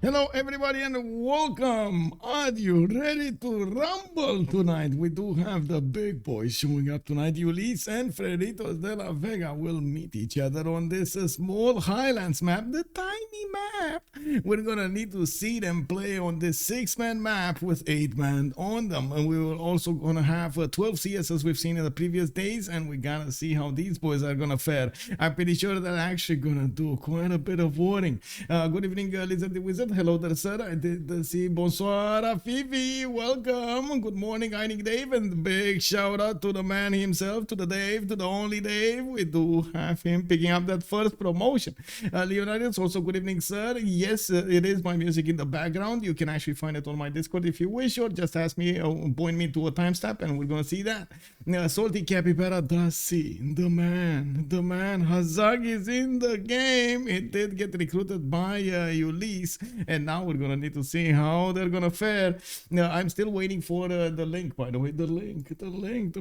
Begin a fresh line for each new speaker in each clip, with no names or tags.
Hello everybody and welcome. Are you ready to rumble tonight? We do have the big boys showing up tonight. Ulyss and Freritos de la Vega will meet each other on this small highlands map, the tiny map. We're gonna need to see them play on this 6-man map with 8-man on them. And we will also gonna have 12 CS as we've seen in the previous days, and we gotta see how these boys are gonna fare. I'm pretty sure they're actually gonna do quite a bit of warring. Good evening, Lizard the Wizard. Hello there, sir. I did see bonsoir, Fifi. Welcome. Good morning, Eining Dave. And big shout out to the man himself, to the Dave, to the only Dave. We do have him picking up that first promotion. Leonidas, also good evening, sir. Yes, it is my music in the background. You can actually find it on my Discord if you wish, or just ask me, point me to a timestamp, and we're gonna see that. Salty Capybara does see the man, Hazaggi is in the game. It did get recruited by Ulyss, and now we're gonna need to see how they're gonna fare. I'm still waiting for the link, by the way, the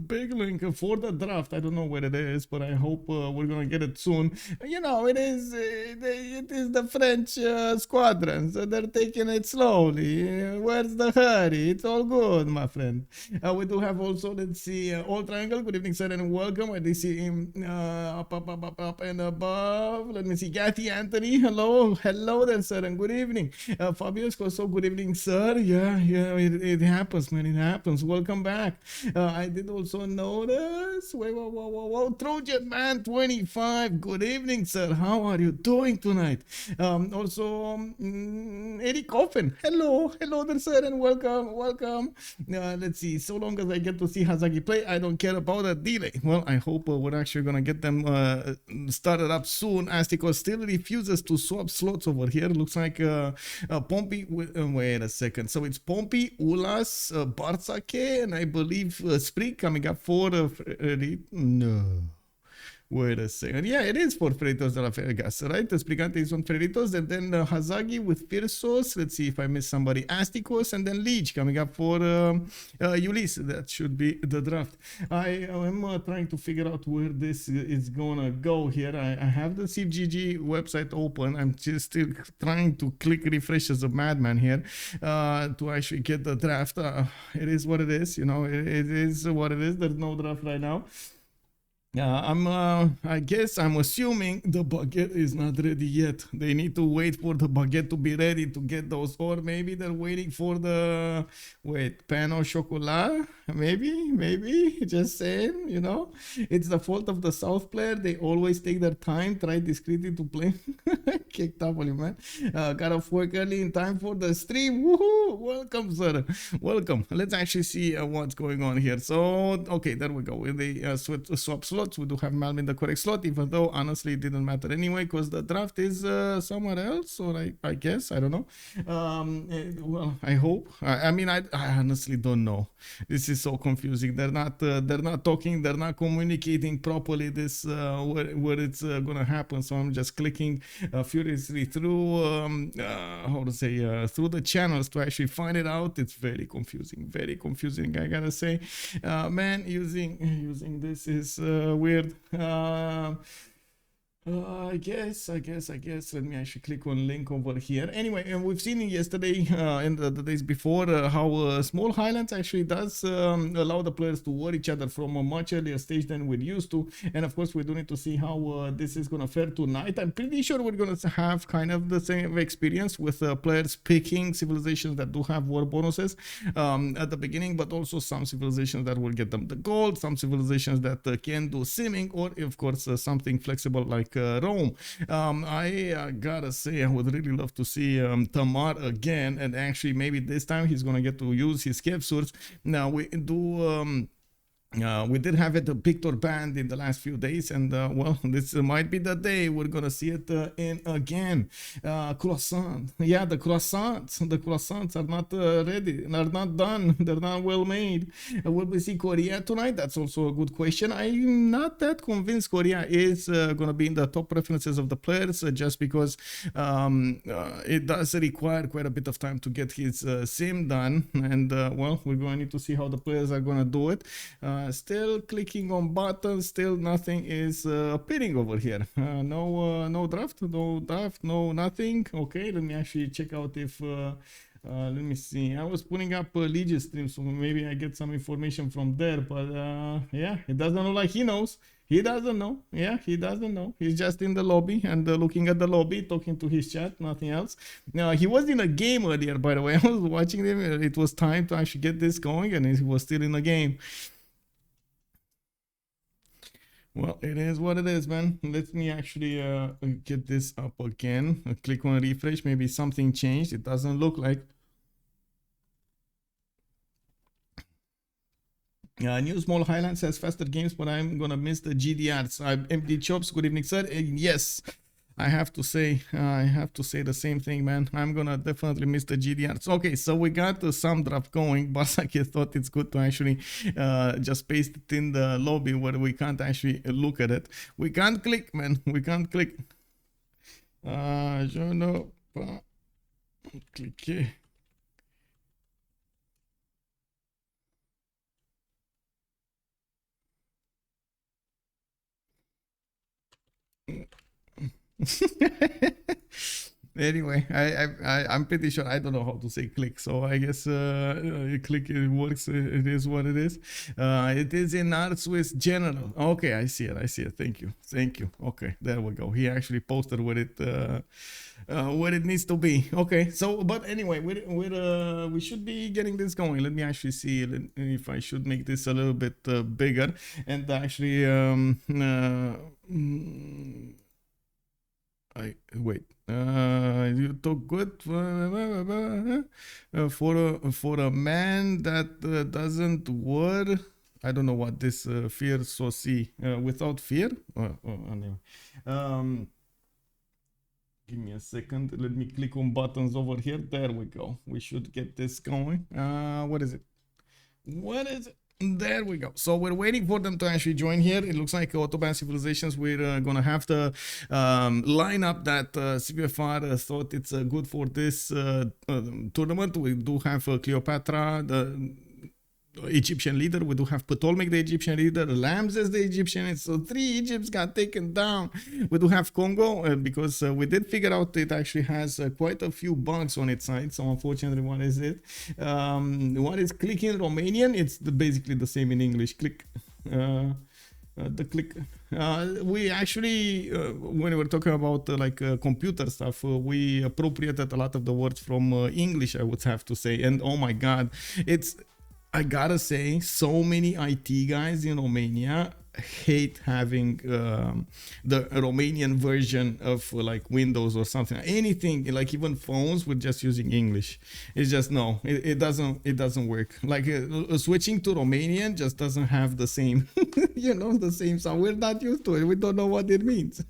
big link for the draft. I don't know where it is, but I hope we're gonna get it soon. You know, it is the French squadrons. They're taking it slowly. Where's the hurry? It's all good, my friend. We do have also, let's see, All Triangle. Good evening, sir, and welcome. I did see him up and above. Let me see, Ghandi Anthony. Hello there, sir, and good evening. Fabius Coso, good evening, sir. Yeah, it happens, man. It happens. Welcome back. I did also notice. Whoa. Trojan Man 25. Good evening, sir. How are you doing tonight? Also, Eddie Coffin. Hello there, sir, and welcome. Let's see. So long as I get to see Hazaggi play, I don't care about a delay. Well, I hope we're actually gonna get them started up soon. Astikos still refuses to swap slots over here. Looks like Pompi. Wait a second. So it's Pompi, Ulhas, Bartsake, and I believe Sprig coming up for no. Wait a second. Yeah, it is for Freritos de la Vega, right? The Sprigante is on Freritos, and then Hazaggi with Phyrsos. Let's see if I missed somebody. Astikos, and then Lege coming up for Ulyss. That should be the draft. I am trying to figure out where this is gonna go here. I have the CivGG website open. I'm just still trying to click refresh as a madman here to actually get the draft. It is what it is, you know. It is what it is. There's no draft right now. I guess I'm assuming the baguette is not ready yet. They need to wait for the baguette to be ready to get those, or maybe they're waiting for the, pain au chocolat, maybe, just saying, you know. It's the fault of the South player. They always take their time, try discreetly to play. Kicked up on you, man. Got off work early in time for the stream. Woohoo! Welcome, sir. Welcome. Let's actually see what's going on here. So, okay, there we go. With the swap slots, we do have Malm in the correct slot, even though honestly it didn't matter anyway, because the draft is somewhere else, or I guess, I don't know. Well, I hope. I mean, I honestly don't know. This is so confusing. They're not talking, they're not communicating properly this where it's gonna happen. So I'm just clicking furiously through through the channels to actually find it out. It's very confusing, I gotta say. Man, using this is weird. I guess. Let me actually click on link over here. Anyway, and we've seen yesterday and the days before how Small Highlands actually does allow the players to war each other from a much earlier stage than we're used to. And of course, we do need to see how this is gonna fare tonight. I'm pretty sure we're gonna have kind of the same experience with players picking civilizations that do have war bonuses at the beginning, but also some civilizations that will get them the gold, some civilizations that can do simming, or of course something flexible like Rome. I gotta say, I would really love to see Tamar again, and actually maybe this time he's gonna get to use his capsules. Now we do we did have it Victor banned in the last few days, and well, this might be the day we're gonna see it in again. Croissant, yeah, the croissants are not ready, they're not done, they're not well made. Will we see Korea tonight? That's also a good question. I'm not that convinced Korea is gonna be in the top preferences of the players, just because it does require quite a bit of time to get his sim done, and well, we're going to need to see how the players are gonna do it. Still clicking on buttons, still nothing is appearing over here. No draft, no nothing. Okay, let me actually check out if let me see. I was putting up a Lege stream, so maybe I get some information from there. But yeah, it doesn't look like he knows. He doesn't know. Yeah, he doesn't know. He's just in the lobby and looking at the lobby, talking to his chat, nothing else. Now, he was in a game earlier, by the way. I was watching him. It was time to actually get this going, and he was still in the game. Well, it is what it is, man. Let me actually get this up again. Click on refresh. Maybe something changed. It doesn't look like. New small highlights says faster games, but I'm gonna miss the GDRs. MD Chops, good evening, sir. Yes, I have to say the same thing, man. I'm gonna definitely miss the GDRs. Okay, so we got some draft going. Bartsake thought it's good to actually just paste it in the lobby where we can't actually look at it. We can't click, man. We can't click. Je ne pas cliquer. Anyway, I'm pretty sure I don't know how to say click, so I guess click, it works. It is what it is. It is in Art Swiss General. Okay, I see it. Thank you. Okay, there we go. He actually posted where it needs to be. Okay, so but anyway, we should be getting this going. Let me actually see if I should make this a little bit bigger and actually wait. You took good for a man that doesn't worry. I don't know what this Phyrsos without fear. Anyway. Give me a second. Let me click on buttons over here. There we go. We should get this going. What is it? There we go. So we're waiting for them to actually join here. It looks like Autobahn Civilizations, we're gonna have the lineup that CivFR thought it's good for this tournament. We do have Cleopatra, the Egyptian leader. We do have Ptolemy, the Egyptian leader, Ramses, the Egyptian. So 3 Egypts got taken down. We do have Congo because we did figure out it actually has quite a few bugs on its side. So unfortunately, what is it? What is click in Romanian? It's basically the same in English. Click. The click. We actually, when we were talking about computer stuff, we appropriated a lot of the words from English, I would have to say. And oh my God, I gotta say, so many IT guys in Romania hate having the Romanian version of Windows or something. Anything, even phones, we're just using English. It's just no, it doesn't work. Switching to Romanian just doesn't have the same, the same sound. We're not used to it. We don't know what it means.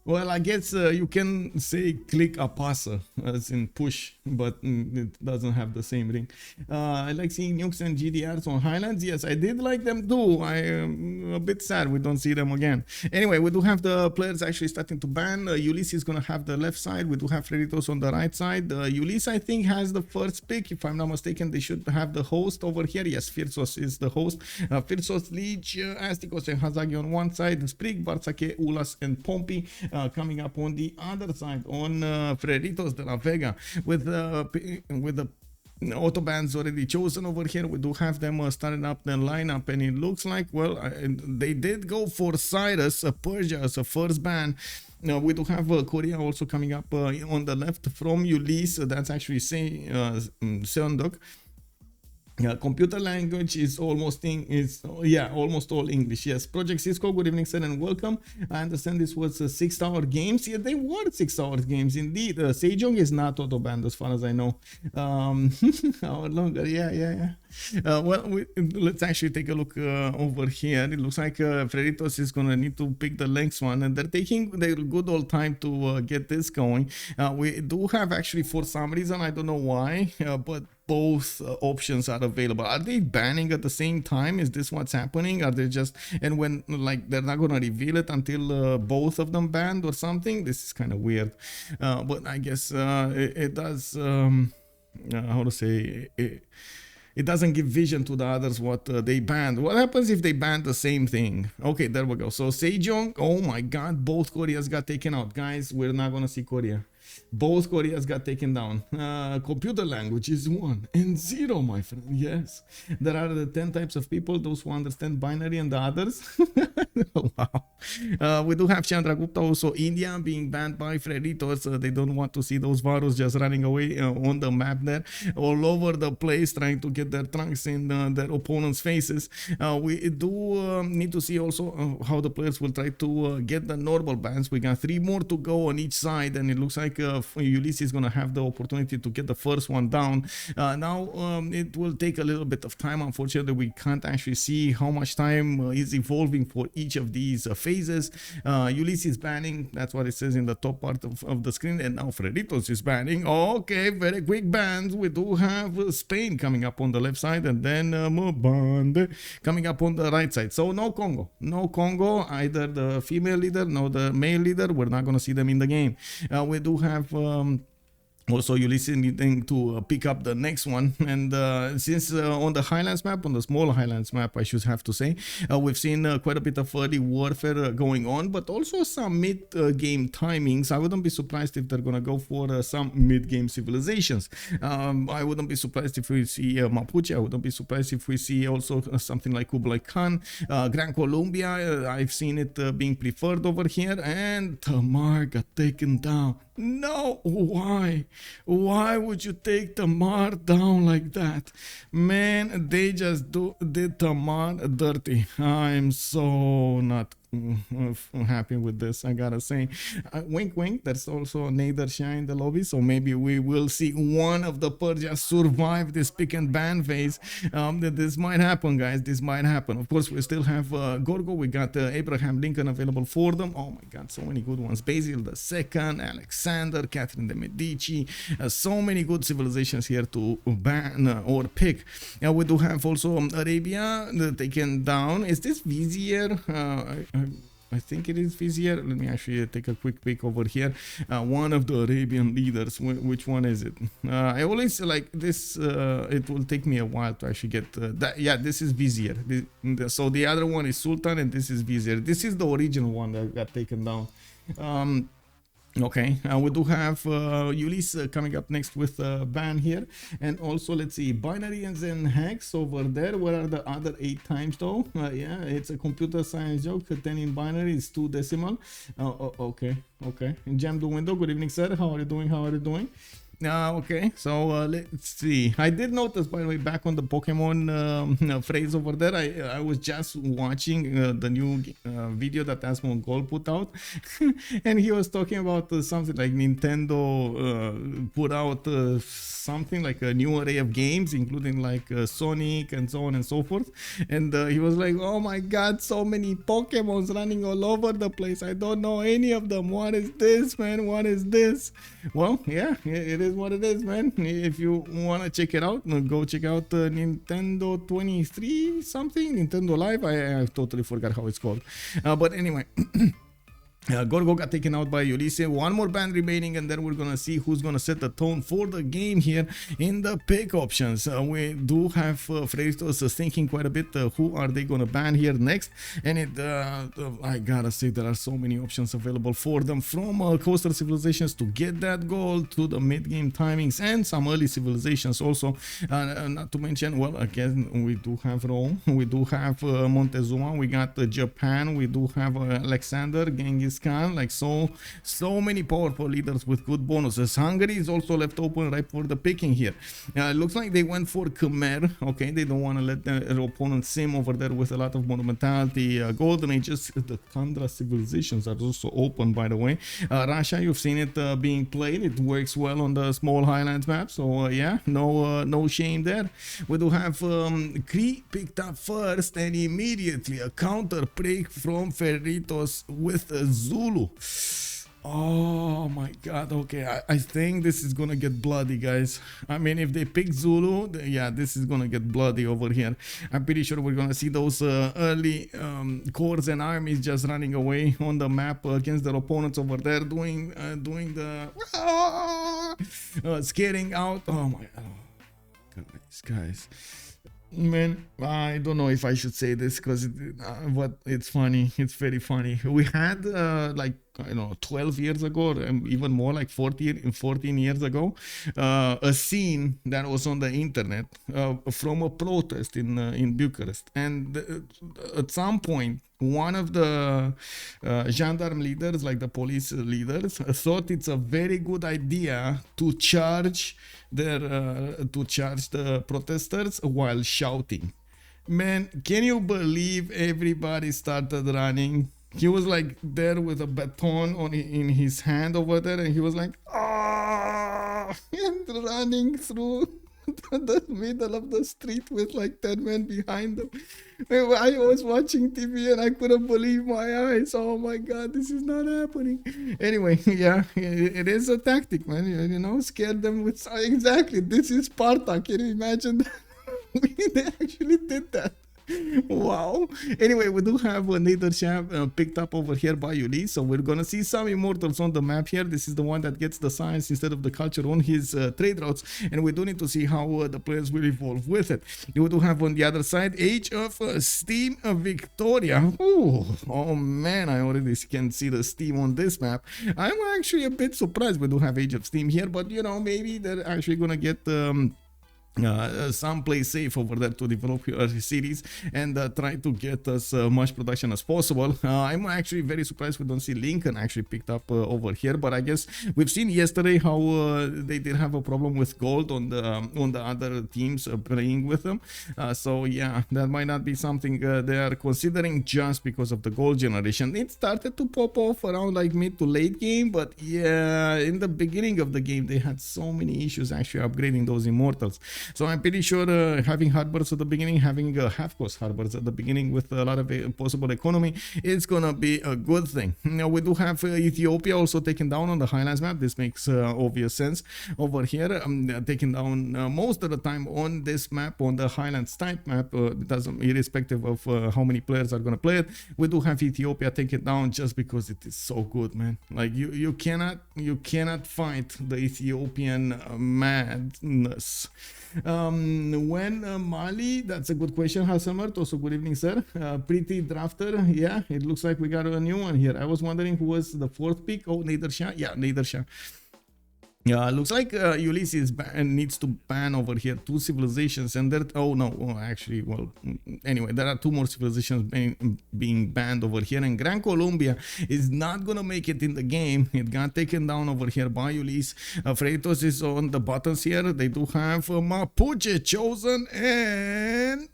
Well, I guess you can say click apasă as in push, but it doesn't have the same ring. I like seeing nukes and GDRs on Highlands. Yes, I did like them too. I am a bit sad we don't see them again. Anyway, we do have the players actually starting to ban. Ulyss is going to have the left side. We do have Freritos on the right side. Ulyss, I think, has the first pick. If I'm not mistaken, they should have the host over here. Yes, Phyrsos is the host. Phyrsos, Lege, Astikos and Hazaggi on one side. Sprig, Bartsake, Ulhas and Pompi. Coming up on the other side on Freritos de la Vega with the autobans already chosen over here. We do have them starting up the lineup, and it looks like, well, they did go for Cyrus, Persia as a first ban. We do have Korea also coming up on the left from Ulyss. That's actually Seondok. Computer language is almost all English. Yes, Project Cisco, good evening, sir, and welcome. I understand this was 6-hour games. Yeah, they were 6-hour games indeed. Sejong is not auto banned as far as I know. Hour longer, yeah. Well, let's actually take a look over here. It looks like Freritos is gonna need to pick the next one, and they're taking their good old time to get this going. We do have actually, for some reason, I don't know why, but both options are available. Are they banning at the same time? Is this what's happening? Are they just, and when they're not gonna reveal it until both of them banned or something? This is kind of weird, but I guess it does how to say it doesn't give vision to the others what they banned. What happens if they ban the same thing? Okay, there we go. So Sejong, oh my god, both Koreas got taken out. Guys, we're not gonna see Korea. Both Koreas got taken down. Computer language is 1 and 0, my friend. Yes, there are the 10 types of people, those who understand binary and the others. Wow. We do have Chandragupta, also India, being banned by Freritos. They don't want to see those Varus just running away on the map there, all over the place, trying to get their trunks in their opponents' faces. We do need to see also how the players will try to get the normal bans. We got 3 more to go on each side, and it looks like Ulyss is going to have the opportunity to get the first one down. Now it will take a little bit of time. Unfortunately, we can't actually see how much time is evolving for each of these phases. Ulyss is banning, that's what it says in the top part of the screen, and now Freritos is banning. Okay, very quick bans. We do have Spain coming up on the left side, and then Moband coming up on the right side. So no Congo, either the female leader, no the male leader. We're not going to see them in the game. We do have also Ulyss needing to pick up the next one, and since on the Highlands map, on the small Highlands map, I should have to say, we've seen quite a bit of early warfare going on, but also some mid-game timings. I wouldn't be surprised if they're gonna go for some mid-game civilizations. I wouldn't be surprised if we see Mapuche. I wouldn't be surprised if we see also something like Kublai Khan, Gran Colombia. I've seen it being preferred over here, and Tamar got taken down. No, why? Why would you take Tamar down like that? Man, they just did Tamar dirty. I'm so not happy with this, I gotta say. Wink wink, there's also Nader, Shah in the lobby, so maybe we will see one of the Persia survive this pick and ban phase. This might happen, guys, this might happen. Of course, we still have Gorgo. We got Abraham Lincoln available for them. Oh my god, so many good ones. Basil II, Alexander, Catherine de Medici, so many good civilizations here to ban or pick. We do have also Arabia taken down. Is this Vizier? I think it is Vizier. Let me actually take a quick peek over here. One of the Arabian leaders. Which one is it? I always like this. It will take me a while to actually get that. Yeah, this is Vizier. So the other one is Sultan, and this is Vizier. This is the original one that got taken down. Okay, we do have Ulyss coming up next with ban here, and also let's see binarians and hex over there. What are the other 8 times though? Yeah, it's a computer science joke. 10 in binary is 2 decimal. Okay. Jam the window. Good evening, sir. How are you doing? Okay, so let's see. I did notice, by the way, back on the Pokemon phrase over there, I was just watching the new video that Asmongold put out, and he was talking about something like Nintendo put out something like a new array of games, including like Sonic and so on and so forth, and he was like, oh my god, so many Pokemons running all over the place. I don't know any of them. What is this, man? What is this? Well, yeah, it is what it is, man. If you want to check it out, go check out Nintendo 23 something, Nintendo Live. I totally forgot how it's called, but anyway. Gorgo got taken out by Ulyss. One more ban remaining, and then we're gonna see who's gonna set the tone for the game here in the pick options. We do have Freritos thinking quite a bit. Who are they gonna ban here next? And I gotta say, there are so many options available for them, from coastal civilizations to get that gold, to the mid-game timings, and some early civilizations also. Not to mention, well, again, we do have Rome, we do have Montezuma, we got Japan, we do have Alexander, Genghis Khan, like so many powerful leaders with good bonuses. Hungary is also left open right for the picking here. It looks like they went for Khmer. Okay, they don't want to let their opponent sim over there with a lot of monumentality. Golden Ages, the Tundra civilizations are also open, by the way. Russia, you've seen it being played. It works well on the small highlands map, so yeah, no shame there. We do have Cree picked up first, and immediately a counter pick from Freritos with Zulu. Oh my god, okay, I think this is gonna get bloody, guys. I mean, if they pick Zulu, yeah, this is gonna get bloody over here. I'm pretty sure we're gonna see those early corps and armies just running away on the map against their opponents over there, doing the scaring out. Oh my god. These guys. Man, I don't know if I should say this because but it's funny. It's very funny. We had like, I don't know, 12 years ago, even more, like 14 years ago, a scene that was on the internet from a protest in Bucharest, and at some point, one of the gendarme leaders, like the police leaders, thought it's a very good idea to charge the protesters while shouting. Man, can you believe everybody started running? He was like there with a baton in his hand over there, and he was like, ah, and running through the middle of the street with like 10 men behind him. I was watching TV and I couldn't believe my eyes. Oh my god, this is not happening. Anyway, yeah, it is a tactic, man. You know, scare them with exactly. This is Sparta. Can you imagine that? They actually did that. Wow. Anyway, we do have a Nader Shah picked up over here by Ulyss, so we're gonna see some immortals on the map here. This is the one that gets the science instead of the culture on his trade routes, and we do need to see how the players will evolve with it. We do have on the other side Age of Steam Victoria. Ooh, oh man, I already can see the steam on this map. I'm actually a bit surprised we do have Age of Steam here, but you know, maybe they're actually gonna get some play safe over there to develop your cities and try to get as much production as possible. I'm actually very surprised we don't see Lincoln actually picked up over here, but I guess we've seen yesterday how they did have a problem with gold on the other teams playing with them. So yeah, that might not be something they are considering just because of the gold generation. It started to pop off around like mid to late game, but yeah, in the beginning of the game they had so many issues actually upgrading those immortals. So I'm pretty sure having harbors at the beginning, having half-cost harbors at the beginning with a lot of possible economy, it's gonna be a good thing. Now we do have Ethiopia also taken down on the Highlands map. This makes obvious sense over here. Taken down most of the time on this map, on the Highlands type map, irrespective of how many players are gonna play it. We do have Ethiopia taken down just because it is so good, man. Like you cannot fight the Ethiopian madness. When Mali, that's a good question. Hassamart, also good evening, sir. Pretty drafter, yeah, it looks like we got a new one here. I was wondering who was the fourth pick. Oh, Nader Shah, yeah, Nader Shah. Yeah, looks like Ulyss needs to ban over here 2 civilizations, and there. Oh no, actually, well, anyway, there are 2 more civilizations being banned over here, and Gran Colombia is not gonna make it in the game. It got taken down over here by Ulyss. Freritos is on the buttons here. They do have Mapuche chosen and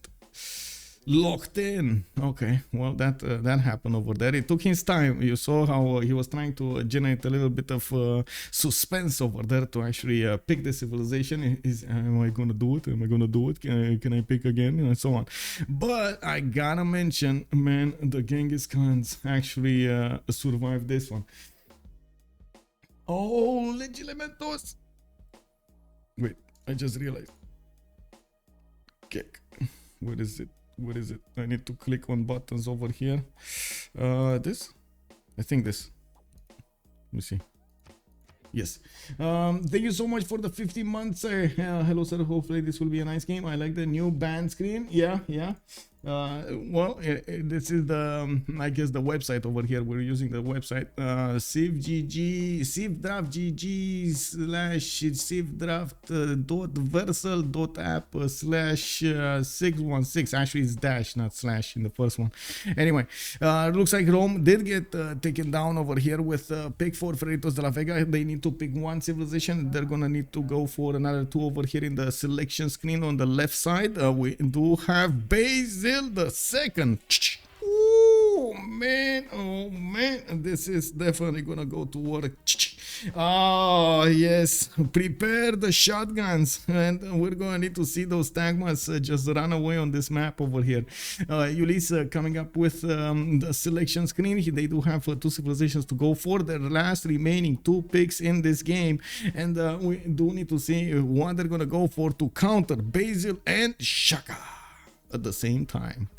locked in. Okay, well, that happened over there. It took his time. You saw how he was trying to generate a little bit of suspense over there to actually pick the civilization. Am I gonna do it? Am I gonna do it? Can I pick again? And so on. But I gotta mention, man, the Genghis Khans actually survived this one. Oh, Legilementos. Wait, I just realized. Kick. Where is it? Where is it? I need to click on buttons over here. This? I think this. Let me see. Yes. Thank you so much for the 15 months. Hello, sir. Hopefully this will be a nice game. I like the new band screen. Yeah. Well, this is the, I guess, the website over here. We're using the website civdraft.versal.app/616. Actually, it's dash, not slash in the first one. Anyway, looks like Rome did get taken down over here with pick for Freritos de la Vega. They need to pick 1 civilization. They're gonna need to go for another 2 over here in the selection screen on the left side. We do have Basil the second. Oh man, this is definitely gonna go to work. Oh yes, prepare the shotguns, and we're gonna need to see those tagmas just run away on this map over here. Ulyss coming up with the selection screen. They do have 2 civilizations to go for, their last remaining 2 picks in this game, and we do need to see what they're gonna go for to counter Basil and Shaka. at the same time.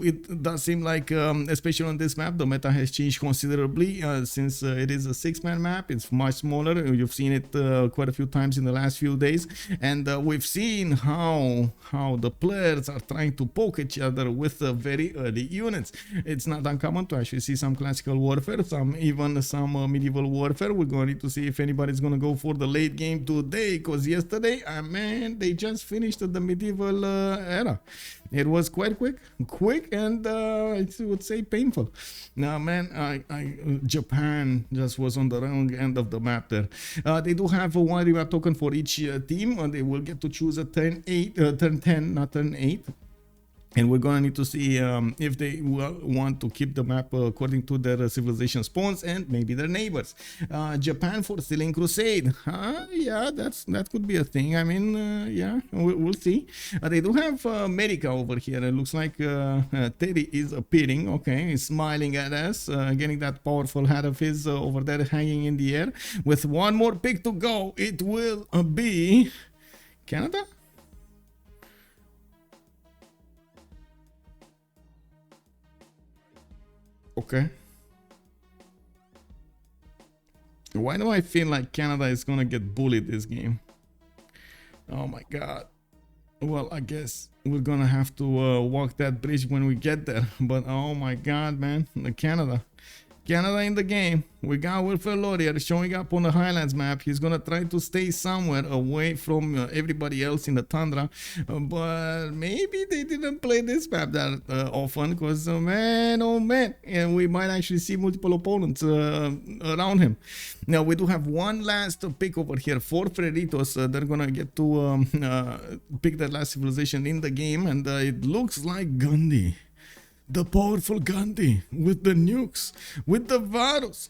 It does seem like, especially on this map, the meta has changed considerably since it is a 6-man map. It's much smaller. You've seen it quite a few times in the last few days, and we've seen how the players are trying to poke each other with very early units. It's not uncommon to actually see some classical warfare, even some medieval warfare. We're going to see if anybody's going to go for the late game today, because yesterday, man, they just finished the medieval era. It was quite quick, and I would say painful. Now, man, Japan just was on the wrong end of the map there. They do have a 1 remap token for each team, and they will get to choose a turn 10, not turn 8. And we're going to need to see if they want to keep the map according to their civilization spawns and maybe their neighbors. Japan for Sealing Crusade. Yeah, that could be a thing. I mean, yeah, we'll see. They do have America over here. It looks like Teddy is appearing. Okay, he's smiling at us, getting that powerful hat of his over there hanging in the air. With one more pick to go, it will be Canada? Okay. Why do I feel like Canada is gonna get bullied this game? Oh my god. Well, I guess we're gonna have to walk that bridge when we get there. But oh my god, man. Canada in the game. We got Wilfred Laurier showing up on the Highlands map. He's gonna try to stay somewhere away from everybody else in the tundra, but maybe they didn't play this map that often, because man, oh man, and we might actually see multiple opponents around him. Now we do have one last pick over here for Freritos. They're gonna get to pick their last civilization in the game, and it looks like Ghandi. The powerful Ghandi with the nukes, with the Varus,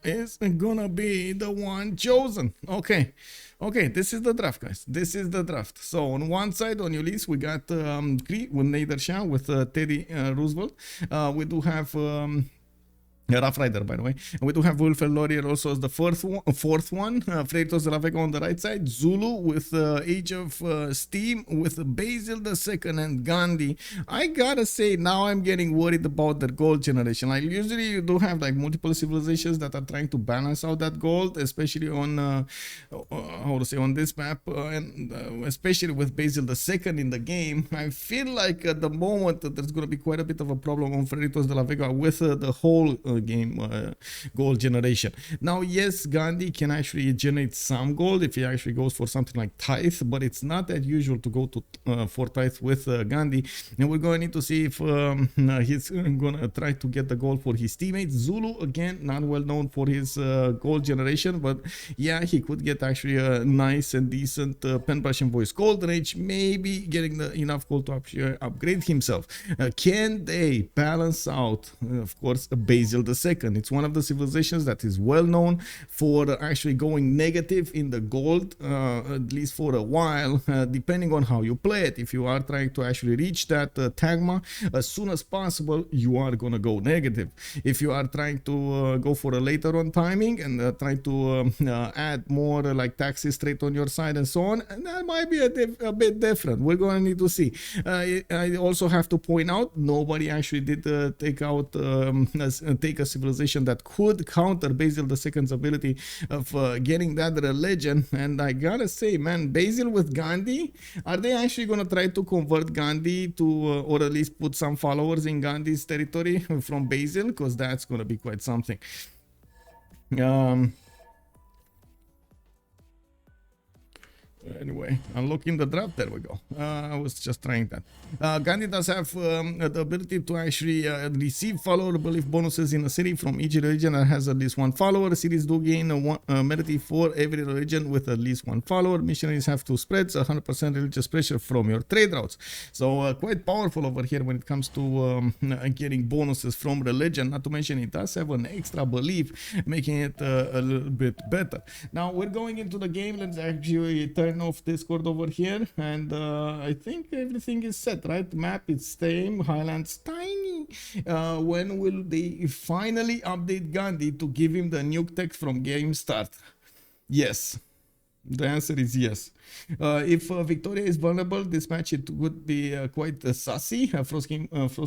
is gonna be the one chosen. Okay, this is the draft, guys. This is the draft. So on one side, on Ulyss, we got Cree with Nader Shah with Teddy Roosevelt. We do have Rough Rider, by the way. And we do have Wilfred Laurier also as the fourth one. Freritos de la Vega on the right side. Zulu with Age of Steam with Basil II and Ghandi. I gotta say, now I'm getting worried about their gold generation. Like, usually you do have like multiple civilizations that are trying to balance out that gold, especially on how to say, on this map, and especially with Basil II in the game. I feel like at the moment there's gonna be quite a bit of a problem on Freritos de la Vega with the whole game gold generation. Now, yes, Ghandi can actually generate some gold if he actually goes for something like tithe, but it's not that usual to go to for tithe with Ghandi. And we're going to need to see if he's gonna try to get the gold for his teammates. Zulu, again, not well known for his gold generation, but yeah, he could get actually a nice and decent pen brush and voice gold range, maybe getting enough gold to actually upgrade himself. Can they balance out, of course, a Basil II? It's one of the civilizations that is well known for actually going negative in the gold, at least for a while, depending on how you play it. If you are trying to actually reach that tagma as soon as possible, you are gonna go negative. If you are trying to go for a later on timing and try to add more like taxes straight on your side and so on, and that might be a bit different. We're gonna need to see. I also have to point out, nobody actually did take a civilization that could counter Basil II's ability of getting that religion. And I gotta say, man, Basil with Ghandi, are they actually gonna try to convert Ghandi to or at least put some followers in Ghandi's territory from Basil? Because that's gonna be quite something. Anyway, unlocking the draft, there we go. I was just trying that. Ghandi does have the ability to actually receive follower belief bonuses in a city from each religion that has at least one follower. Cities do gain a merit for every religion with at least one follower. Missionaries have to spread 100% religious pressure from your trade routes. So quite powerful over here when it comes to getting bonuses from religion. Not to mention it does have an extra belief, making it a little bit better. Now we're going into the game. Let's actually turn off Discord over here, and I think everything is set, right? The map is same, Highlands tiny. When will they finally update Ghandi to give him the nuke text from game start? Yes, The answer is yes. If Victoria is vulnerable, this match it would be quite sassy. Frost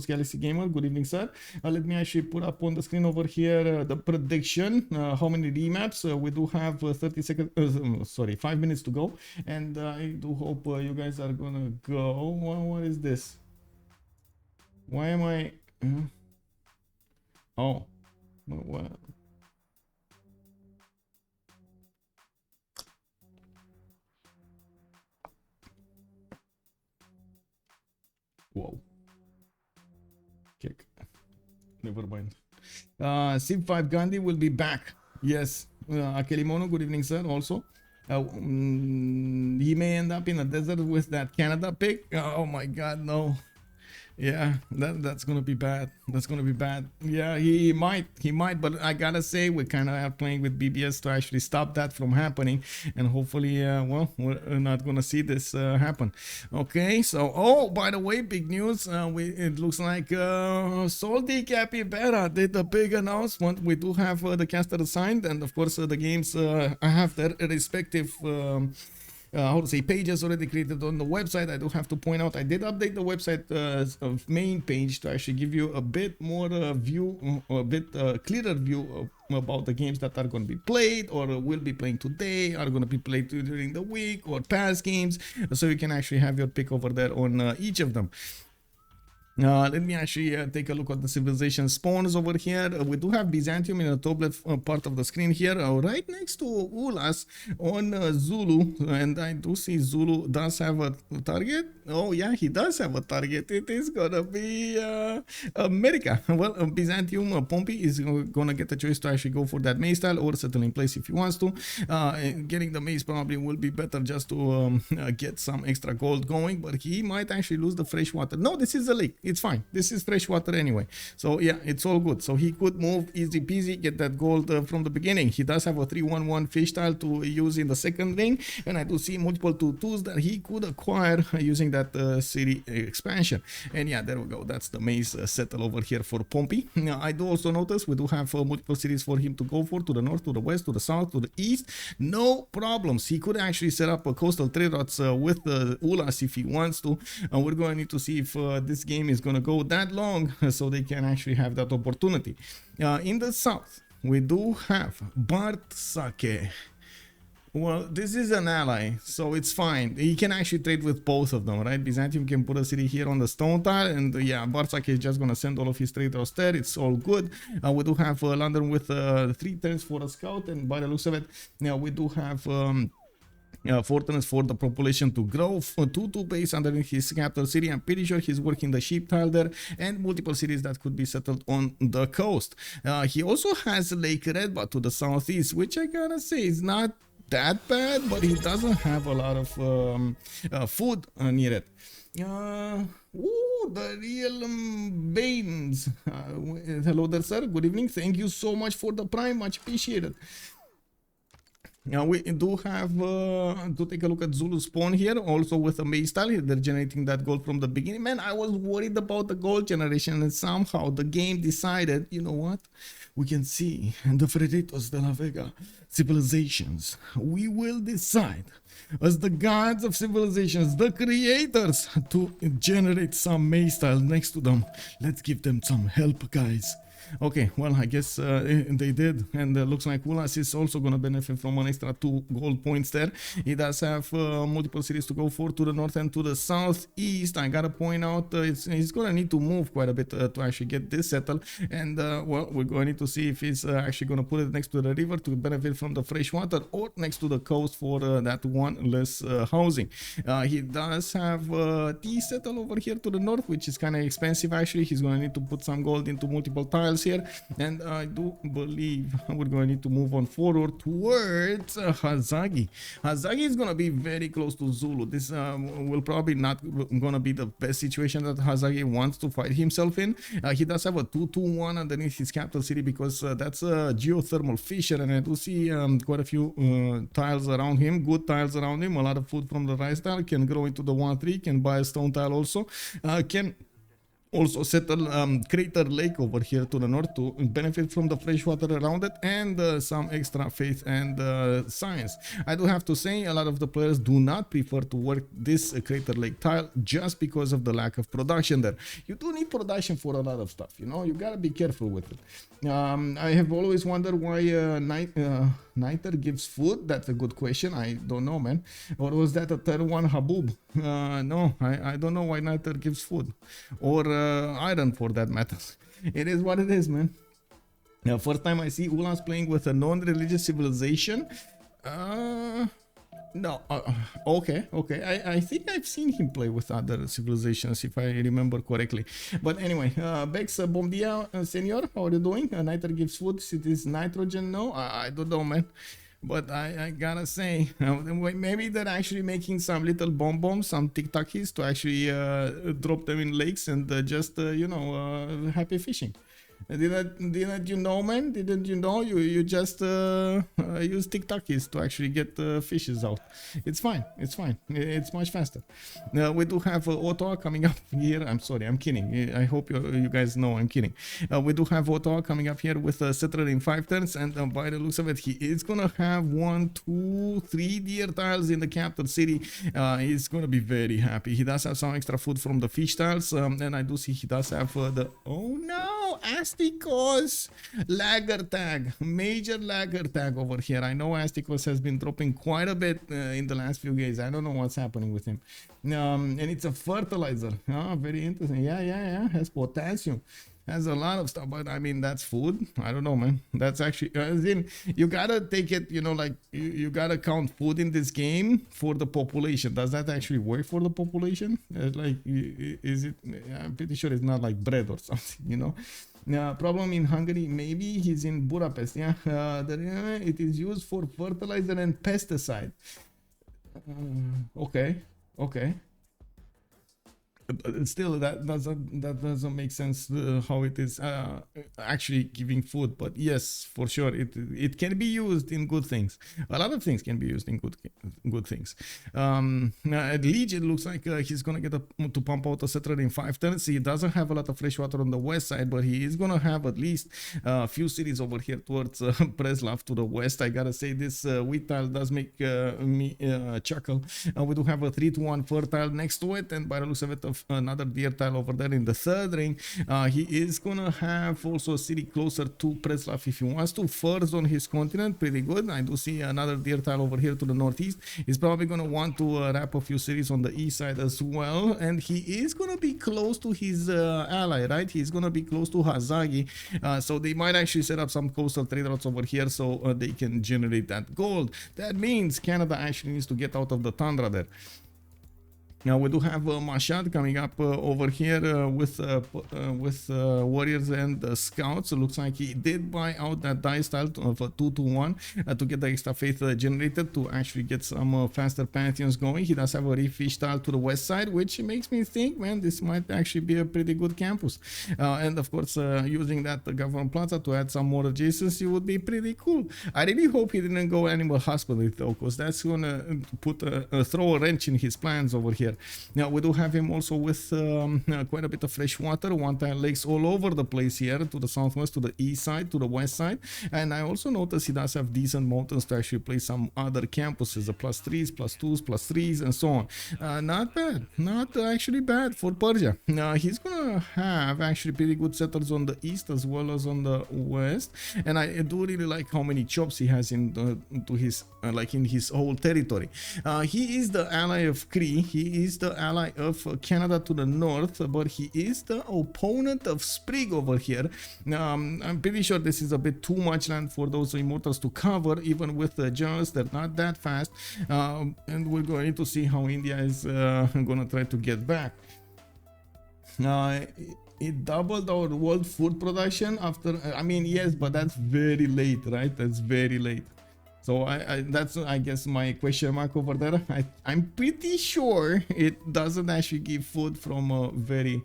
Galaxy Gamer, good evening, sir. Let me actually put up on the screen over here the prediction. How many remaps? We do have 30 seconds, 5 minutes to go. And I do hope you guys are gonna go. What is this? Why am I... Oh. Well. Whoa. Kick. Never mind. CivFR Ghandi will be back. Yes. Akelimono, good evening, sir. Also. He may end up in a desert with that Canada pick. Oh my god, no. Yeah, that's gonna be bad. That's gonna be bad. Yeah, he might, but I gotta say we kind of are playing with BBS to actually stop that from happening, and hopefully, well, we're not gonna see this happen. Okay, so by the way, big news. It looks like Salty Capybara did a big announcement. We do have the caster assigned, and of course the games have their respective. How to say, pages already created on the website. I do have to point out I did update the website main page to actually give you a bit more view, a bit clearer view about the games that are going to be played or will be playing today, are going to be played during the week, or past games, so you can actually have your pick over there on each of them. Let me actually take a look at the civilization spawns over here. We do have Byzantium in the top left part of the screen here, right next to Ulhas on Zulu, and I do see Zulu does have a target. Oh yeah, he does have a target. It is gonna be America. Well, Byzantium Pompi is gonna get the choice to actually go for that maze style or settle in place if he wants to. Getting the maze probably will be better just to get some extra gold going, but he might actually lose the fresh water. No, this is a lake. It's fine. This is fresh water anyway. So yeah, it's all good. So he could move easy peasy, get that gold from the beginning. He does have a 3-1-1 fish tile to use in the second ring. And I do see multiple 2-2s that he could acquire using that city expansion. And yeah, there we go. That's the maze settle over here for Pompi. Now, I do also notice we do have multiple cities for him to go for, to the north, to the west, to the south, to the east. No problems. He could actually set up a coastal trade routes with Ulhas if he wants to. We're going to need to see if this game is going to go that long so they can actually have that opportunity. In the south, we do have Bartsake. Well, this is an ally, so it's fine. He can actually trade with both of them, right? Byzantium can put a city here on the stone tile, and yeah, Bartsake is just gonna send all of his trade routes there. It's all good. We do have London with 3 turns for a scout, and by the looks of it, yeah, we do have fortress for the population to grow. 2 base underneath his capital city. I'm pretty sure he's working the sheep tile there, and multiple cities that could be settled on the coast. He also has Lake Redba to the southeast, which I gotta say is not that bad, but he doesn't have a lot of food near it. The real Baines. Hello there, sir. Good evening. Thank you so much for the prime. Much appreciated. Now we do have to take a look at Zulu spawn here, also with a maze style. They're generating that gold from the beginning. Man, I was worried about the gold generation, and somehow the game decided, you know what? We can see the Freritos de la Vega civilizations. We will decide as the gods of civilizations, the creators, to generate some maze style next to them. Let's give them some help, guys. Okay, well, I guess they did, and looks like Ulhas is also going to benefit from an extra 2 gold points there. He does have multiple cities to go for, to the north and to the southeast. I gotta point out he's going to need to move quite a bit to actually get this settled, and well, we're going to need to see if he's actually going to put it next to the river to benefit from the fresh water, or next to the coast for that one less housing. He does have tea settle over here to the north, which is kind of expensive actually. He's going to need to put some gold into multiple tiles here, and I do believe we're going to need to move on forward towards Hazaggi. Hazaggi is going to be very close to Zulu. This will probably not going to be the best situation that Hazaggi wants to fight himself in. He does have a 2-2-1 underneath his capital city, because that's a geothermal fissure, and I do see quite a few tiles around him, good tiles around him. A lot of food from the rice tile, can grow into the 1-3, can buy a stone tile also, can also settle Crater Lake over here to the north to benefit from the fresh water around it, and some extra faith and science. I do have to say, a lot of the players do not prefer to work this Crater Lake tile just because of the lack of production there. You do need production for a lot of stuff, you know, you gotta be careful with it. I have always wondered why Nader gives food. That's a good question. I don't know, man. Or was that a third one, Habub? No, I don't know why Nader gives food. Or iron, for that matter. It is what it is, man. First time I see Ulhas playing with a non-religious civilization. No, okay. I think I've seen him play with other civilizations, if I remember correctly. But anyway, Bex, bom dia, senor. How are you doing? Nader gives food. It is nitrogen. No, I don't know, man. But I gotta say, maybe they're actually making some little bombs, some tic-tacs to actually drop them in lakes and just, you know, happy fishing. Didn't you know, man? Didn't you know? You just use tic-tacs to actually get fishes out. It's fine. It's fine. It's much faster. We do have Ottawa coming up here. I'm sorry, I'm kidding. I hope you guys know I'm kidding. We do have Ottawa coming up here with a settler in 5 turns, and by the looks of it, he is gonna have 1, 2, 3 deer tiles in the capital city. He's gonna be very happy. He does have some extra food from the fish tiles, and I do see he does have the oh no, Astikos lagger tag, major lagger tag over here. I know Astikos has been dropping quite a bit in the last few days. I don't know what's happening with him. And it's a fertilizer. Very interesting. Yeah. Has potassium. Has a lot of stuff, but I mean, that's food. I don't know, man. That's actually, as in, you gotta take it, you know, like, you gotta count food in this game for the population. Does that actually work for the population? Like, is it, I'm pretty sure it's not like bread or something, you know? Problem in Hungary, maybe he's in Budapest, yeah. It is used for fertilizer and pesticide. Okay. Still, that doesn't make sense how it is actually giving food. But yes, for sure, it can be used in good things. A lot of things can be used in good things. At Lege, it looks like he's gonna get to pump out a settler in 5 turns. He doesn't have a lot of fresh water on the west side, but he is gonna have at least a few cities over here towards Preslav to the west. I gotta say, this wheat tile does make me chuckle. We do have a 3-1 fertile next to it, and by the looks of it, another deer tile over there in the 3rd ring. He is gonna have also a city closer to Preslav if he wants to. First on his continent, pretty good. I do see another deer tile over here to the northeast. He's probably gonna want to wrap a few cities on the east side as well, and he is gonna be close to his ally, right? He's gonna be close to Hazaggi, so they might actually set up some coastal trade routes over here so they can generate that gold. That means Canada actually needs to get out of the tundra there. Now we do have Mashad coming up over here with warriors and scouts. It looks like he did buy out that dice tile of a 2-1 to get the extra faith generated to actually get some faster pantheons going. He does have a refish tile to the west side, which makes me think, man, this might actually be a pretty good campus. And of course, using that government plaza to add some more adjacency would be pretty cool. I really hope he didn't go animal hospital though, because that's gonna put throw a wrench in his plans over here. Now we do have him also with quite a bit of fresh water, one-tile lakes all over the place here, to the southwest, to the east side, to the west side. And I also notice he does have decent mountains to actually place some other campuses, +3s, +2s, +3s, and so on. Not bad, not actually bad for Persia. He's gonna have actually pretty good settlers on the east as well as on the west, and I do really like how many chops he has in to his like in his whole territory. He is the ally of Cree. He is the ally of Canada to the north, but he is the opponent of Sprig over here. I'm pretty sure this is a bit too much land for those immortals to cover, even with the generals. They're not that fast, and we're going to see how India is gonna try to get back. It doubled our world food production after, I mean, yes, but that's very late, right? That's very late. So that's, I guess, my question mark over there. I'm pretty sure it doesn't actually give food from a very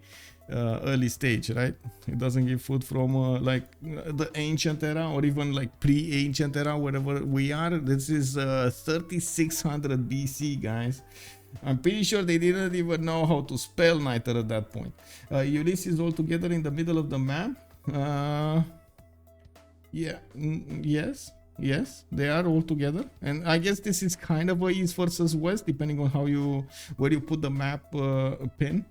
early stage, right? It doesn't give food from like the ancient era or even like pre-ancient era, wherever we are. This is 3600 BC, guys. I'm pretty sure they didn't even know how to spell Nader at that point. Ulyss is all together in the middle of the map. Yeah, yes, they are all together, and I guess this is kind of a east versus west, depending on how where you put the map pin.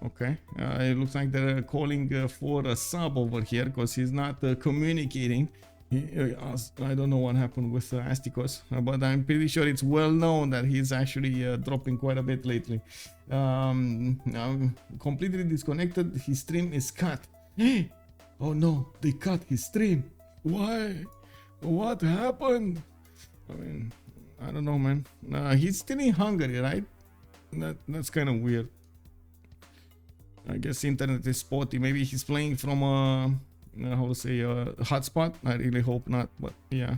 Okay, it looks like they're calling for a sub over here because he's not communicating. I don't know what happened with Astikos, but I'm pretty sure it's well known that he's actually dropping quite a bit lately. Completely disconnected. His stream is cut. Oh no, they cut his stream. Why? What happened? I mean, I don't know, man. He's still in Hungary, right? That's kind of weird. I guess internet is spotty. Maybe he's playing from how to say hotspot. I really hope not, but yeah.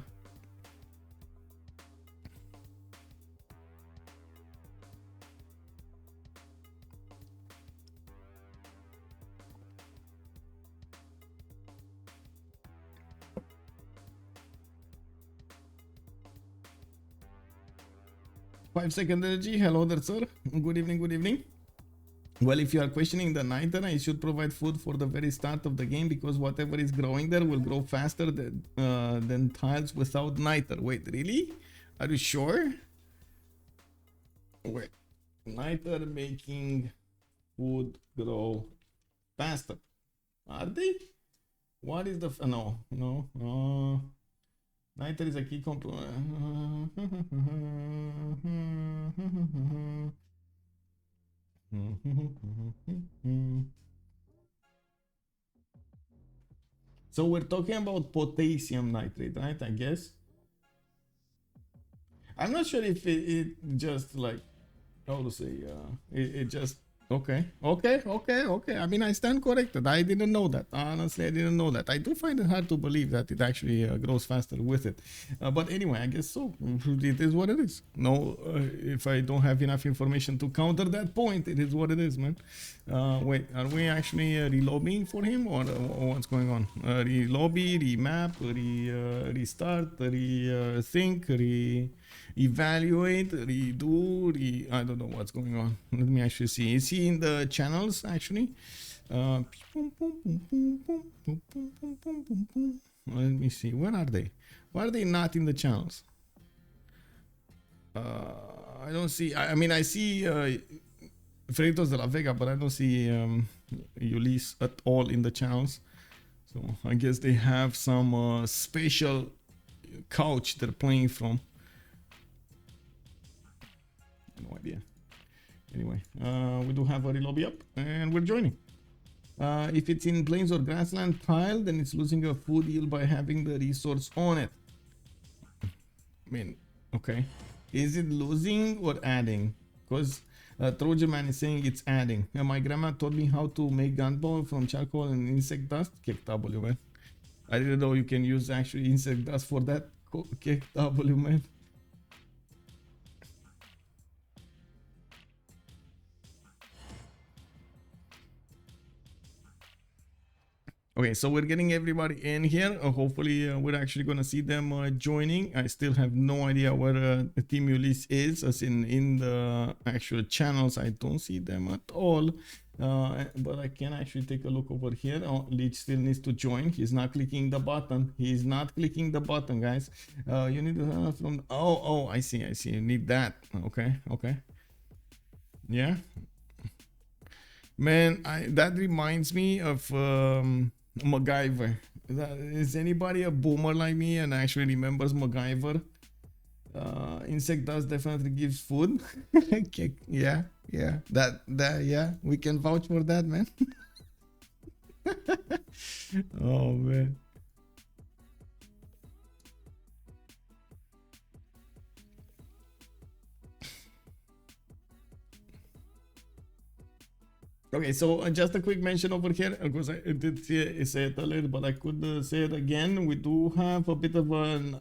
Five-second energy. Hello there, sir. Good evening. Good evening. Well, if you are questioning the Nader, I should provide food for the very start of the game because whatever is growing there will grow faster than tiles without Nader. Wait, really? Are you sure? Wait, Nader making food grow faster. Are they? What is the... no. Nader is a key component. So we're talking about potassium nitrate, right? I guess. I'm not sure if it just like, how to say, it just okay. I mean, I stand corrected. I didn't know that. Honestly, I didn't know that. I do find it hard to believe that it actually grows faster with it. But anyway, I guess so. It is what it is. No, if I don't have enough information to counter that point, it is what it is, man. Wait, are we actually relobbying for him or what's going on? Relobby, remap, restart, rethink, evaluate, redo, I don't know what's going on. Let me actually see. Is he in the channels actually? Let me see. Where are they? Why are they not in the channels? I don't see. I mean, I see Freritos de la Vega, but I don't see Ulyss at all in the channels. So I guess they have some special couch they're playing from. No idea. Anyway, we do have a relobby up and we're joining. If it's in plains or grassland tile, then it's losing a food yield by having the resource on it. I mean, okay. Is it losing or adding? Because Trojan Man is saying it's adding. My grandma taught me how to make gunpowder from charcoal and insect dust. Kick W, man. I didn't know you can use actually insect dust for that. Kick W, man. Okay, so we're getting everybody in here. Hopefully, we're actually gonna see them joining. I still have no idea where Team Ulyss is, as in the actual channels. I don't see them at all. But I can actually take a look over here. Oh, Lege still needs to join. He's not clicking the button. He's not clicking the button, guys. You need to from. Oh, I see. You need that. Okay. Yeah. Man, that reminds me of MacGyver. Is anybody a boomer like me and actually remembers MacGyver? Insect dust definitely gives food. yeah, yeah, we can vouch for that, man. Oh man. Okay, so just a quick mention over here, because I did say it earlier, but I could say it again. We do have a bit of an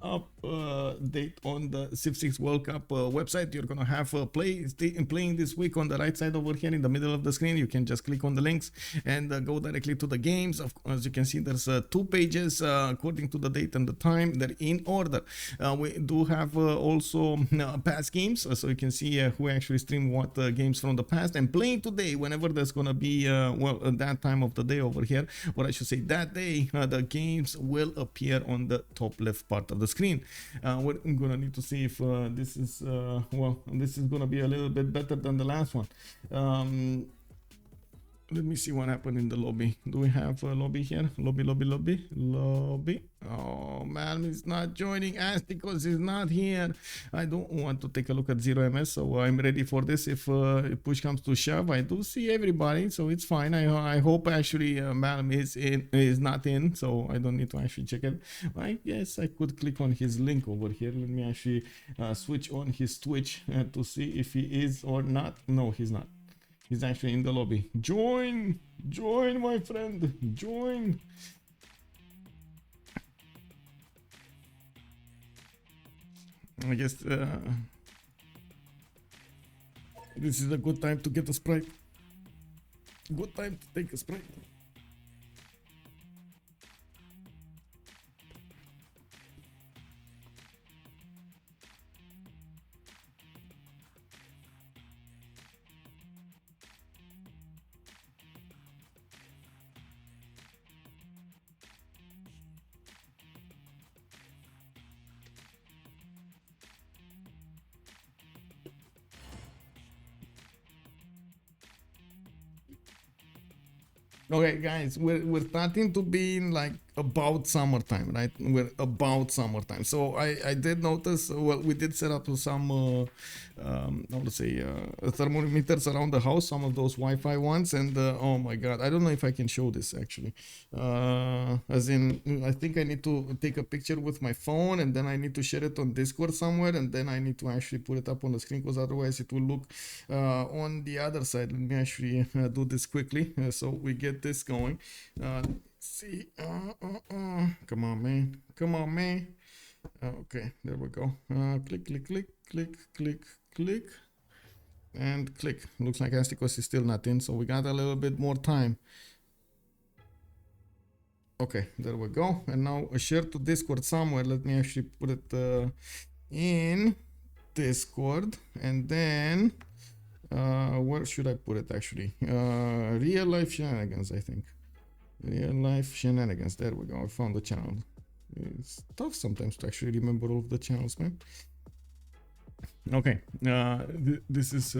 date on the Civ6 World Cup website. You're gonna have playing this week on the right side over here in the middle of the screen. You can just click on the links and go directly to the games. As you can see, there's 2 pages according to the date and the time. They're in order. We do have also past games, so you can see who actually streamed what games from the past and playing today. Whenever there's gonna be that time of the day over here, or I should say that day, the games will appear on the top left part of the screen. We're gonna need to see if this is this is gonna be a little bit better than the last one. Let me see what happened in the lobby. Do we have a lobby here? Lobby. Oh, man, it's not joining. Astikos is not here. I don't want to take a look at 0ms, so I'm ready for this. If push comes to shove, I do see everybody, so it's fine. I hope actually Malm is not in, so I don't need to actually check it. I guess I could click on his link over here. Let me actually switch on his Twitch to see if he is or not. No, he's not. He's actually in the lobby. Join, my friend, join. I guess this is a good time to get a Sprite. Good time to take a Sprite. Okay, guys, we're starting to be in like about summertime, right? We're about summertime. So I did notice, well, we did set up some I would say thermometers around the house, some of those Wi-Fi ones, and oh my god, I don't know if I can show this actually. As in, I think I need to take a picture with my phone and then I need to share it on Discord somewhere, and then I need to actually put it up on the screen, because otherwise it will look on the other side. Let me actually do this quickly so we get this going. See, come on, man. Okay, there we go. Click, and click. Looks like Astikos is still not in, so we got a little bit more time. Okay, there we go. And now share to Discord somewhere. Let me actually put it in Discord, and then where should I put it actually? Real life shenanigans, I think. Real life shenanigans. There we go. I found the channel. It's tough sometimes to actually remember all of the channels, man. Okay. This is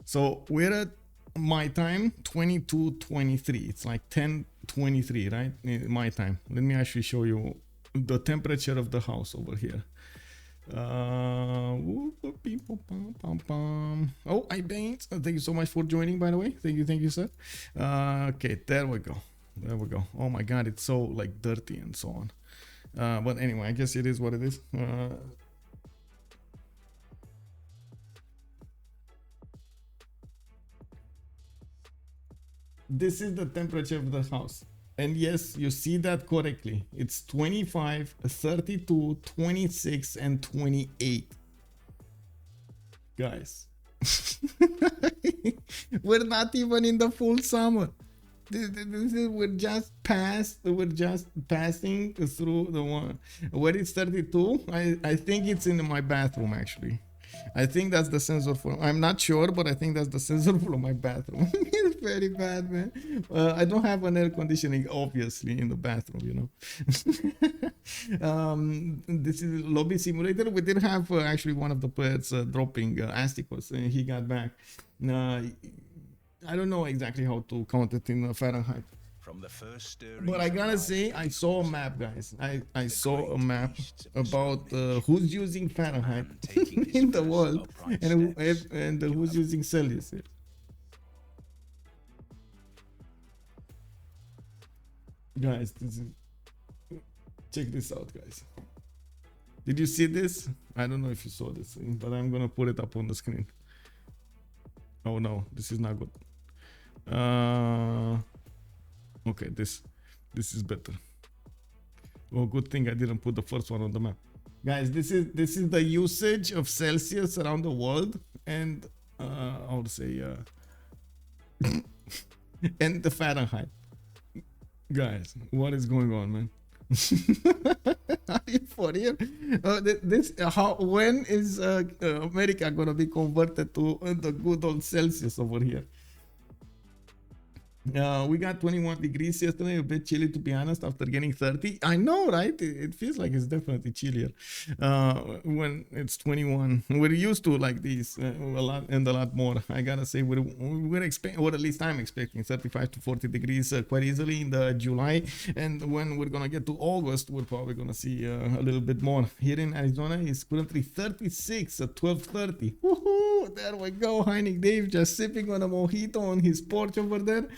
so we're at my time 22:23. It's like 10:23, right? My time. Let me actually show you the temperature of the house over here. Oh, I banked. Thank you so much for joining, by the way. Thank you, sir. Okay, there we go. Oh my god, it's so like dirty and so on. But anyway, I guess it is what it is. This is the temperature of the house. And yes, you see that correctly. It's 25, 32, 26, and 28. Guys. We're not even in the full summer. We're just passing through the one. Where it's 32, I think it's in my bathroom actually. I think that's the sensor for. I'm not sure, but I think that's the sensor for my bathroom. It's very bad, man. I don't have an air conditioning, obviously, in the bathroom, you know. This is lobby simulator. We did have actually one of the players dropping Astikos, and he got back. I don't know exactly how to count it in Fahrenheit. From the first but I gotta say, I saw a map, guys. I saw a map about who's using Fahrenheit in the world and who's using Celsius. Guys, check this out, guys. Did you see this? I don't know if you saw this, but I'm gonna put it up on the screen. Oh no, this is not good. Okay, this is better. Well, good thing I didn't put the first one on the map. Guys, this is the usage of Celsius around the world, and I would say and the Fahrenheit. Guys, what is going on, man? Are you for real? When is America gonna be converted to the good old Celsius over here? We got 21 degrees yesterday, a bit chilly to be honest after getting 30. I know, right? It feels like it's definitely chillier when it's 21. We're used to like these a lot and a lot more. I gotta say, we're expecting, or at least I'm expecting 35 to 40 degrees quite easily in the July. And when we're gonna get to August, we're probably gonna see a little bit more. Here in Arizona, it's currently 36 at 12:30. Woohoo! There we go. Heinig Dave just sipping on a mojito on his porch over there.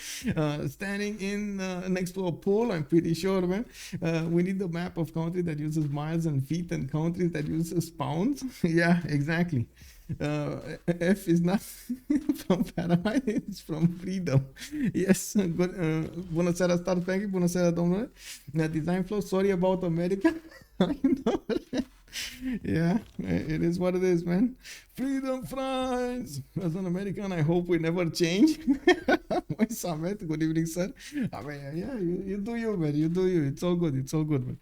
Standing in next to a pool, I'm pretty sure, man. We need the map of country that uses miles and feet and countries that uses pounds. Yeah, exactly. F is not from Fahrenheit, it's from freedom. Yes, good. Bună seara, Star Frankie. Bună seara, domnule. Design flow, sorry about America. I know. Yeah, it is what it is, man. Freedom fries. As an American, I hope we never change. Samet, good evening, sir. I mean, yeah, you do you, man. You do you. It's all good. It's all good, man.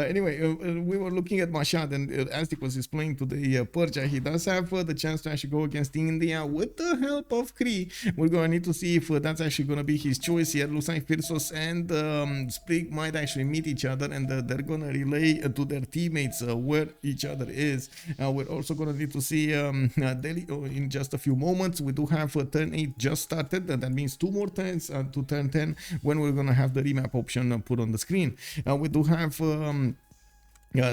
Anyway, we were looking at Mashad, and Astikos is playing today Persia. He does have the chance to actually go against India with the help of Cree. We're going to need to see if that's actually going to be his choice here. Looks like Phyrsos and Sprig might actually meet each other, and they're going to relay to their teammates where each other is. We're also going to need to see Delhi in just a few moments. We do have turn 8 just started. That means 2 more turns to turn 10 when we're going to have the remap option put on the screen. We do have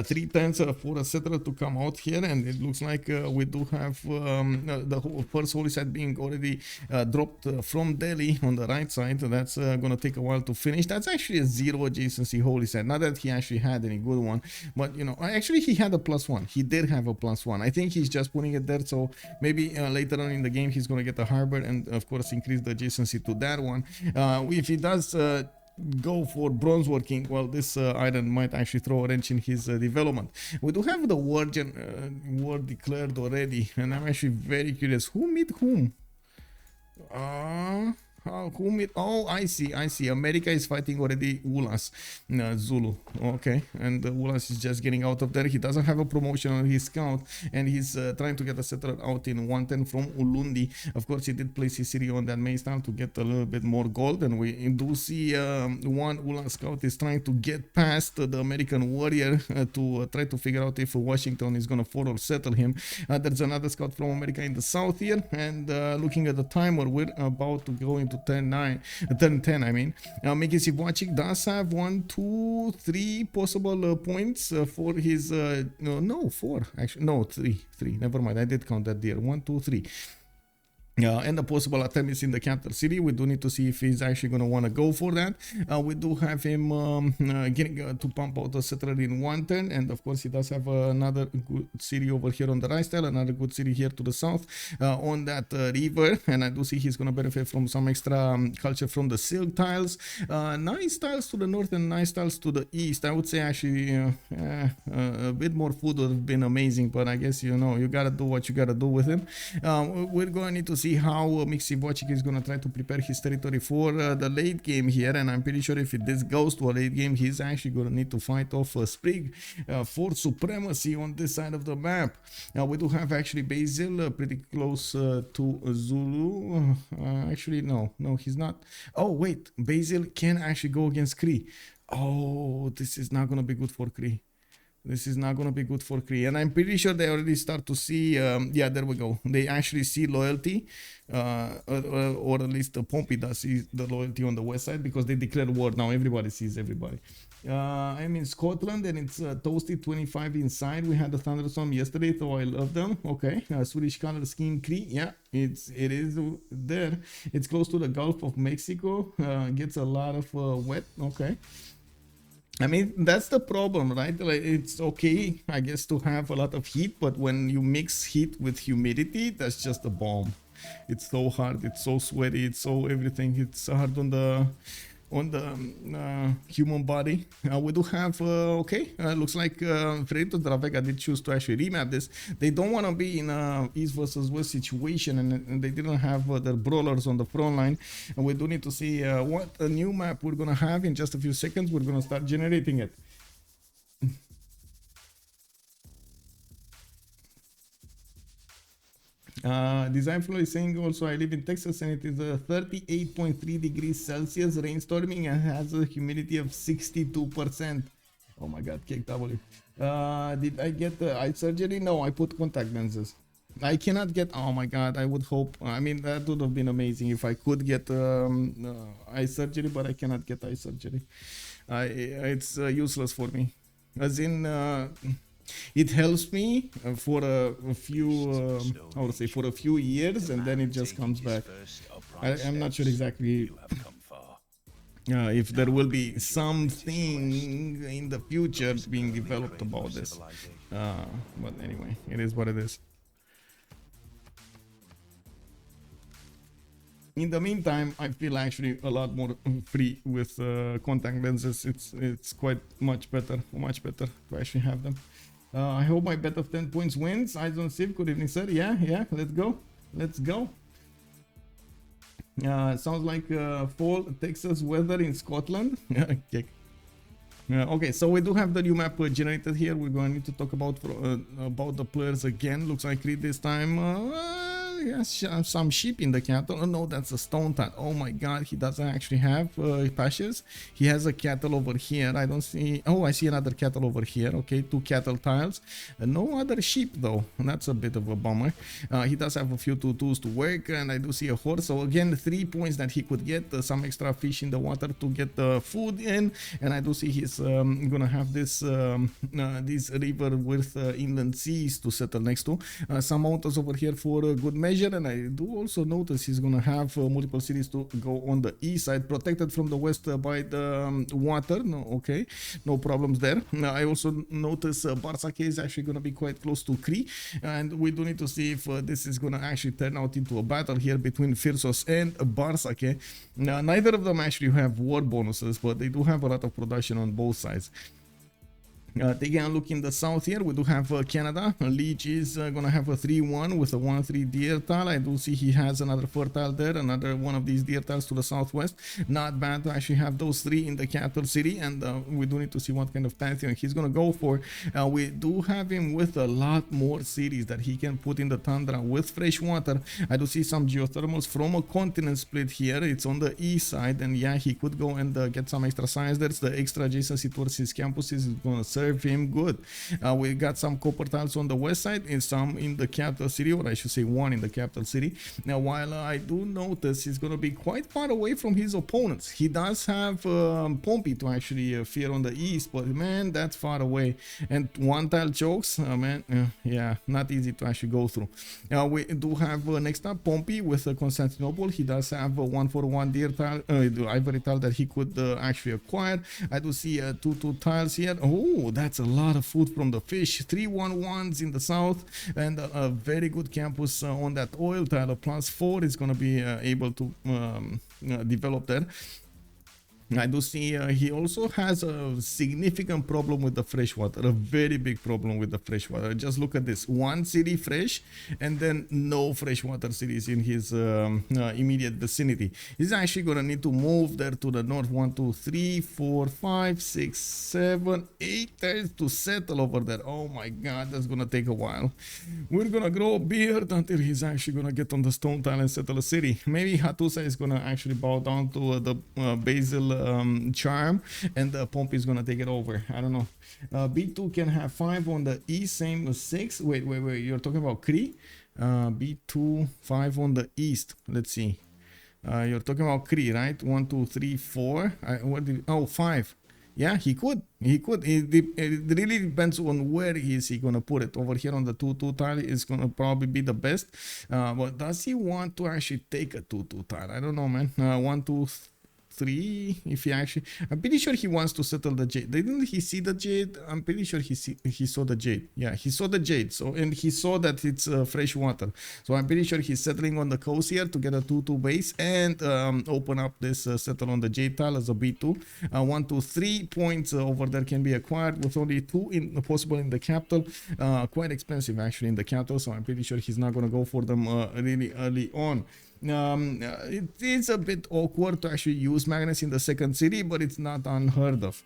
3 turns for a settler to come out here, and it looks like we do have the first holy site being already dropped from Delhi on the right side. That's gonna take a while to finish. That's actually a 0 adjacency holy site. Not that he actually had any good one, but you know, actually he had a +1. He did have a +1. I think he's just putting it there, so maybe later on in the game he's gonna get a harbor and of course increase the adjacency to that one. If he does go for bronze working, well, this iron might actually throw a wrench in his development. We do have the war declared already, and I'm actually very curious who meet whom. Who meet? Oh, I see. America is fighting already Ulhas, Zulu. Okay, and Ulhas is just getting out of there. He doesn't have a promotion on his scout, and he's trying to get a settler out in 110 from Ulundi. Of course, he did place his city on that maze town to get a little bit more gold, and we do see one Ulhas scout is trying to get past the American warrior to try to figure out if Washington is gonna follow or settle him. There's another scout from America in the south here, and looking at the timer, we're about to go into turn 10. I mean, Mickey Sivwachik does have 1, 2, 3 possible points for his 4 actually, no, 3. Never mind, I did count that there. 1, 2, 3. And the possible attempt is in the capital city. We do need to see if he's actually going to want to go for that. We do have him getting to pump out the settler in 1 turn, and of course he does have another good city over here on the right style, another good city here to the south on that river, and I do see he's going to benefit from some extra culture from the silk tiles. Nice tiles to the north and nice tiles to the east. I would say actually a bit more food would have been amazing, but I guess, you know, you gotta do what you gotta do with him. We're going to need to see how Mixi Wojcik is going to try to prepare his territory for the late game here, and I'm pretty sure if this goes to a late game, he's actually going to need to fight off Sprig for supremacy on this side of the map. We do have actually Basil pretty close to Zulu. Actually, no, he's not. Oh, wait, Basil can actually go against Cree. Oh, this is not going to be good for Cree. This is not going to be good for Cree. And I'm pretty sure they already start to see, yeah, there we go. They actually see loyalty, or at least Pompi does see the loyalty on the west side, because they declared war. Now everybody sees everybody. I'm in Scotland, and it's Toasty 25 inside. We had the thunderstorm yesterday, so I love them. Okay, Swedish color scheme Cree. Yeah, it is there. It's close to the Gulf of Mexico. Gets a lot of wet. Okay. I mean, that's the problem, right? Like, it's okay, I guess, to have a lot of heat, but when you mix heat with humidity, that's just a bomb. It's so hard, it's so sweaty, it's so everything. It's hard on the on the human body. We do have okay, looks like Freritos de la Vega did choose to actually remap this. They don't want to be in a East versus West situation, and they didn't have their brawlers on the front line. And we do need to see what a new map we're gonna have in just a few seconds. We're gonna start generating it. Design Flow is saying also, I live in Texas and it is 38.3 degrees Celsius, rainstorming, and has a humidity of 62%. Oh my god, cake W. Did I get eye surgery? No, I put contact lenses. I cannot get, oh my god, I would hope, I mean, that would have been amazing if I could get eye surgery, but I cannot get eye surgery. It's useless for me. As in, it helps me for a few, how to say, for a few years, and then it just comes back. I'm not sure exactly if there will be something in the future being developed about this. But anyway, it is what it is. In the meantime, I feel actually a lot more free with contact lenses. It's quite much better to actually have them. I hope my bet of 10 points wins. Eyes on Civ, good evening, sir. Yeah, let's go. Sounds like fall Texas weather in Scotland. Okay. Okay, so we do have the new map generated here. We're going to need to talk about the players again. Looks like Cree this time. Yes, some sheep in the cattle. Oh no, that's a stone tile. Oh my god, he doesn't actually have pastures. He has a cattle over here. I don't see. Oh, I see another cattle over here. Okay, 2 cattle tiles. No other sheep though. That's a bit of a bummer. He does have a few tutus to work, and I do see a horse. So again, 3 points that he could get. Some extra fish in the water to get the food in, and I do see he's gonna have this river with inland seas to settle next to. Some mountains over here for good measure. And I do also notice he's gonna have multiple cities to go on the east side, protected from the west by the water. No, okay, no problems there. I also notice Bartsake is actually gonna be quite close to Cree, and we do need to see if this is gonna actually turn out into a battle here between Phyrsos and Bartsake. Neither of them actually have war bonuses, but they do have a lot of production on both sides. Taking a look in the south here, we do have Canada. Lege is gonna have a 3-1 with a 1-3 deer tile. I do see he has another fertile there, another one of these deer tiles to the southwest. Not bad to actually have those 3 in the capital city, and we do need to see what kind of pantheon he's gonna go for. We do have him with a lot more cities that he can put in the tundra with fresh water. I do see some geothermals from a continent split here. It's on the east side, and yeah, he could go and get some extra science. There's the extra adjacency towards his campuses is gonna serve him good. We got some copper tiles on the west side and some in the capital city, or I should say 1 in the capital city. Now, while I do notice he's going to be quite far away from his opponents, he does have Pompi to actually fear on the east, but man, that's far away. And 1 tile chokes, man, yeah, not easy to actually go through. We do have next up Pompi with Constantinople. He does have a 1-for-1 deer tile, ivory tile that he could actually acquire. I do see 2 tiles here. Oh, that's a lot of food from the fish. 3 1-1s in the south, and a very good campus on that oil tile. A +4 is going to be able to develop there. I do see he also has a significant problem with the fresh water, a very big problem with the fresh water. Just look at this, 1 city fresh and then no freshwater cities in his immediate vicinity. He's actually going to need to move there to the north. 1, 2, 3, 4, 5, 6, 7, 8 tiles to settle over there. Oh my god, that's going to take a while. We're going to grow a beard until he's actually going to get on the stone tile and settle a city. Maybe Hattusa is going to actually bow down to the basil charm, and Pompi is gonna take it over. I don't know. B2 can have 5 on the east, same as 6. Wait, you're talking about Cree? B2 5 on the east. Let's see. You're talking about Cree, right? 1, 2, 3, 4. What did? Oh, 5. Yeah, he could. It really depends on where is he gonna put it. Over here on the 2-2 tile is gonna probably be the best. But does he want to actually take a 2-2 tile? I don't know, man. 1, 2, 3. If he actually, I'm pretty sure he wants to settle the jade. Didn't he see the jade? I'm pretty sure he saw the jade. Yeah, he saw the jade. So, and he saw that it's fresh water. So I'm pretty sure he's settling on the coast here to get a 2-2 base and open up this settle on the jade tile as a B2. 1 to 3 points over there can be acquired with only 2 possible in the capital. Quite expensive actually in the capital. So I'm pretty sure he's not going to go for them really early on. It is a bit awkward to actually use magnets in the second city, but it's not unheard of.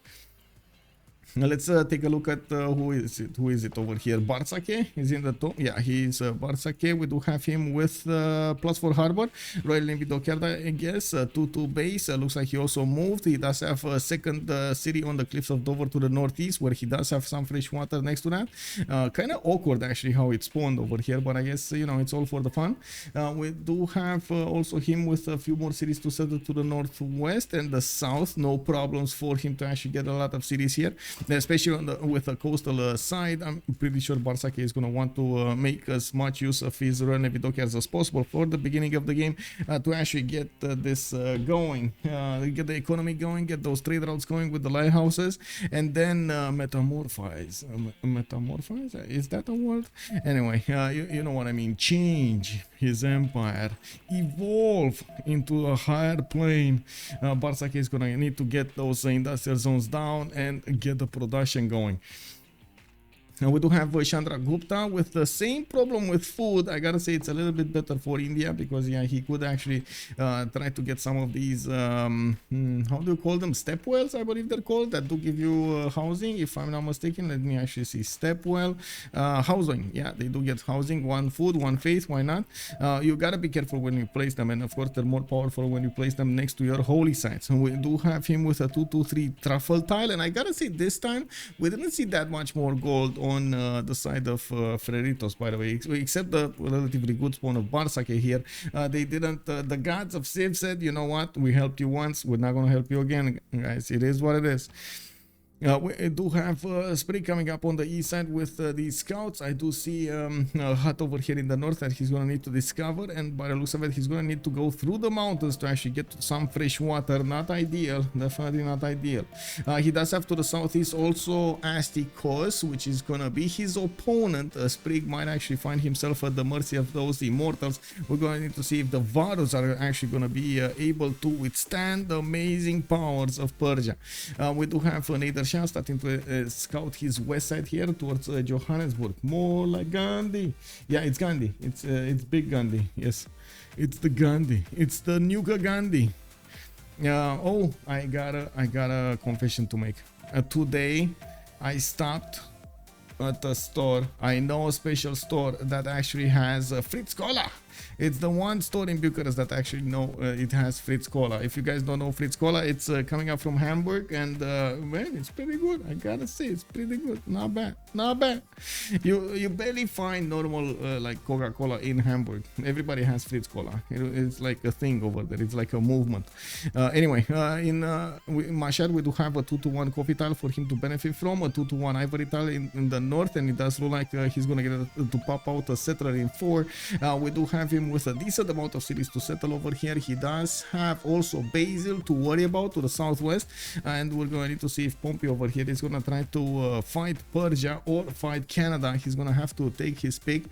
Now let's take a look at who is it over here. Bartsake is in the top. Yeah, he's Bartsake. We do have him with +4 harbor. Royal Navy dockyard, I guess. 2-2 base. Looks like he also moved. He does have a second city on the cliffs of Dover to the northeast, where he does have some fresh water next to that. Kind of awkward actually how it spawned over here, but I guess you know it's all for the fun. We do have also him with a few more cities to settle to the northwest and the south. No problems for him to actually get a lot of cities here. Especially on with the coastal side. I'm pretty sure Bartsake is going to want to make as much use of his Royal Navy dockyards as possible for the beginning of the game to actually get this going, get the economy going, get those trade routes going with the lighthouses, and then metamorphize. Metamorphize? Is that a word? Anyway, you know what I mean. Change his empire, evolve into a higher plane. Bartsake is going to need to get those industrial zones down and get the production going. We do have Chandra Gupta with the same problem with food. I gotta say it's a little bit better for India because yeah, he could actually try to get some of these how do you call them, step wells, I believe they're called, that do give you housing, if I'm not mistaken. Let me actually see. Step well, housing. Yeah, they do get housing. One food, one faith, why not? You gotta be careful when you place them, and of course they're more powerful when you place them next to your holy sites. And we do have him with a 2-2-3 truffle tile, and I gotta say this time we didn't see that much more gold on the side of Freritos, by the way, except the relatively good spawn of Bartsake here. They didn't, the gods of Civ said, you know what, we helped you once, we're not going to help you again, guys. It is what it is. We do have Sprig coming up on the east side with these scouts. I do see a hut over here in the north that he's going to need to discover, and by the looks of it, he's going to need to go through the mountains to actually get to some fresh water. Not ideal, definitely not ideal. He does have to the southeast also Astikos, which is going to be his opponent. Sprig might actually find himself at the mercy of those immortals. We're going to need to see if the Varus are actually going to be able to withstand the amazing powers of Persia. We do have Nader Shah starting to scout his west side here towards Johannesburg. More like Ghandi. Yeah, it's Ghandi. It's big Ghandi. Yes, it's the Ghandi. It's the Nuka Ghandi. Oh, I got a confession to make. Today, I stopped at a store. I know a special store that actually has Fritz Cola. It's the one store in Bucharest that actually know it has Fritz Cola. If you guys don't know Fritz Cola, it's coming up from Hamburg, and man, it's pretty good. I gotta say, it's pretty good. Not bad, not bad. You barely find normal like Coca-Cola in Hamburg. Everybody has Fritz Cola. It's like a thing over there. It's like a movement. Anyway, in Mashhad we do have a 2-1 coffee tile for him to benefit from, a 2-1 ivory tile in the north, and it does look like he's gonna get to pop out a settler in 4. We do have him with a decent amount of cities to settle over here. He does have also Basil to worry about to the southwest, and we're going to need to see if Pompi over here is going to try to fight Persia or fight Canada. He's going to have to take his pick.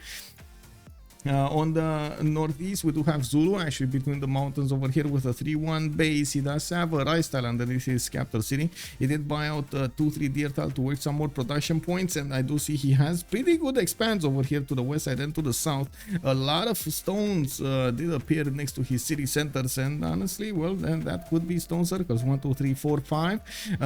On the northeast, we do have Zulu actually between the mountains over here with a 3-1 base. He does have a rice tile underneath his capital city. He did buy out a 2-3 deer tile to work some more production points, and I do see he has pretty good expanse over here to the west side and to the south. A lot of stones did appear next to his city centers, and honestly, well, then that could be stone circles. 1, 2, 3, 4, 5.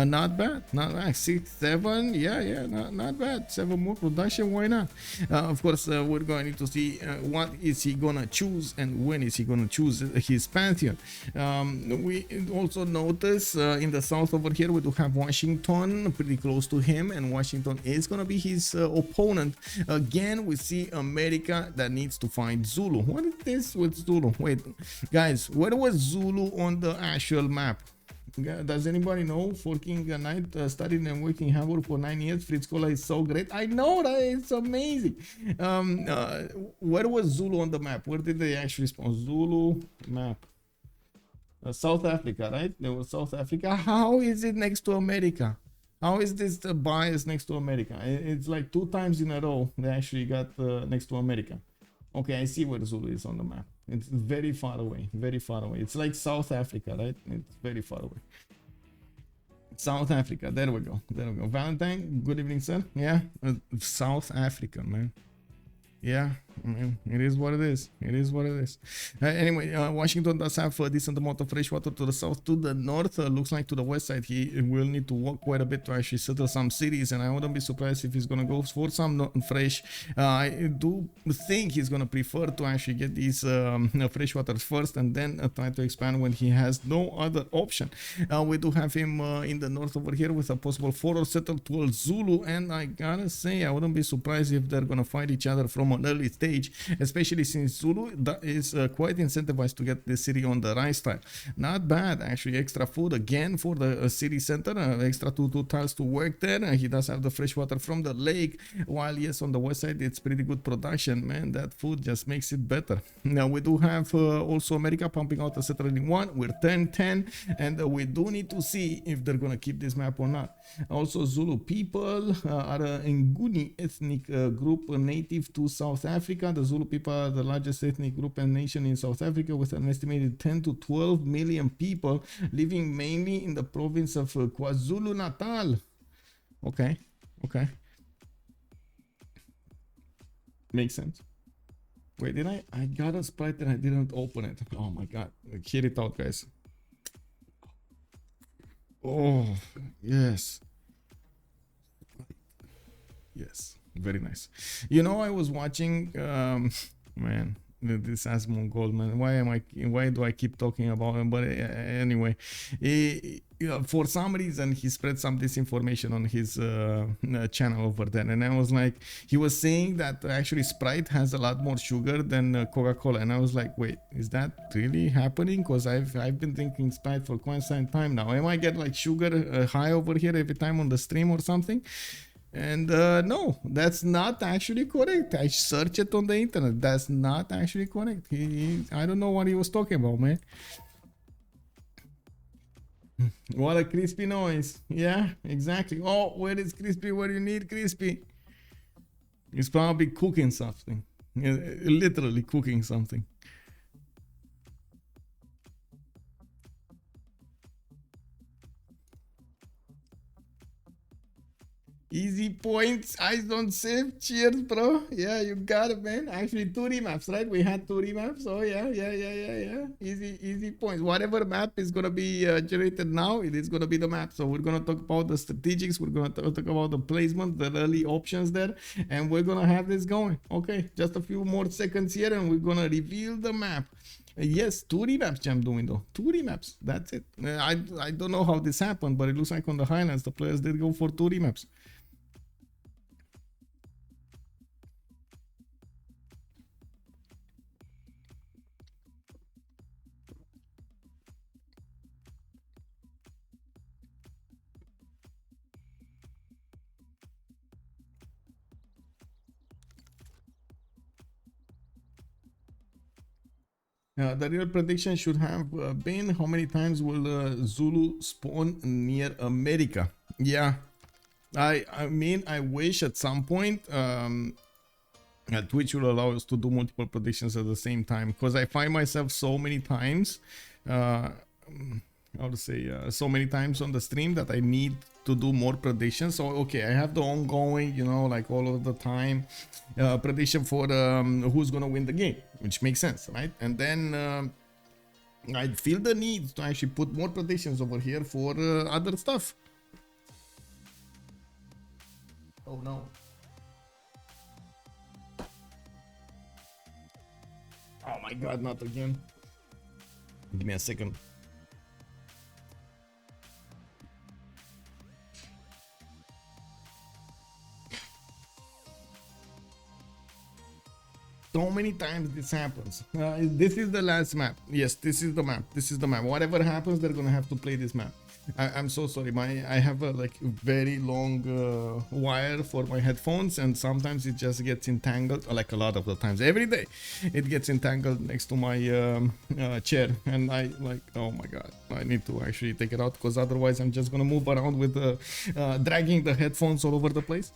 Not bad, not bad. 6, 7. Yeah, not bad. 7 more production. Why not? Of course, we're going to need to see what is he gonna choose and when is he gonna choose his pantheon. We also notice in the south over here we do have Washington pretty close to him, and Washington is gonna be his opponent. Again, we see America that needs to find Zulu. What is this with Zulu? Wait, guys, where was Zulu on the actual map? Does anybody know? Forking a night, studied and working in Hamburg for 9 years. Fritz Cola is so great. I know that, it's amazing. Where was Zulu on the map? Where did they actually spawn? Zulu map. South Africa, right? There was South Africa. How is it next to America? How is this the bias next to America? It's like 2 times in a row they actually got next to America. Okay, I see where Zulu is on the map. It's very far away, very far away. It's like South Africa, right? It's very far away. South Africa, there we go, there we go. Valentine, good evening, sir. Yeah, South Africa, man. Yeah, I mean, it is what it is. It is what it is. Anyway, Washington does have a decent amount of fresh water to the south. To the north, looks like to the west side, he will need to walk quite a bit to actually settle some cities, and I wouldn't be surprised if he's going to go for some fresh. I do think he's going to prefer to actually get these fresh waters first and then try to expand when he has no other option. We do have him in the north over here with a possible forward settle towards Zulu, and I gotta say, I wouldn't be surprised if they're going to fight each other from an early stage, especially since Zulu is quite incentivized to get the city on the right style. Not bad, actually. Extra food again for the city center, extra two tiles to work there. He does have the fresh water from the lake, while yes, on the west side it's pretty good production, man. That food just makes it better. Now we do have also America pumping out a settling one. We're 10-10, and we do need to see if they're gonna keep this map or not. Also, Zulu people are a Nguni ethnic group native to South Africa. The Zulu people are the largest ethnic group and nation in South Africa, with an estimated 10 to 12 million people living mainly in the province of KwaZulu-Natal. Okay, okay. Makes sense. Wait, did I got a sprite and I didn't open it. Oh my god. Hear it out, guys. Oh, yes. Yes, very nice. You know, I was watching, man, this Asmon Goldman. Why do I keep talking about him? But anyway, for some reason, he spread some disinformation on his channel over there. And I was like, he was saying that actually Sprite has a lot more sugar than Coca-Cola. And I was like, wait, is that really happening? Because I've been drinking Sprite for quite some time now. Am I get like sugar high over here every time on the stream or something? And no, that's not actually correct. I searched it on the internet. That's not actually correct. I don't know what he was talking about, man. What a crispy noise. Yeah, exactly. Oh, where is crispy? Where you need crispy? He's probably cooking something. Literally cooking something. Easy points. Eyes don't save. Cheers, bro. Yeah, you got it, man. Actually, 2 remaps, right? We had 2 remaps. Oh, yeah. Easy points. Whatever map is going to be generated now, it is going to be the map. So we're going to talk about the strategics. We're going to talk about the placement, the early options there. And we're going to have this going. Okay, just a few more seconds here and we're going to reveal the map. Yes, 2 remaps I'm doing though. 2 remaps. That's it. I don't know how this happened, but it looks like on the highlights, the players did go for 2 remaps. The real prediction should have been how many times will Zulu spawn near America. Yeah, I mean, I wish at some point Twitch will allow us to do multiple predictions at the same time, because I find myself so many times how to say so many times on the stream that I need to do more predictions. So okay, I have the ongoing, you know, like all of the time prediction for who's gonna win the game, which makes sense, right? And then I feel the need to actually put more predictions over here for other stuff. Oh no. Oh my god, not again. Give me a second. So many times this happens. This is the last map. Yes, this is the map. This is the map. Whatever happens, they're gonna have to play this map. I'm so sorry. I have a like very long wire for my headphones, and sometimes it just gets entangled. Like a lot of the times, every day, it gets entangled next to my chair, and I like, oh my god, I need to actually take it out because otherwise I'm just gonna move around with dragging the headphones all over the place.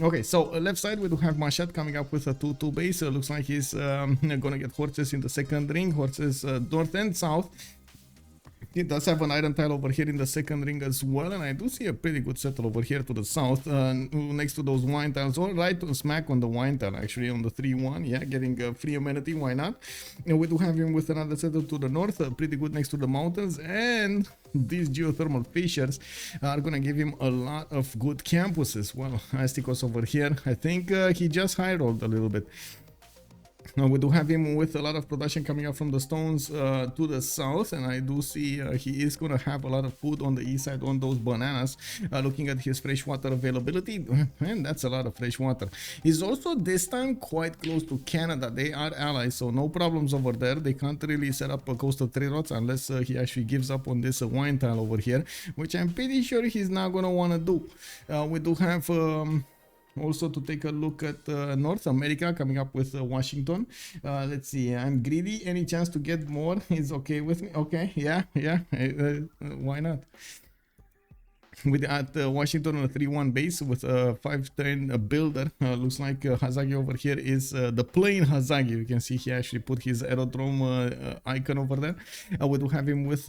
Okay, so left side we do have Mashat coming up with a 2-2 base. Looks like he's gonna get horses in the second ring, horses north and south. He does have an iron tile over here in the second ring as well, and I do see a pretty good settle over here to the south, next to those wine tiles, or right smack on the wine tile, actually, on the 3-1, yeah, getting a free amenity, why not? And we do have him with another settle to the north, pretty good next to the mountains, and these geothermal fissures are gonna give him a lot of good campuses. Well, Astikos over here, I think he just high rolled a little bit. We do have him with a lot of production coming up from the stones to the south, and I do see he is going to have a lot of food on the east side on those bananas. Looking at his freshwater availability, man, that's a lot of fresh water. He's also this time quite close to Canada. They are allies, so no problems over there. They can't really set up a coastal trade routes unless he actually gives up on this wine tile over here, which I'm pretty sure he's not going to want to do. We do have... also to take a look at North America coming up with Washington. Let's see, I'm greedy. Any chance to get more is okay with me? Okay, yeah, why not? With at Washington on a 3-1 base with a 5-turn builder. Looks like Hazaggi over here is the plain Hazaggi. You can see he actually put his aerodrome icon over there. We do have him with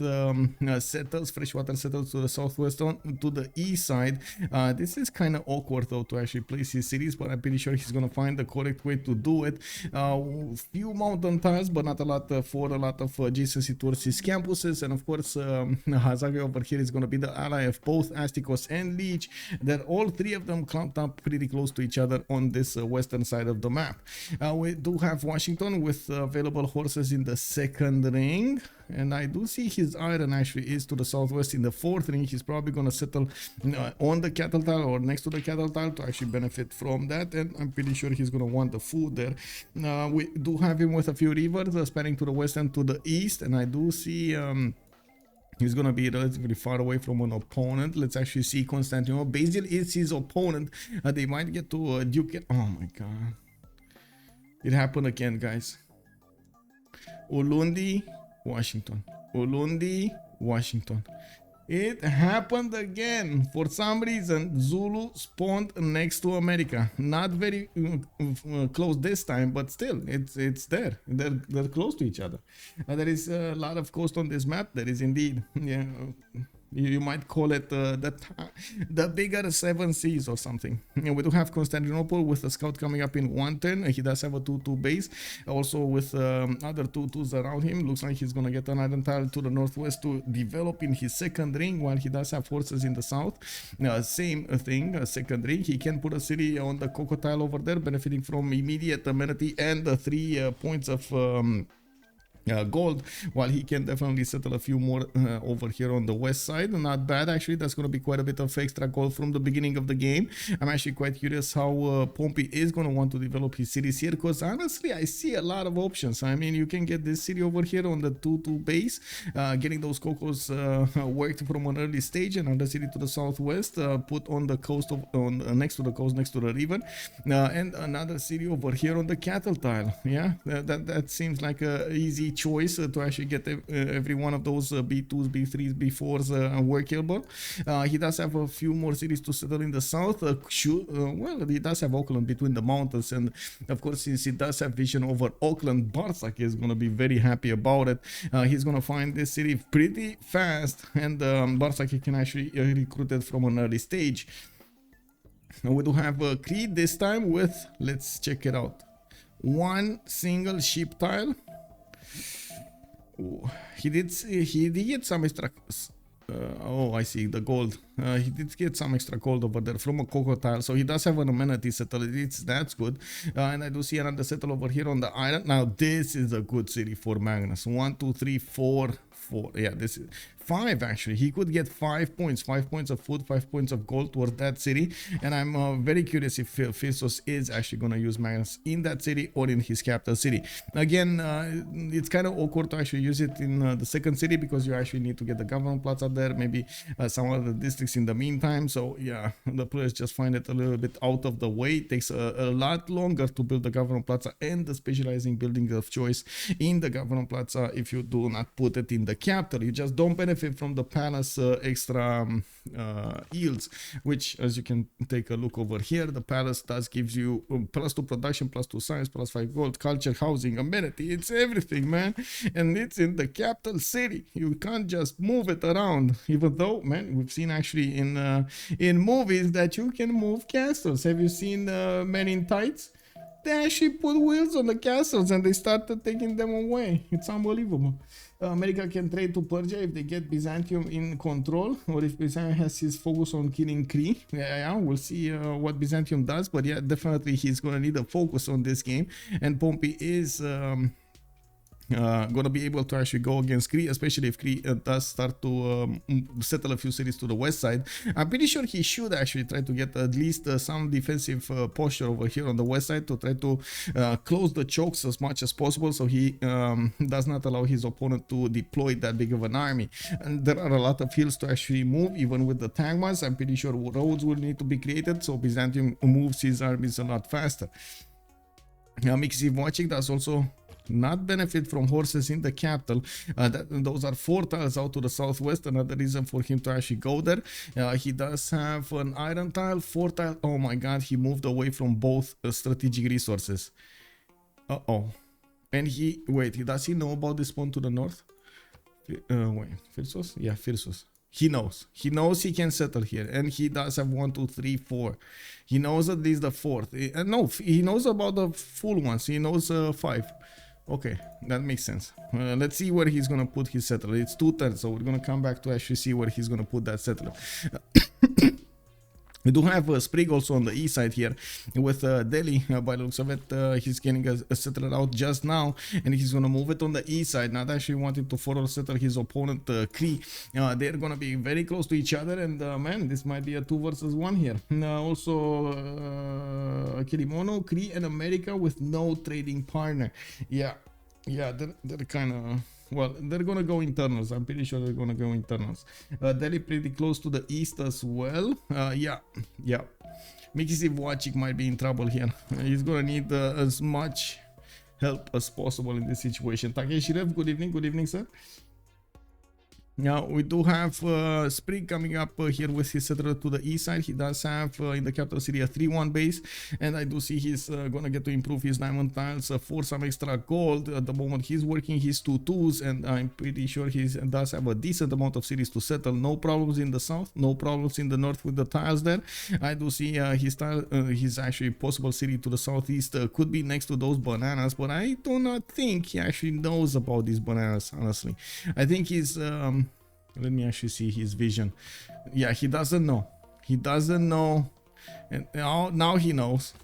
settles, freshwater settles to the southwest on to the east side. This is kind of awkward though to actually place his cities, but I'm pretty sure he's gonna find the correct way to do it. Few mountain tiles, but not a lot for a lot of adjacency towards his campuses, and of course Hazaggi over here is gonna be the ally of both Astikos and Lege. That all three of them clumped up pretty close to each other on this western side of the map. We do have Washington with available horses in the second ring, and I do see his iron actually is to the southwest in the fourth ring. He's probably going to settle on the cattle tile or next to the cattle tile to actually benefit from that, and I'm pretty sure he's going to want the food there. We do have him with a few rivers spanning to the west and to the east, and I do see he's going to be relatively far away from an opponent. Let's actually see Constantinople. Basil is his opponent. They might get to duke it. Oh my god. It happened again, guys. Ulundi, Washington. Ulundi, Washington. It happened again. For some reason, Zulu spawned next to America. Not very close this time, but still, it's there. They're close to each other. There is a lot of coast on this map. There is indeed. Yeah. You might call it the bigger 7 seas or something. And we do have Constantinople with a scout coming up in 1 turn. He does have a 2-2 base. Also with other 2-2s around him. Looks like he's going to get an iron tile to the northwest to develop in his second ring, while he does have forces in the south. Same thing, second ring. He can put a city on the cocoa tile over there, benefiting from immediate amenity and the 3 points of... gold, while he can definitely settle a few more over here on the west side. Not bad, actually. That's going to be quite a bit of extra gold from the beginning of the game. I'm actually quite curious how Pompi is going to want to develop his cities here, because honestly I see a lot of options. I mean, you can get this city over here on the 2-2 base, getting those cocos worked from an early stage, and another city to the southwest, put on the coast of next to the coast, next to the river, and another city over here on the cattle tile. Yeah, that seems like a easy choice to actually get every one of those B2s, B3s, B4s workable. He does have a few more cities to settle in the south. Well, he does have Auckland between the mountains, and of course, since he does have vision over Auckland, Bartsake is going to be very happy about it. He's going to find this city pretty fast, and Bartsake can actually recruit it from an early stage. Now we do have Cree this time with, let's check it out, 1 single ship tile. Ooh, he did get some extra. Oh, I see the gold. He did get some extra gold over there from a cocoa tile, so he does have an amenity settle. That's good. And I do see another settle over here on the island. Now this is a good city for Magnus. 1, 2, 3, 4. Yeah, this is 5 actually. He could get 5 points, 5 points of food, 5 points of gold towards that city. And I'm very curious if Phyrsos is actually going to use magnets in that city or in his capital city. Again, it's kind of awkward to actually use it in the second city because you actually need to get the government plaza there, maybe some other districts in the meantime. So yeah, the players just find it a little bit out of the way. It takes a lot longer to build the government plaza and the specializing building of choice in the government plaza if you do not put it in the capital. You just don't benefit from the palace extra yields, which, as you can take a look over here, the palace does gives you +2 production, +2 science, +5 gold, culture, housing, amenity. It's everything, man, and it's in the capital city. You can't just move it around, even though, man, we've seen actually in movies that you can move castles. Have you seen Men in Tights? They actually put wheels on the castles and they started taking them away. It's unbelievable. America can trade to Persia if they get Byzantium in control, or if Byzantium has his focus on killing Cree. Yeah, we'll see what Byzantium does, but yeah, definitely he's gonna need a focus on this game. And Pompi is gonna be able to actually go against Cree, especially if Cree does start to settle a few cities to the west side. I'm pretty sure he should actually try to get at least some defensive posture over here on the west side to try to close the chokes as much as possible, so he does not allow his opponent to deploy that big of an army. And there are a lot of hills to actually move, even with the tagmas. I'm pretty sure roads will need to be created, so Byzantium moves his armies a lot faster. Mixi watching does also not benefit from horses in the capital. Those are 4 tiles out to the southwest. Another reason for him to actually go there. He does have an iron tile, 4 tile. Oh my god, he moved away from both strategic resources. And does he know about this one to the north? Wait, Phyrsos? Yeah, Phyrsos. He knows he can settle here, and he does have 1, 2, 3, 4. He knows that this is the 4th. No, he knows about the full ones. He knows 5. Okay, that makes sense. Let's see where he's gonna put his settler. It's 2 turns, so we're gonna come back to actually see where he's gonna put that settler. We do have Sprig also on the east side here with Delhi. By the looks of it, he's getting a settler out just now, and he's going to move it on the east side, not actually wanting to forward settle his opponent Cree. They're going to be very close to each other, and man, this might be a 2 versus 1 here. Also, Kirimono, Cree, and America with no trading partner. Yeah, they're kind of... Well, they're gonna go internals. I'm pretty sure they're gonna go internals. Delhi pretty close to the east as well. Yeah. Mikisi Vuacic might be in trouble here. He's gonna need as much help as possible in this situation. Takeshi Rev, good evening, sir. Now we do have Sprig coming up here with his settler to the east side. He does have in the capital city a 3-1 base, and I do see he's gonna get to improve his diamond tiles for some extra gold. At the moment he's working his 2 2s, and I'm pretty sure he does have a decent amount of cities to settle. No problems in the south, no problems in the north with the tiles there. I do see his actually possible city to the southeast could be next to those bananas, but I do not think he actually knows about these bananas, honestly. I think he's let me actually see his vision. Yeah, he doesn't know. And now he knows.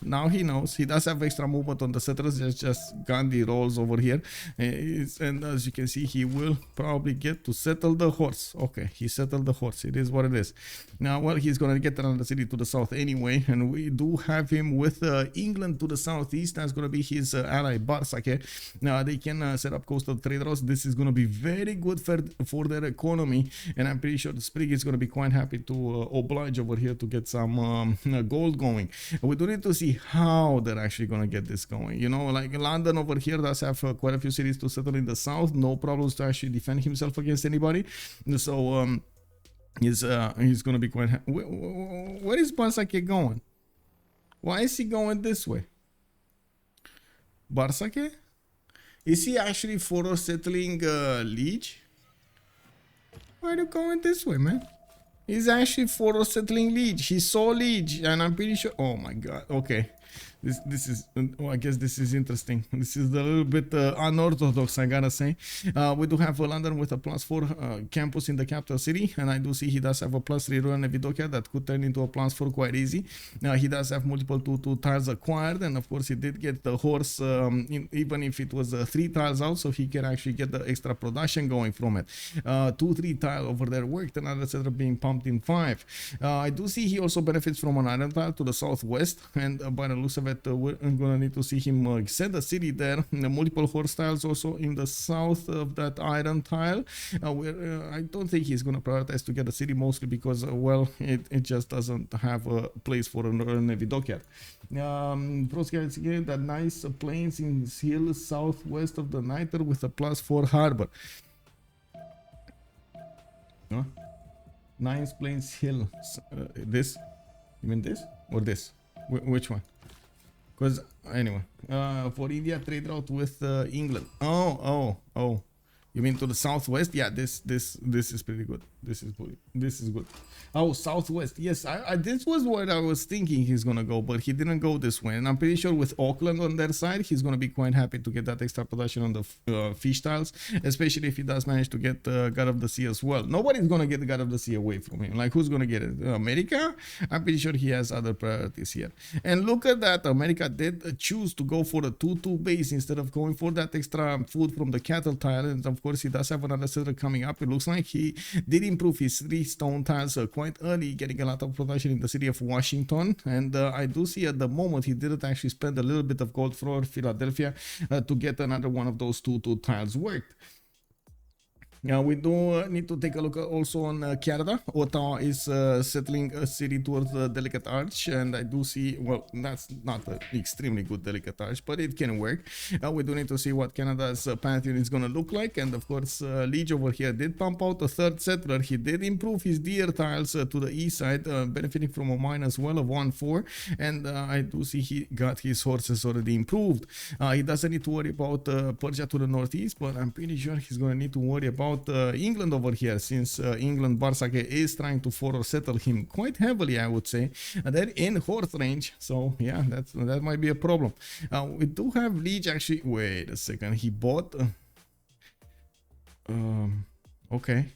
He does have extra movement on the settlers. Just Ghandi rolls over here, and as you can see, he will probably get to settle the horse. Okay, he settled the horse. It is what it is. Now, well, he's gonna get another city to the south anyway, and we do have him with England to the southeast. That's gonna be his ally Bartsake. Now they can set up coastal trade routes. This is gonna be very good for their economy, and I'm pretty sure the Sprig is gonna be quite happy to oblige over here to get some gold going. We do need to see how they're actually gonna get this going. You know, like London over here does have quite a few cities to settle in the south. No problems to actually defend himself against anybody. So he's gonna be quite. Where is Bartsake going? Why is he going this way? Bartsake? Is he actually for settling Lege? Why are you going this way, man? He's actually for settling Lege. He saw Lege, and I'm pretty sure. Oh my god. Okay. This is oh, I guess this is interesting. This is a little bit unorthodox, I gotta say. We do have London with a +4 campus in the capital city, and I do see he does have a +3 Royal Navy dockyard that could turn into a +4 quite easy. He does have multiple 2 tiles acquired, and of course he did get the horse, even if it was 3 tiles out, so he can actually get the extra production going from it. 2-3 tile over there worked, another setup being pumped in 5. I do see he also benefits from an iron tile to the southwest, and by the looks of it, we're gonna need to see him extend the city there. Multiple horse tiles also in the south of that iron tile. Where I don't think he's gonna prioritize to get the city, mostly because well, it just doesn't have a place for a Royal Navy dockyard. That nice plains in hills southwest of the Nader with a +4 harbor. Nice plains hill. This? You mean this or this? Which one? Because anyway, for India trade route with England. Oh. You mean to the southwest? Yeah, this is pretty good. This is good. Oh, southwest. Yes, this was what I was thinking he's gonna go, but he didn't go this way. And I'm pretty sure with Auckland on their side, he's gonna be quite happy to get that extra production on the fish tiles, especially if he does manage to get God of the Sea as well. Nobody's gonna get the God of the Sea away from him. Like, who's gonna get it? America? I'm pretty sure he has other priorities here. And look at that, America did choose to go for the 2-2 base instead of going for that extra food from the cattle tile. And of course, he does have another settler coming up. It looks like he did improve his 3 stone tiles quite early, getting a lot of production in the city of Washington. And I do see at the moment he didn't actually spend a little bit of gold for Philadelphia to get another one of those 2-2 tiles worked. Now we do need to take a look also on Canada. Ottawa is settling a city towards the Delicate Arch, and I do see, well, that's not an extremely good Delicate Arch, but it can work. We do need to see what Canada's pantheon is going to look like, and of course Lege over here did pump out a 3rd settler. He did improve his deer tiles to the east side, benefiting from a mine as well of 1-4, and I do see he got his horses already improved. He doesn't need to worry about Persia to the northeast, but I'm pretty sure he's going to need to worry about England over here, since England Bartsake is trying to forward settle him quite heavily, I would say. They're in horse range, so yeah, that might be a problem. We do have Lege actually. Wait a second, he bought. Okay.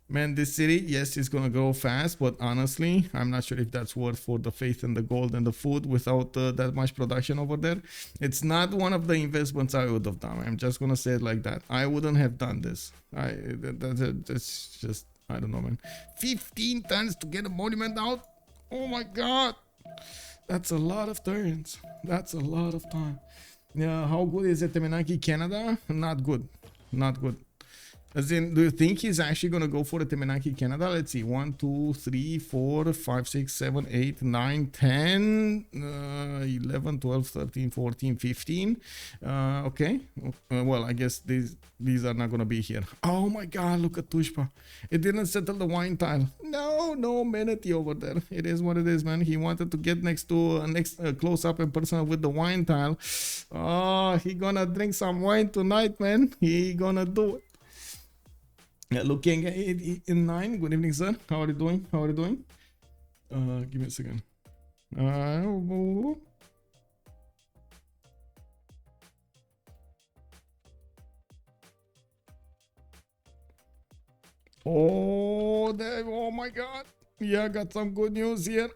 Man, this city, yes, it's gonna grow fast, but honestly, I'm not sure if that's worth for the faith and the gold and the food without that much production over there. It's not one of the investments I would have done. I'm just gonna say it like that. I wouldn't have done this. That's just, I don't know, man. 15 turns to get a monument out? Oh my god! That's a lot of turns. That's a lot of time. Yeah, how good is it, Temenaki Canada? Not good. Not good. As in, do you think he's actually going to go for the Temenaki Canada? Let's see. 1, 2, 3, 4, 5, 6, 7, 8, 9, 10, 11, 12, 13, 14, 15. Okay. Well, I guess these are not going to be here. Oh my god, look at Tushpa. It didn't settle the wine tile. No amenity over there. It is what it is, man. He wanted to get next to close up and personal with the wine tile. Oh, he gonna drink some wine tonight, man. He gonna do it. Looking in 9. Good evening, sir. How are you doing? How are you doing? Give me a second. Oh my god. Yeah, I got some good news here.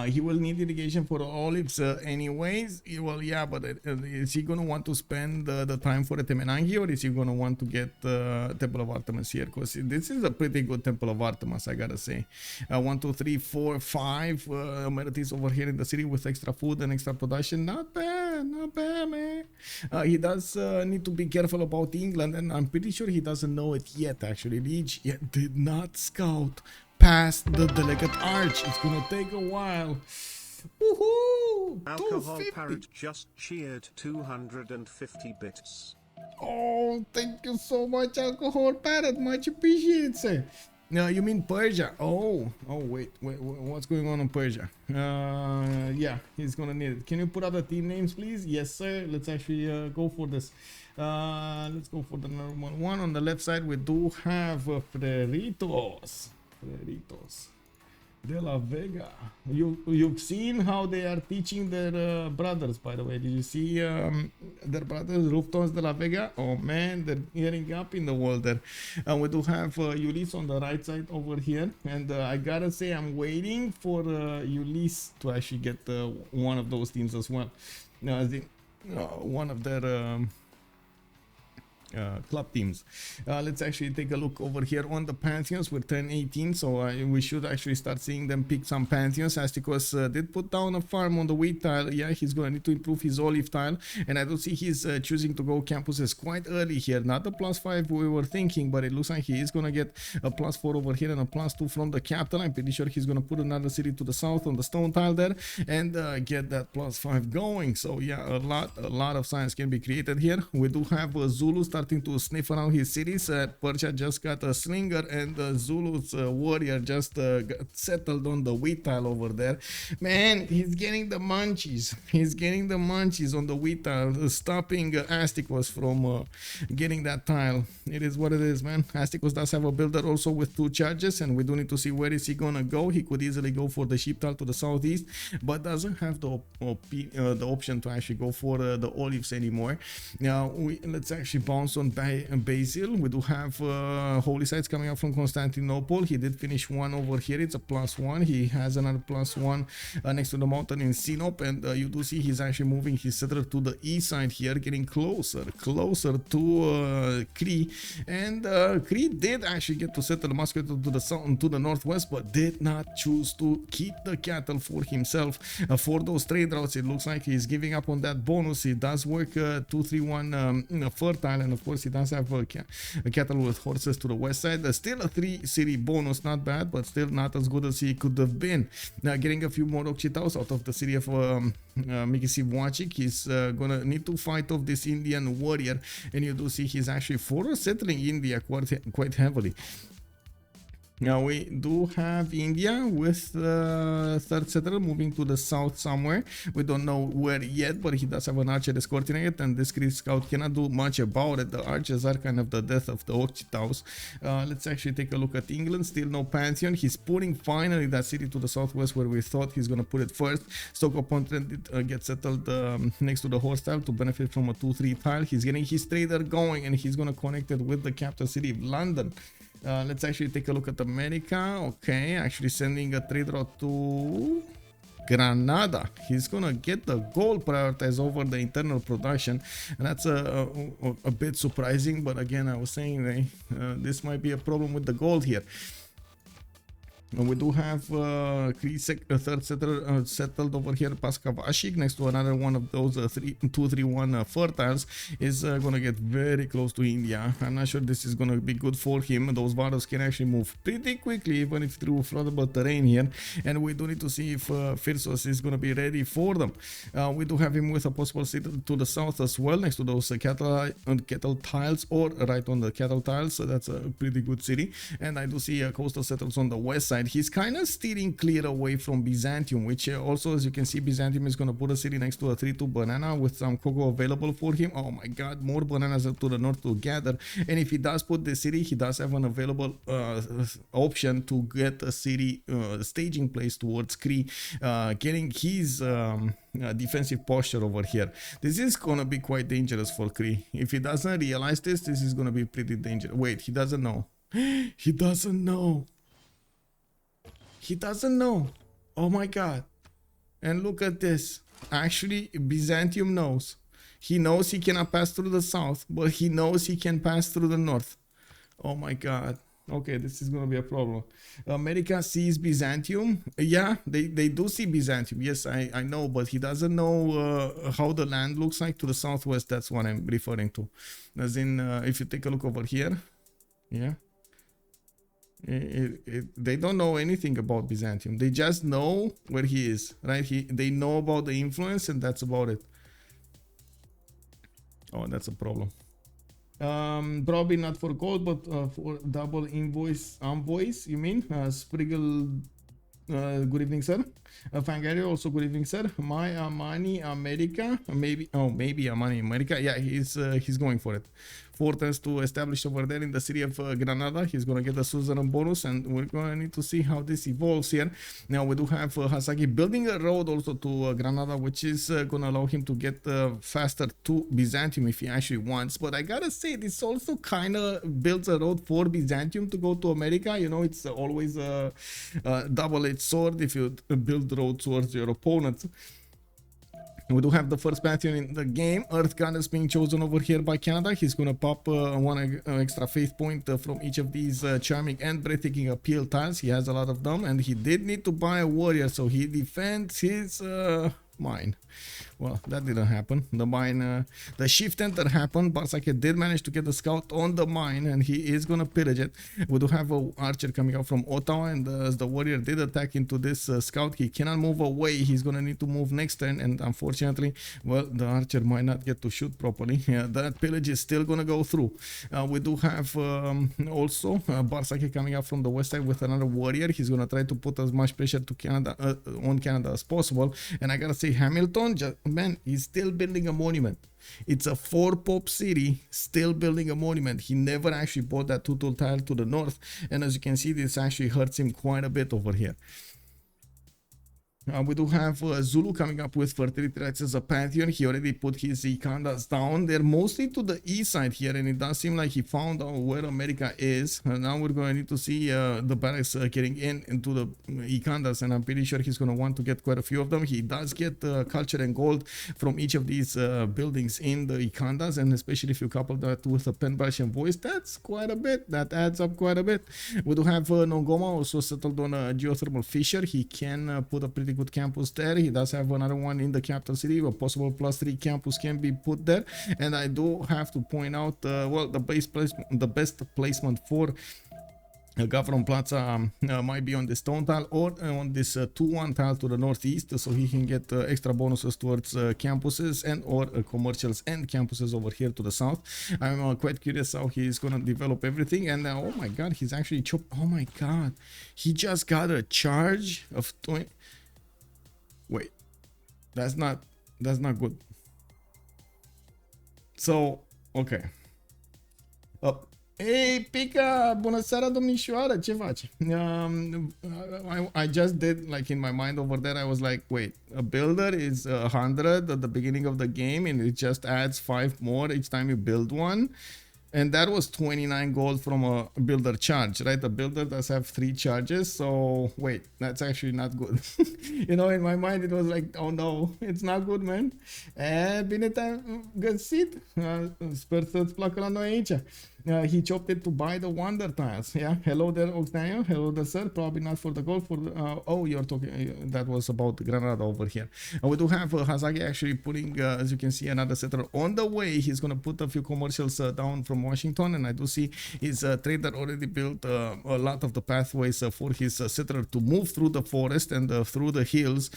He will need irrigation for the olives anyways. Well, yeah, but is he going to want to spend the time for the Temenangi, or is he going to want to get Temple of Artemis here? Because this is a pretty good Temple of Artemis, I gotta say. 1, 2, 3, 4, 5 amenities over here in the city with extra food and extra production. Not bad, man. He does need to be careful about England, and I'm pretty sure he doesn't know it yet, actually. Lege did not scout past the Delicate Arch. It's gonna take a while. Woohoo!
Alcohol Parrot just cheered 250 bits.
Oh, thank you so much, Alcohol Parrot. Much appreciated, sir. No, you mean Persia? Oh, wait, what's going on in Persia? Yeah, he's gonna need it. Can you put out the team names, please? Yes, sir. Let's actually go for this. Let's go for the normal one. On the left side, we do have Freritos. Freritos de la Vega. You've seen how they are teaching their brothers, by the way. Did you see their brothers, Freritos de la Vega? Oh man, they're getting up in the world there. We do have Ulyss on the right side over here, and I gotta say I'm waiting for Ulyss to actually get one of those teams as well. Now, I think one of their club teams. Let's actually take a look over here on the pantheons. We're 10-18, so we should actually start seeing them pick some pantheons. Astikos did put down a farm on the wheat tile. Yeah, he's gonna need to improve his olive tile, and I do see he's choosing to go campuses quite early here. Not the +5 we were thinking, but it looks like he is gonna get a +4 over here and a +2 from the capital. I'm pretty sure he's gonna put another city to the south on the stone tile there and get that +5 going. So yeah, a lot of science can be created here. We do have Zulu starting to sniff around his cities. Persia just got a slinger, and Zulu's warrior just got settled on the wheat tile over there. Man, he's getting the munchies. He's getting the munchies on the wheat tile, stopping Astikos from getting that tile. It is what it is, man. Astikos does have a builder also with 2 charges, and we do need to see where is he gonna go. He could easily go for the sheep tile to the southeast, but doesn't have the option to actually go for the olives anymore. Now let's actually bounce on Basil. We do have holy sites coming up from Constantinople. He did finish one over here. It's a +1. He has another +1 next to the mountain in Sinop, and you do see he's actually moving his settler to the east side here, getting closer to Cree. And Cree did actually get to settle Moscow to the south and to the northwest, but did not choose to keep the cattle for himself. For those trade routes, it looks like he's giving up on that bonus. He does work 231 fertile, and of course he does have a cattle with horses to the west side. There's still a 3 city bonus, not bad, but still not as good as he could have been. Now getting a few more Okchitaus out of the city of Mikisivwachik. He's gonna need to fight off this Indian warrior, and you do see he's actually settling India quite heavily. Now we do have India with third settler moving to the south somewhere. We don't know where yet, but he does have an archer escorting it, and this Cree scout cannot do much about it. The archers are kind of the death of the Okchitaus. Let's actually take a look at England. Still no pantheon. He's putting finally that city to the southwest where we thought he's gonna put it first. Stoke-upon-Trent did get settled next to the horse tile to benefit from a 2-3 tile. He's getting his trader going, and he's gonna connect it with the capital city of London. Let's actually take a look at America. Okay, actually sending a trade route to Granada. He's gonna get the gold prioritized over the internal production, and that's a bit surprising, but again, I was saying this might be a problem with the gold here. And we do have Cree third settler settled over here, Paskavashik, next to another one of those 231 fertiles. Is going to get very close to India. I'm not sure this is going to be good for him. Those battles can actually move pretty quickly, even if through floodable terrain here. And we do need to see if Phyrsos is going to be ready for them. We do have him with a possible city to the south as well, next to those cattle tiles, or right on the cattle tiles. So that's a pretty good city. And I do see coastal settles on the west side. He's kind of steering clear away from Byzantium, which also, as you can see, Byzantium is going to put a city next to a 3-2 banana with some cocoa available for him. Oh my god, more bananas to the north to gather. And if he does put the city, he does have an available option to get a city staging place towards Cree, getting his defensive posture over here. This is going to be quite dangerous for Cree. If he doesn't realize this is going to be pretty dangerous. Wait, he doesn't know. He doesn't know. He doesn't know. Oh my god. And look at this. Actually, Byzantium knows. He knows he cannot pass through the south, but he knows he can pass through the north. Oh my god. Okay, this is going to be a problem. America sees Byzantium. Yeah, they do see Byzantium. Yes, I know, but he doesn't know how the land looks like to the southwest. That's what I'm referring to. As in, if you take a look over here. Yeah. They don't know anything about Byzantium. They just know where he is, right? They know about the influence, and that's about it. Oh, that's a problem. Probably not for gold, but for double envoys, you mean? Spriggle, good evening, sir. Fangario, also good evening, sir. My Amani America, maybe Amani America. Yeah, he's going for it. Fortress to establish over there in the city of Granada. He's gonna get the suzerain bonus, and we're gonna need to see how this evolves here. Now we do have Hazaggi building a road also to Granada, which is gonna allow him to get faster to Byzantium if he actually wants. But I gotta say, this also kind of builds a road for Byzantium to go to America. You know, it's always a double-edged sword if you build road towards your opponents. We do have the first Pantheon in the game. Earth God is being chosen over here by Canada. He's going to pop one extra faith point from each of these charming and breathtaking appeal tiles. He has a lot of them, and he did need to buy a warrior, so he defends his mine. Well, that didn't happen. The mine, the shift enter happened. Bartsake did manage to get the scout on the mine, and he is gonna pillage it. We do have a archer coming out from Ottawa, and as the warrior did attack into this scout, he cannot move away. He's gonna need to move next turn, and unfortunately, well, the archer might not get to shoot properly. Yeah, that pillage is still gonna go through. We do have also Bartsake coming out from the west side with another warrior. He's gonna try to put as much pressure to Canada on Canada as possible, and I gotta say, Hamilton, man, he's still building a monument. It's a 4-pop city, still building a monument. He never actually bought that 2-tool tile to the north, and as you can see, this actually hurts him quite a bit over here. We do have Zulu coming up with fertility rights as a pantheon. He already put his Ikandas down. They're mostly to the east side here, and it does seem like he found out where America is. And now we're going to need to see the barracks getting into the Ikandas, and I'm pretty sure he's going to want to get quite a few of them. He does get culture and gold from each of these buildings in the Ikandas, and especially if you couple that with a pen brush and voice, that's quite a bit. That adds up quite a bit. We do have Nongoma also settled on a geothermal fissure. He can put a pretty good campus there. He does have another one in the capital city. A possible +3 campus can be put there, and I do have to point out well, the best placement for Gavron Plaza might be on the stone tile or on this 2-1 tile to the northeast, so he can get extra bonuses towards campuses and or commercials and campuses over here to the south. I'm quite curious how he's gonna develop everything. And oh my god, he's actually chopped. Oh my god, he just got a charge of 20. Wait, that's not good. So, okay. Hey, Pica, bună seara, domnișoară, ce faci? I just did, like, in my mind over there, I was like, wait, a builder is 100 at the beginning of the game, and it just adds 5 more each time you build one. And that was 29 gold from a builder charge, right? The builder does have 3 charges, so wait, that's actually not good. You know, in my mind it was like, oh no, it's not good, man. Bine te-am găsit. Sper să-ți placă la noi aici. He chopped it to buy the wonder tiles. Yeah, hello there, Oxnaya. Hello there, sir. Probably not for the gold. For the, oh, you're talking. That was about Granada over here. We do have Hazaggi actually putting, as you can see, another settler on the way. He's gonna put a few commercials down from Washington, and I do see his trader already built a lot of the pathways for his settler to move through the forest and through the hills.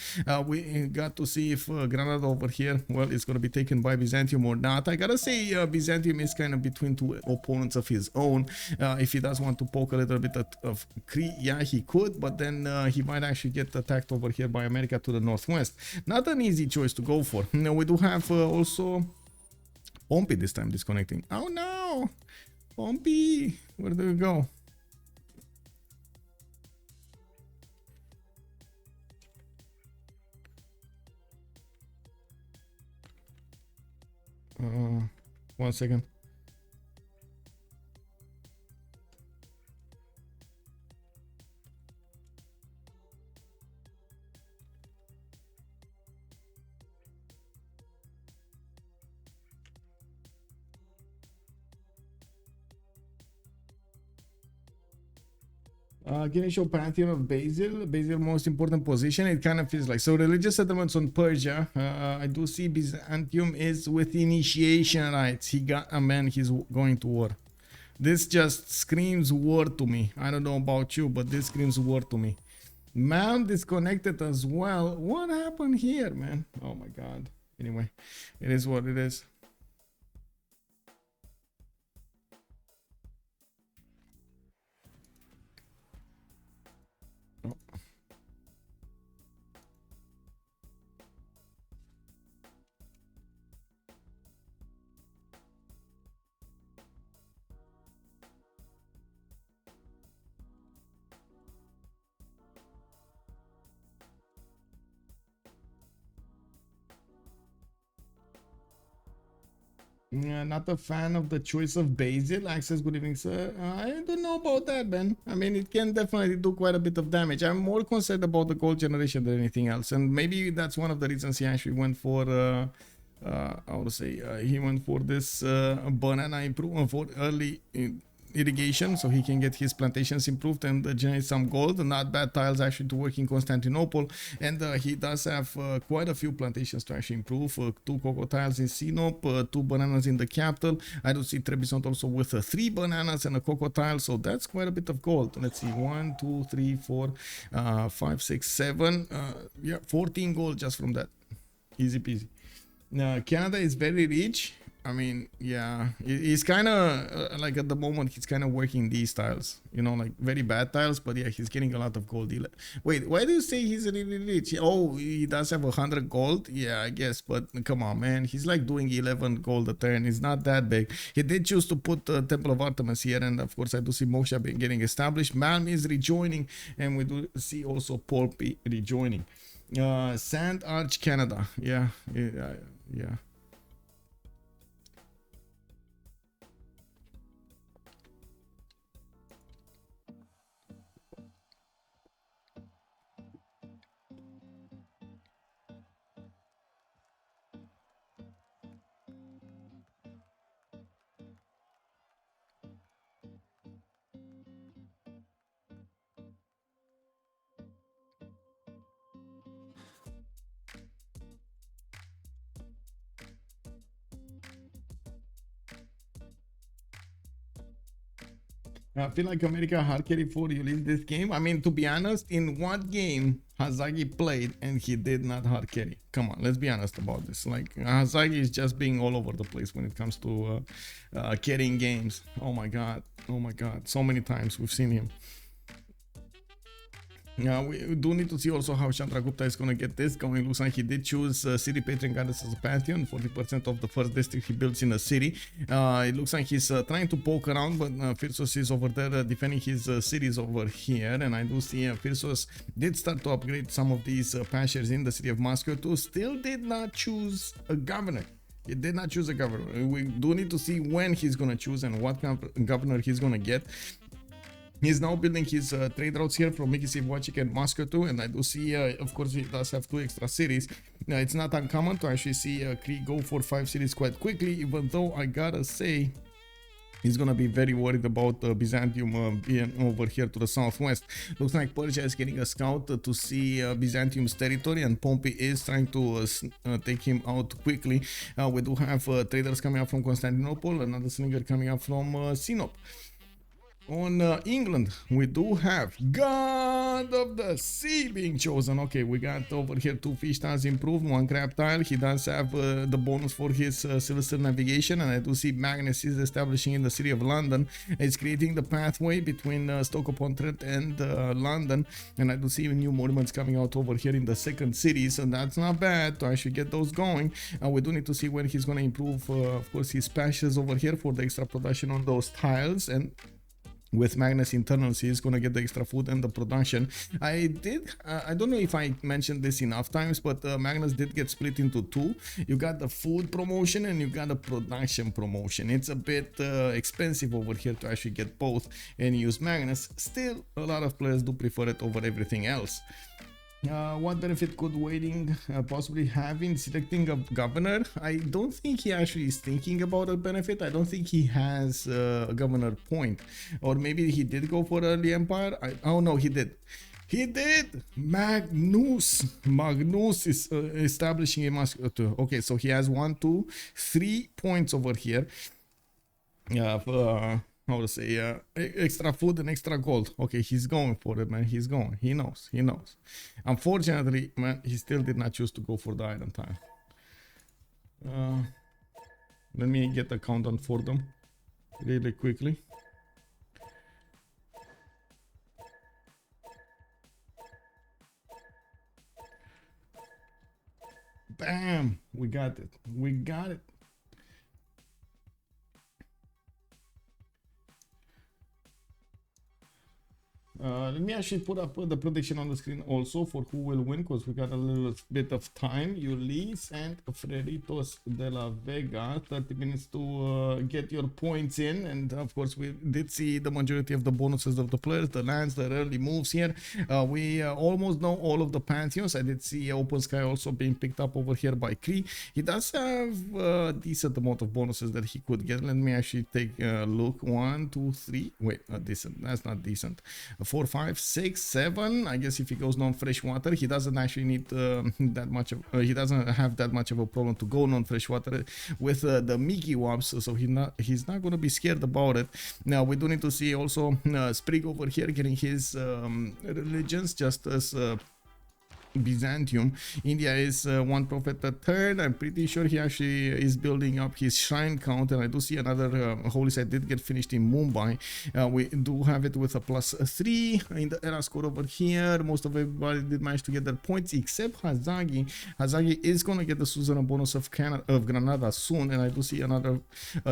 We got to see if Granada over here, well, it's gonna be taken by Byzantium or not. I gotta say, Byzantium is kind of between two opponents of his own. If he does want to poke a little bit of Cree, yeah, he could, but then he might actually get attacked over here by America to the northwest. Not an easy choice to go for. Now, we do have also Pompi this time disconnecting. Oh no, Pompi, where do you go? One second. Can you show Pantheon of Basil? Basil most important position. It kind of feels like so. Religious settlements on Persia. I do see Byzantium is with initiation rights. He got a man. He's going to war. This just screams war to me. I don't know about you, but this screams war to me. Man disconnected as well. What happened here, man? Oh my god. Anyway, it is what it is. Not a fan of the choice of basil. Access, good evening, sir. I don't know about that, man. I mean, it can definitely do quite a bit of damage. I'm more concerned about the gold generation than anything else, and maybe that's one of the reasons he actually went for I would say he went for this banana improvement for early irrigation, so he can get his plantations improved and generate some gold. Not bad tiles actually to work in Constantinople, and he does have quite a few plantations to actually improve. 2 cocoa tiles in Sinop, 2 bananas in the capital. I do see Trebizond also with 3 bananas and a cocoa tile, so that's quite a bit of gold. Let's see, 1 2 3 4 5 6 7 yeah, 14 gold just from that. Easy peasy. Canada is very rich. I mean, yeah, he's kind of like at the moment he's kind of working these tiles, you know, like very bad tiles, but yeah, he's getting a lot of gold. Wait, why do you say he's really rich? Oh, he does have 100 gold. Yeah, I guess, but come on, man, he's like doing 11 gold a turn. It's not that big. He did choose to put the Temple of Artemis here, and of course I do see Moksha getting established. Malm is rejoining, and we do see also Pompi rejoining. Sand Arch Canada, yeah. I feel like America hard carry for Ulyss this game. I mean, to be honest, in what game Hazaggi played and he did not hard carry? Come on, let's be honest about this. Like, Hazaggi is just being all over the place when it comes to carrying games. Oh my god, so many times we've seen him. We do need to see also how Chandragupta is going to get this going. Looks like he did choose City Patron Goddess as a pantheon. 40% of the first district he builds in a city. It looks like he's trying to poke around, but Phyrsos is over there defending his cities over here. And I do see Phyrsos did start to upgrade some of these pastures in the city of Moscow too. Still did not choose a governor. He did not choose a governor. We do need to see when he's going to choose and what governor he's going to get. He's now building his trade routes here from Mikisiv, Wachik and Moscow too, and I do see, of course, he does have 2 extra cities. It's not uncommon to actually see Cree go for 5 cities quite quickly, even though I gotta say he's gonna be very worried about Byzantium being over here to the southwest. Looks like Persia is getting a scout to see Byzantium's territory, and Pompi is trying to take him out quickly. We do have traders coming up from Constantinople, another slinger coming up from Sinop. On England, we do have God of the Sea being chosen. Okay, we got over here 2 fish tiles improved, 1 crab tile. He does have the bonus for his Celestial navigation, and I do see Magnus is establishing in the city of London. It's creating the pathway between Stoke-upon-Trent and London, and I do see new monuments coming out over here in the second city, so that's not bad to actually get those going. We do need to see when he's going to improve, of course, his patches over here for the extra production on those tiles, and with Magnus internals, he's gonna get the extra food and the production. I don't know if I mentioned this enough times, but Magnus did get split into 2. You got the food promotion and you got the production promotion. It's a bit expensive over here to actually get both and use Magnus. Still, a lot of players do prefer it over everything else. What benefit could waiting possibly have in selecting a governor? I don't think he actually is thinking about a benefit. I don't think he has a governor point. Or maybe he did go for early empire. Oh no, he did. He did! Magnus is establishing a Moscow. Okay, so he has 1, 2, 3 points over here. How to say, extra food and extra gold. Okay, he's going for it, man. He's going. He knows. Unfortunately, man, he still did not choose to go for the iron tile. Let me get the countdown for them really quickly. Bam! We got it. Let me actually put up the prediction on the screen also for who will win, because we got a little bit of time. Ulyss and Freritos de la Vega, 30 minutes to get your points in. And of course, we did see the majority of the bonuses of the players, the lands, the early moves here. We almost know all of the pantheons. I did see Open Sky also being picked up over here by Cree. He does have a decent amount of bonuses that he could get. Let me actually take a look. 1, 2, 3. Wait, decent. That's not decent. 4, 5, 6, 7. I guess if he goes non-freshwater, he doesn't actually need that much of. He doesn't have that much of a problem to go non-freshwater with the Mickey Wops, so he's not going to be scared about it. Now we do need to see also Sprig over here getting his religions, just as Byzantium. India is one prophet a turn. I'm pretty sure he actually is building up his shrine count, and I do see another holy site did get finished in Mumbai. We do have it with a +3 in the era score over here. Most of everybody did manage to get their points except Hazaggi. Hazaggi is going to get the suzerain bonus of Granada soon, and I do see another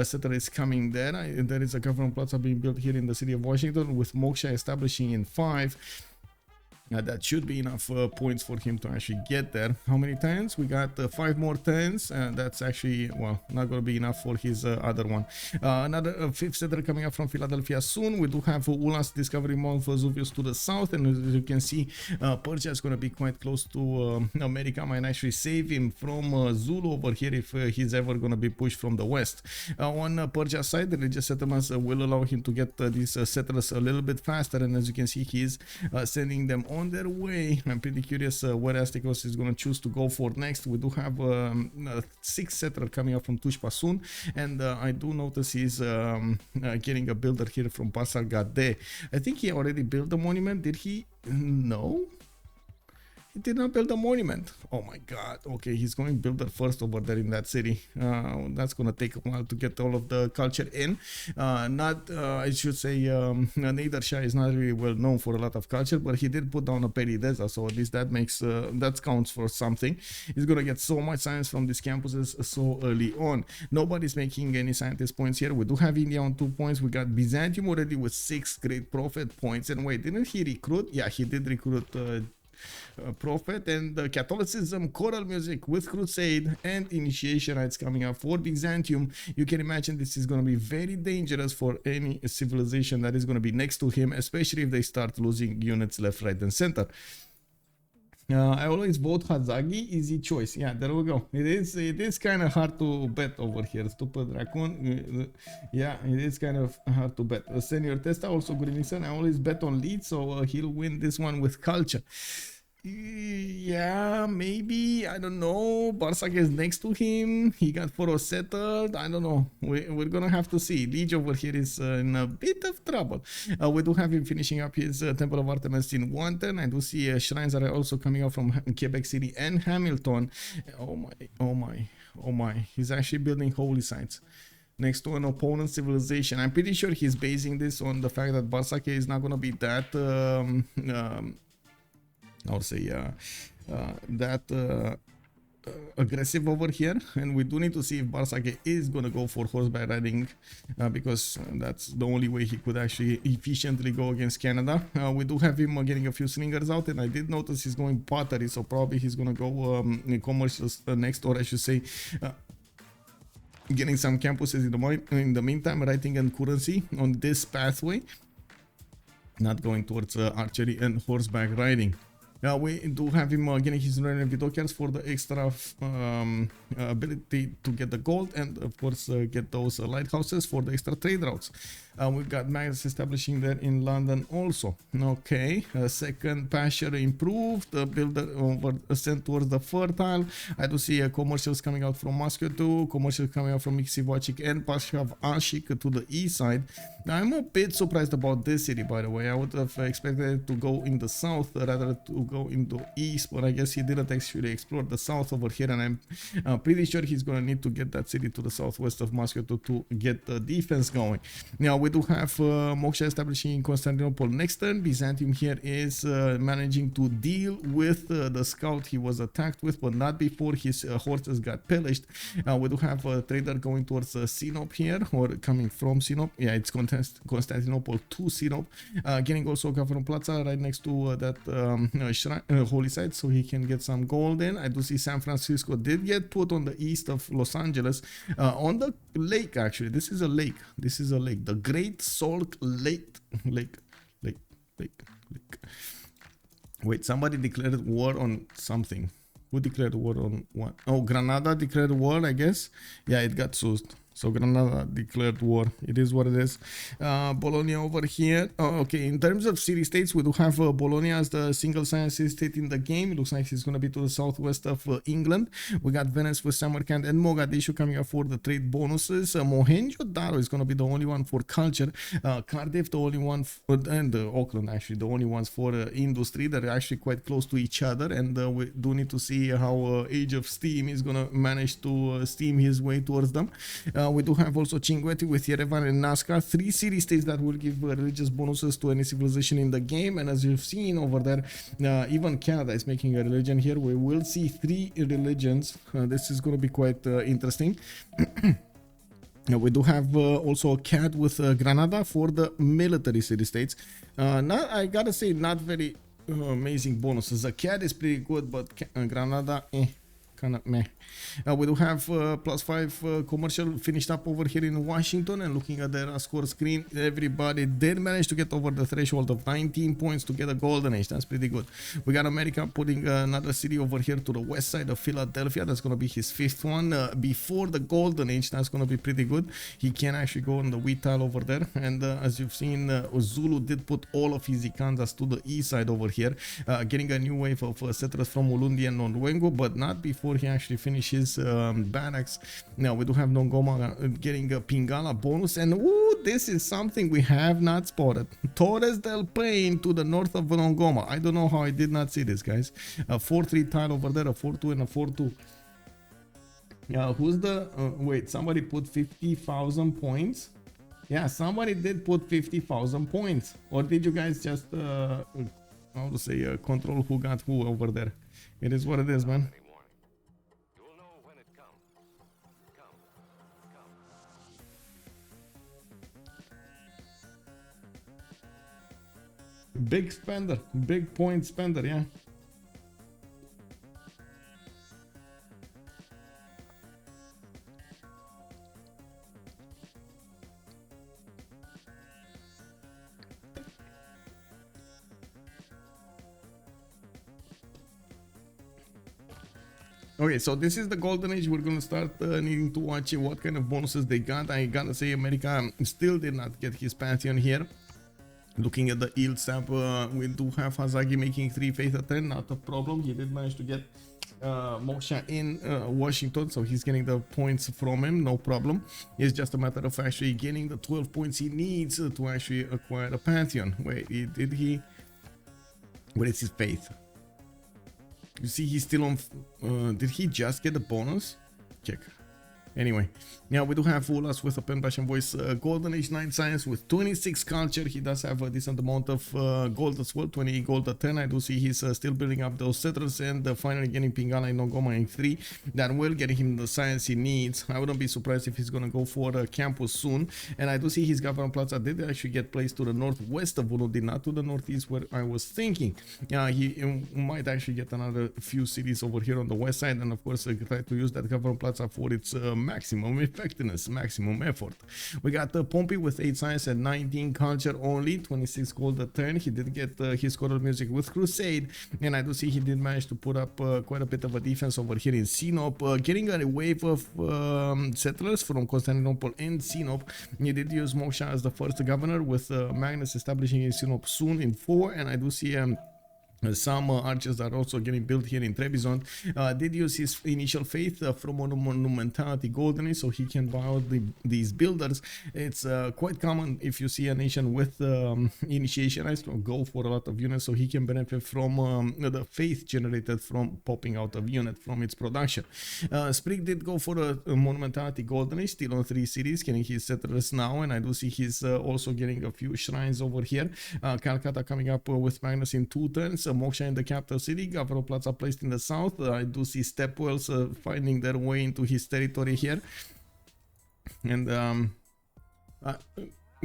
settler is coming there. There is a government plaza being built here in the city of Washington with Moksha establishing in 5. That should be enough points for him to actually get there. How many turns? We got 5 more turns, and that's actually, well, not going to be enough for his other one. Another 5th settler coming up from Philadelphia soon. We do have Ulhas discovering Mount Vesuvius to the south, and as you can see, Persia is going to be quite close to America. Might actually save him from Zulu over here if he's ever going to be pushed from the west. On Persia side, the religious settlements will allow him to get these settlers a little bit faster, and as you can see, he's sending them on their way. I'm pretty curious where Astikos is going to choose to go for next. We do have a 6th settler coming up from Tushpa soon, and I do notice he's getting a builder here from Bartsake. I think he already built the monument. Did he? No. He did not build a monument. Oh my god. Okay, he's going builder first over there in that city. That's gonna take a while to get all of the culture in. I should say, Nader Shah is not really well known for a lot of culture, but he did put down a Peridesa, so at least that makes that counts for something. He's gonna get so much science from these campuses so early on. Nobody's making any scientist points here. We do have India on 2 points. We got Byzantium already with 6 great prophet points. And wait, didn't he recruit? Yeah, he did recruit prophet, and Catholicism, choral music with crusade and initiation rites coming up for Byzantium. You can imagine this is going to be very dangerous for any civilization that is going to be next to him, especially if they start losing units left, right, and center. I always vote Hazaggi, easy choice. Yeah, there we go. It is kind of hard to bet over here. Stupid raccoon. Yeah, it is kind of hard to bet. Senior Testa, also good evening, son. I always bet on lead, so he'll win this one with culture. Yeah, maybe. I don't know. Bartsake is next to him. He got Phyrsos settled. I don't know. We're gonna have to see. Lege over here is in a bit of trouble. We do have him finishing up his Temple of Artemis in 1 turn. I do see shrines that are also coming out from Quebec City and Hamilton. Oh my, oh my, oh my. He's actually building holy sites next to an opponent civilization. I'm pretty sure he's basing this on the fact that Bartsake is not gonna be that I would say aggressive over here, and we do need to see if Bartsake is gonna go for horseback riding, because that's the only way he could actually efficiently go against Canada. We do have him getting a few slingers out, and I did notice he's going pottery, so probably he's gonna go commercials next, or I should say getting some campuses in the meantime, writing and currency on this pathway, not going towards archery and horseback riding. We do have him getting his random tokens for the extra ability to get the gold, and of course get those lighthouses for the extra trade routes. We've got Magnus establishing there in London also. Okay, second pasture improved, builder over sent towards the fertile. I do see commercials coming out from Moscow too, commercials coming out from Miksivachik and Pasha of Ashik to the east side. I'm a bit surprised about this city, by the way. I would have expected it to go in the south rather to go into east, but I guess he didn't actually explore the south over here, and I'm pretty sure he's gonna need to get that city to the southwest of Moscow to get the defense going. Now we do have Moksha establishing in Constantinople next turn. Byzantium here is managing to deal with the scout he was attacked with, but not before his horses got pillaged. We do have a trader going towards Sinop here, or coming from Sinop. Yeah, it's Constantinople to Sinop, getting also Governor Plaza right next to that holy site, so he can get some gold in. I do see San Francisco did get put on the east of Los Angeles, on the lake. Actually, this is a lake. This is a lake, the Great Salt Lake. Wait, somebody declared war on something. Who declared war on what? Oh, Granada declared war, I guess. Yeah, it got soused. So Granada declared war. It is what it is. Bologna over here. Oh, okay, in terms of city-states, we do have Bologna as the single science city-state in the game. It looks like it's going to be to the southwest of England. We got Venice with Samarkand and Mogadishu coming up for the trade bonuses. Mohenjo-Daro is going to be the only one for culture. Cardiff, the only one for, and Auckland, actually, the only ones for industry. They're actually quite close to each other, and we do need to see how Age of Steam is going to manage to steam his way towards them. We do have also Cinguetti with Yerevan and Nazca, 3 city-states that will give religious bonuses to any civilization in the game. And as you've seen over there, even Canada is making a religion here. We will see 3 religions. This is going to be quite interesting. We do have also a CAD with Granada for the military city-states. I gotta say, not very amazing bonuses. The CAD is pretty good, but Granada, kind of meh. We do have +5 commercial finished up over here in Washington, and looking at their score screen, everybody did manage to get over the threshold of 19 points to get a golden age. That's pretty good. We got America putting another city over here to the west side of Philadelphia. That's going to be his 5th one before the golden age. That's going to be pretty good. He can actually go on the wheat tile over there, and as you've seen, Zulu did put all of his Ikanzas to the east side over here, getting a new wave of settlers from Ulundi and Nonwengo, but not before he actually finishes barracks. Now we do have Nongoma getting a Pingala bonus, and ooh, this is something we have not spotted. Torres del Paine to the north of Nongoma. I don't know how I did not see this, guys. A 4-3 tile over there, a 4-2 and a 4-2. Who's the wait, somebody put 50,000 points. Yeah, somebody did put 50,000 points. Or did you guys just how to say control who got who over there? It is what it is, man. Big spender, big point spender, yeah. Okay, so this is the golden age. We're gonna start needing to watch what kind of bonuses they got. I gotta say, America still did not get his pantheon here. Looking at the yield stamp, we do have Hazaggi making 3 faith at 10, not a problem. He did manage to get Moksha in Washington, so he's getting the points from him, no problem. It's just a matter of actually getting the 12 points he needs to actually acquire a pantheon. Wait, did he? What is his faith? You see, he's still on. Did he just get the bonus? Check. Anyway, now we do have Ulhas with a pen, brush, and voice, golden age 9 science with 26 culture. He does have a decent amount of gold as well, 20 gold at 10. I do see he's still building up those settlers, and finally getting Pingala and Nongoma in 3. That will get him the science he needs. I wouldn't be surprised if he's gonna go for a campus soon. And I do see his Governor Plaza did actually get placed to the northwest of Ulundi, not to the northeast where I was thinking. He might actually get another few cities over here on the west side, and of course try to use that Governor Plaza for its maximum effectiveness, maximum effort. We got Pompi with 8 science and 19 culture only, 26 gold a turn. He did get his choral music with Crusade, and I do see he did manage to put up quite a bit of a defense over here in Sinop, getting a wave of settlers from Constantinople and Sinop. He did use Moksha as the first governor, with Magnus establishing in Sinop soon in 4, and I do see Some archers are also getting built here in Trebizond. Did use his initial faith from monumentality golden age, so he can buy out these builders. It's quite common if you see a nation with initiation eyes to go for a lot of units, so he can benefit from the faith generated from popping out of unit from its production. Sprig did go for a monumentality golden age, still on 3 cities, getting his settlers now, and I do see he's also getting a few shrines over here. Calcutta coming up with Magnus in 2 turns. Moksha in the capital city, Gavro Plaza placed in the south. I do see stepwells finding their way into his territory here, and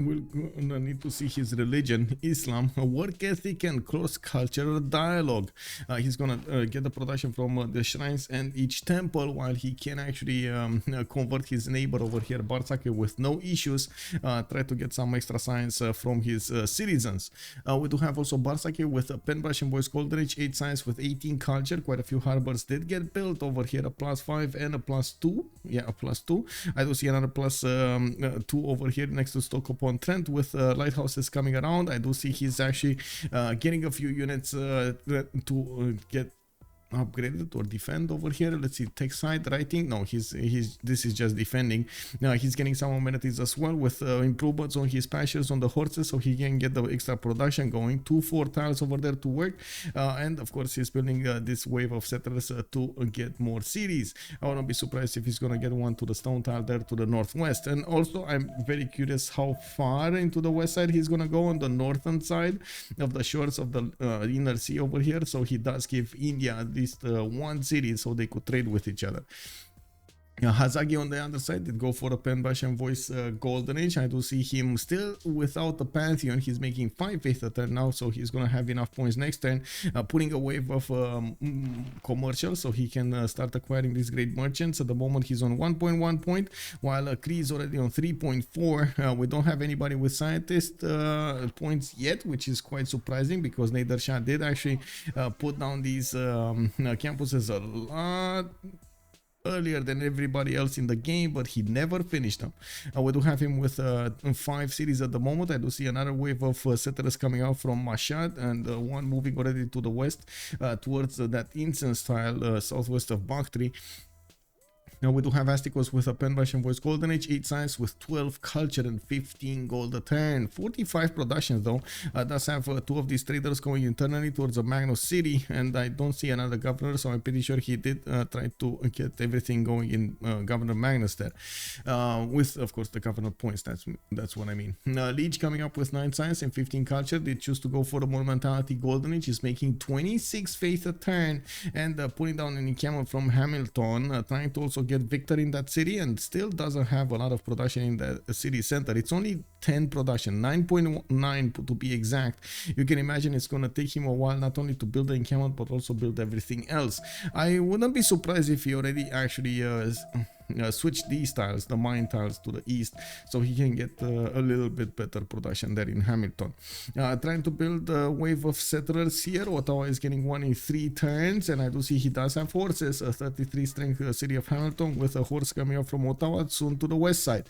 we'll need to see his religion, Islam, work ethic, and cross-cultural dialogue. He's gonna get the production from the shrines and each temple, while he can actually convert his neighbor over here, Bartsake, with no issues. Try to get some extra science from his citizens. We do have also Bartsake with a Penbrush and Voice Golden Age, 8 science with 18 culture. Quite a few harbors did get built over here, a +5 and a +2. Yeah, a +2. I do see another +2 over here next to Stockholm on Trent with lighthouses coming around. I do see he's actually getting a few units to get upgraded or defend over here. Let's see, tech side writing. No, this is just defending. Now he's getting some amenities as well with improvements on his pastures on the horses, so he can get the extra production going. 2-4 tiles over there to work, and of course he's building this wave of settlers to get more cities. I wouldn't be surprised if he's gonna get one to the stone tile there to the northwest. And also I'm very curious how far into the west side he's gonna go on the northern side of the shores of the inner sea over here, so he does give India at least one city so they could trade with each other. Hazaggi on the other side did go for a Penbash and Voice Golden Age. I do see him still without the Pantheon. He's making 5 faith a turn now, so he's gonna have enough points next turn, putting a wave of commercial so he can start acquiring these great merchants. At the moment he's on 1.1 point, while Cree is already on 3.4. We don't have anybody with scientist points yet, which is quite surprising because Nader Shah did actually put down these campuses a lot earlier than everybody else in the game, but he never finished them. We do have him with 5 cities at the moment. I do see another wave of settlers coming out from Mashhad, and one moving already to the west towards that incense tile southwest of Bakhtri. Now we do have Astikos with a Penbash and Voice Golden Age, 8 science with 12 culture and 15 gold a turn. 45 productions though. Does have 2 of these traders going internally towards a Magnus city, and I don't see another governor, so I'm pretty sure he did try to get everything going in Governor Magnus there. With of course the governor points, that's what I mean. Lege coming up with 9 science and 15 culture. They choose to go for the monumentality Golden Age. He's making 26 faith a turn, and putting down an encampment from Hamilton, trying to also get victory in that city, and still doesn't have a lot of production in the city center. It's only 10 production, 9.9 to be exact. You can imagine it's going to take him a while not only to build the encampment but also build everything else. I wouldn't be surprised if he already actually switch these tiles, the mine tiles, to the east, so he can get a little bit better production there in Hamilton. Trying to build a wave of settlers here. Ottawa is getting 1 in 3 turns, and I do see he does have horses. A 33 strength city of Hamilton with a horse coming up from Ottawa soon to the west side.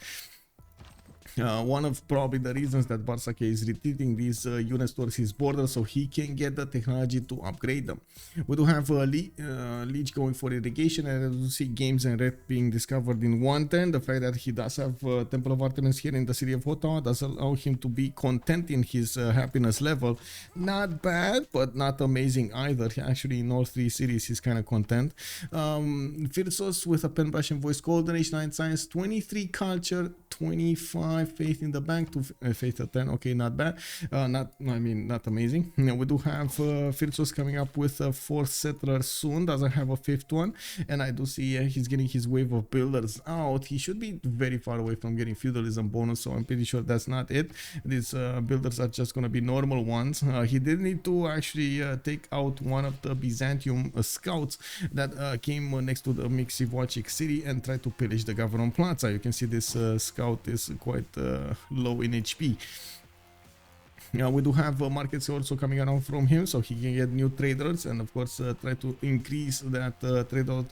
One of probably the reasons that Bartsake is retreating these units towards his border, so he can get the technology to upgrade them. We do have Lege going for irrigation, and I do see games and red being discovered in 1 turn. The fact that he does have Temple of Artemis here in the city of Ottawa does allow him to be content in his happiness level. Not bad, but not amazing either. Actually, in all 3 cities he's kind of content. Phyrsos with a Penbrush and Voice Golden Age, 9 science, 23 culture, 25 faith in the bank, to faith at 10. Okay, not bad. Not amazing. Now we do have Phyrsos coming up with a 4th settler soon. Doesn't have a 5th one, and I do see he's getting his wave of builders out. He should be very far away from getting feudalism bonus, so I'm pretty sure that's not it. These builders are just gonna be normal ones. He did need to actually take out one of the Byzantium scouts that came next to the Mixivochik city and tried to pillage the Gavron Plaza. You can see this scout is quite low in HP. We do have markets also coming around from him, so he can get new traders and of course try to increase that trade out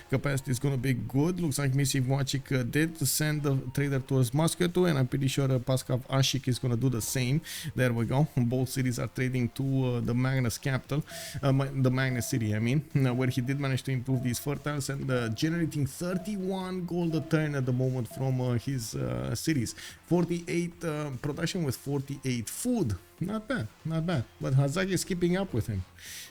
capacity is going to be good. Looks like CivFR did send the trader towards Moscow too, and I'm pretty sure Paskav Ashik is going to do the same. There we go. Both cities are trading to the Magnus capital, the Magnus city, I mean, where he did manage to improve these fertiles and generating 31 gold a turn at the moment from his cities. 48 production with 48 food. Not bad, not bad. But Hazaggi is keeping up with him.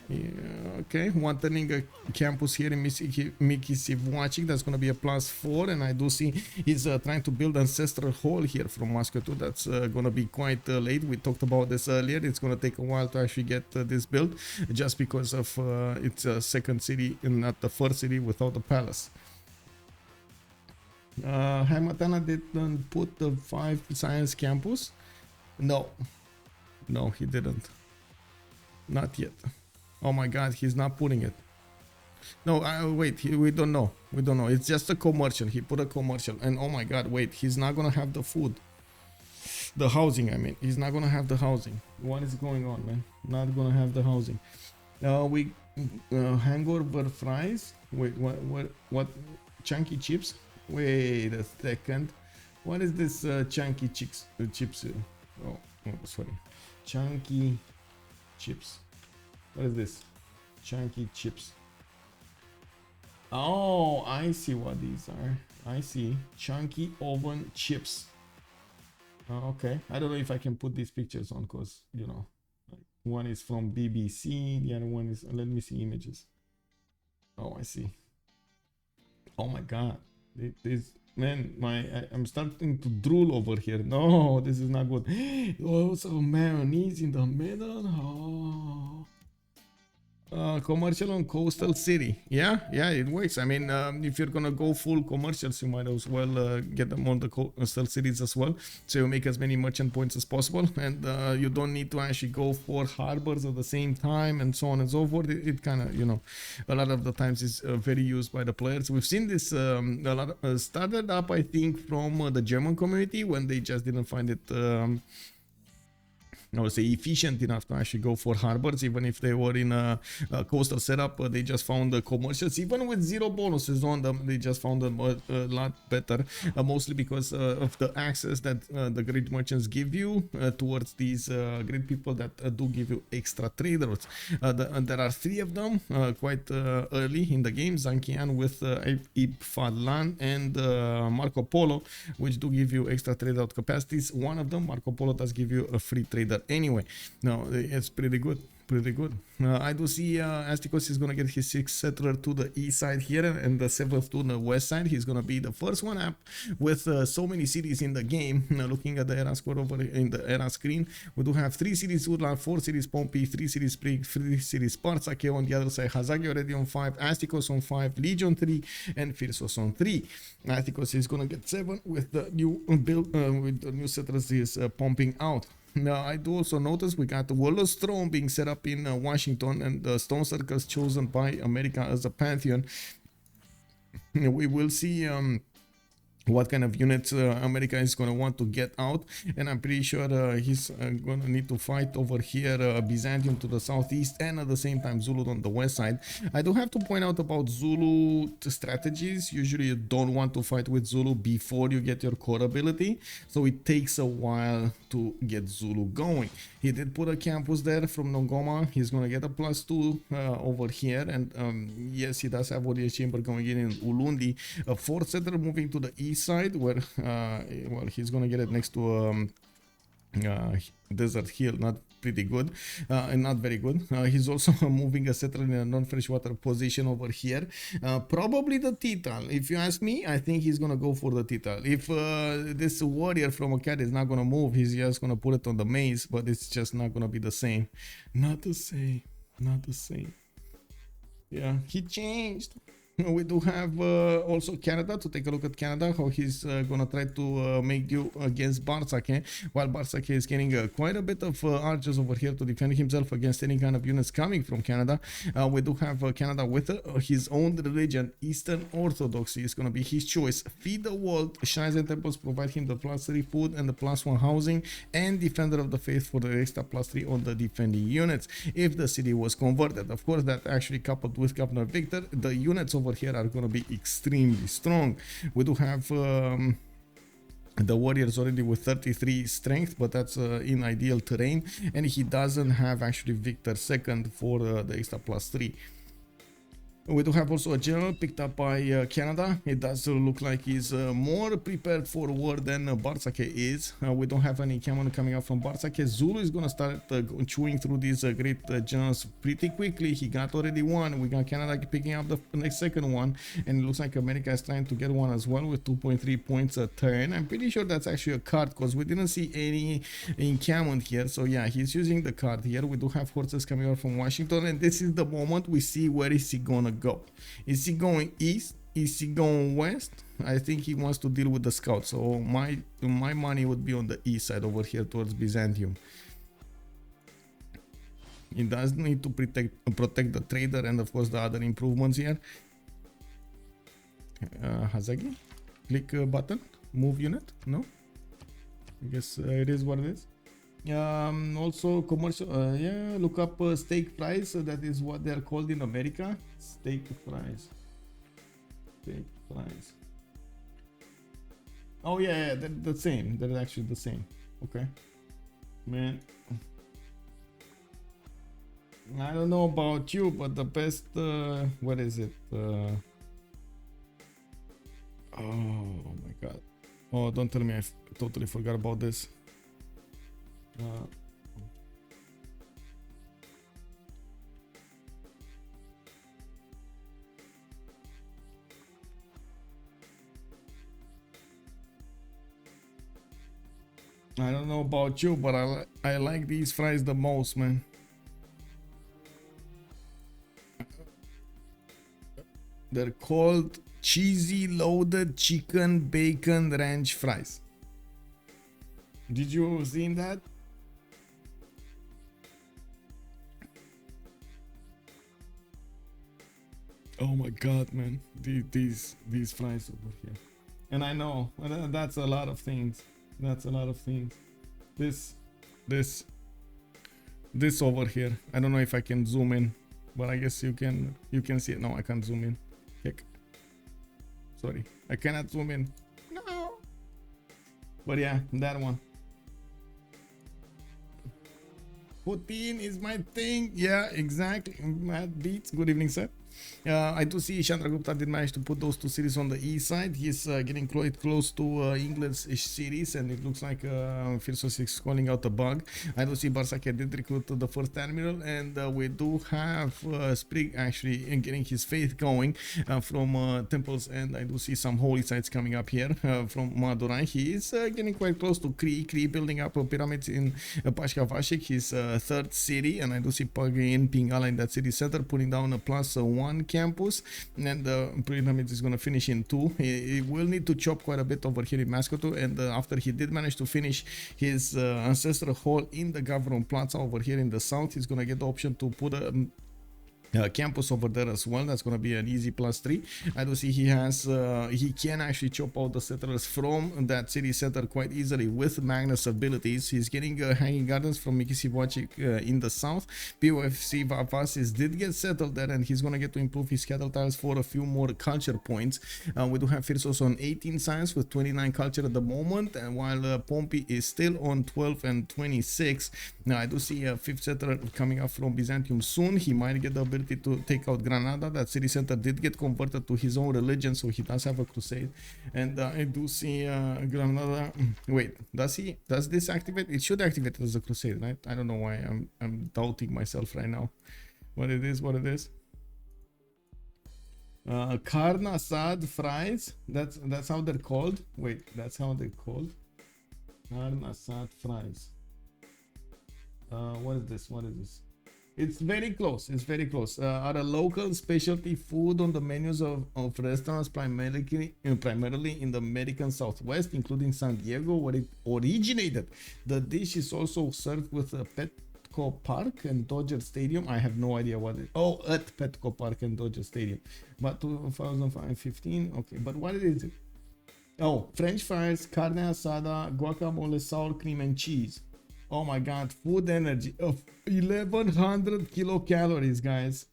Yeah, okay, one turning a campus here in CivFR. That's going to be a +4, and I do see he's trying to build ancestral hall here from Moscow too. That's going to be quite late. We talked about this earlier. It's going to take a while to actually get this built, just because of it's a second city and not the first city without a palace. Hamatana didn't put the 5 science campus. No, he didn't. Not yet. Oh my god, he's not putting it. No, wait, we don't know. We don't know. It's just a commercial. He put a commercial. And oh my god, wait, he's not gonna have the food. The housing, I mean. He's not gonna have the housing. What is going on, man? Not gonna have the housing. We hangover fries. Wait, what? Chunky chips? Wait a second. What is this chunky chips? Oh, sorry. Chunky chips. What is this? Chunky chips. Oh, I see what these are. I see. Chunky oven chips. Okay. I don't know if I can put these pictures on because, you know, like one is from BBC, the other one is, let me see images. Oh, I see. Oh my god. This, man, I'm starting to drool over here. No, this is not good. Also mayonnaise in the middle. Oh. Commercial on coastal city. Yeah, it works. I mean, if you're gonna go full commercials, you might as well get them on the coastal cities as well, so you make as many merchant points as possible, and you don't need to actually go for harbors at the same time and so on and so forth. It kind of, you know, a lot of the times is very used by the players. We've seen this a lot started up, I think, from the German community when they just didn't find it I would say efficient enough to actually go for harbors, even if they were in a coastal setup. They just found the commercials, even with 0 bonuses on them, they just found them a lot better, mostly because of the access that the grid merchants give you towards these grid people that do give you extra trade routes. There are 3 of them quite early in the game: Zankian with Ipfadlan and Marco Polo, which do give you extra trade route capacities. One of them, Marco Polo, does give you a free trader anyway. No, it's pretty good. I do see Astikos is gonna get his 6th settler to the east side here and the 7th to the west side. He's gonna be the first one up with so many cities in the game. Looking at the era score over in the era screen, we do have 3 cities Ulhas, 4 cities Pompi, 3 cities Sprig, 3 cities Bartsake. On the other side, Hazaggi already on 5, Astikos on 5, Lege on 3, and Phyrsos on 3. Astikos is gonna get 7 with the new build with the new settlers is pumping out. Now, I do also notice we got the World Throne being set up in Washington, and the stone circles chosen by America as a pantheon. We will see what kind of units America is going to want to get out, and I'm pretty sure he's going to need to fight over here Byzantium to the southeast, and at the same time Zulu on the west side. I do have to point out about Zulu strategies. Usually you don't want to fight with Zulu before you get your core ability, so it takes a while to get Zulu going. He did put a campus there from Nongoma. He's going to get a +2 over here, and yes, he does have Warrior Chamber going in Ulundi. A 4th settler moving to the east side, where well, he's gonna get it next to desert hill. Not pretty good and not very good. He's also moving a settler in a non-freshwater position over here, probably the Tital. If you ask me, I think he's gonna go for the Tital. If this warrior from a cat is not gonna move, he's just gonna put it on the maze, but it's just not gonna be the same. Not the same. Yeah, he changed. We do have also Canada, to take a look at Canada, how he's gonna try to make do against Bartsake, while Bartsake is getting quite a bit of archers over here to defend himself against any kind of units coming from Canada. We do have Canada with his own religion, Eastern Orthodoxy is gonna be his choice. Feed the world, shrines and temples provide him the +3 food and the +1 housing, and Defender of the Faith for the extra +3 on the defending units if the city was converted. Of course, that actually coupled with Governor Victor, the units over here are going to be extremely strong. We do have the warriors already with 33 strength, but that's in ideal terrain, and he doesn't have actually Victor second for the extra +3. We do have also a general picked up by Canada. It does look like he's more prepared for war than Bartsake is. We don't have any cannon coming out from Bartsake. Zulu is going to start chewing through these great generals pretty quickly. He got already one. We got Canada picking up the next second one. And it looks like America is trying to get one as well with 2.3 points a turn. I'm pretty sure that's actually a card because we didn't see any encampment here. So yeah, he's using the card here. We do have horses coming out from Washington. And this is the moment we see where is he going to go. Is he going east? Is he going west? I think he wants to deal with the scouts. So my money would be on the east side over here towards Byzantium. He does need to protect the trader and of course the other improvements here. Hazaggi, click button, move unit. No, I guess it is what it is. Also commercial, yeah, look up steak fries. That is what they are called in America. Steak fries. Steak fries. Oh yeah, they're the same. They're actually the same. Okay, man. I don't know about you, but the best. What is it? Oh my god. Oh, don't tell me I totally forgot about this. I don't know about you, but I like these fries the most, man. They're called cheesy loaded chicken bacon ranch fries. Did you see that? Oh my god, man, these fries over here. And I know that's a lot of things. That's a lot of things. This over here. I don't know if I can zoom in, but I guess you can see it. No, I can't zoom in. Heck. Sorry, I cannot zoom in. No. But yeah, that one. Putin is my thing. Yeah, exactly. Mad beats. Good evening, sir. I do see Chandragupta did manage to put those two cities on the east side. He's getting quite close to England's cities, and it looks like Phyrsos is calling out a bug. I do see Bartsake did recruit the first admiral, and we do have Sprig actually getting his faith going from temples, and I do see some holy sites coming up here from Madurai. He is getting quite close to Cree building up pyramids in Pashkavashik, his third city, and I do see Pagi in Pingala in that city center, putting down a +1 campus, and the pyramid is going to finish in 2. He will need to chop quite a bit over here in Mascoto, and after he did manage to finish his ancestral hall in the Gavron Plaza over here in the south, he's going to get the option to put a campus over there as well. That's going to be an easy +3. I do see he has he can actually chop out the settlers from that city center quite easily with Magnus abilities. He's getting hanging gardens from Mikisiwachik in the south. POFC Vavasis did get settled there, and he's going to get to improve his cattle tiles for a few more culture points. We do have Phyrsos on 18 science with 29 culture at the moment, and while Pompi is still on 12 and 26. Now I do see a 5th settler coming up from Byzantium soon. He might get the ability to take out Granada. That city center did get converted to his own religion, so he does have a crusade. And I do see Granada. Wait, does this activate? It should activate as a crusade, right? I don't know why I'm doubting myself right now. What it is. Karnasad fries. That's how they're called. Wait, that's how they're called. Karnasad fries. What is this? It's very close. It's very close. Are a local specialty food on the menus of restaurants primarily in the American Southwest, including San Diego, where it originated. The dish is also served with a Petco Park and Dodger Stadium. I have no idea what it. Oh, at Petco Park and Dodger Stadium. But 2015. Okay, but what is it? Oh, French fries, carne asada, guacamole, sour cream, and cheese. Oh my god, food energy of 1100 kilocalories, guys.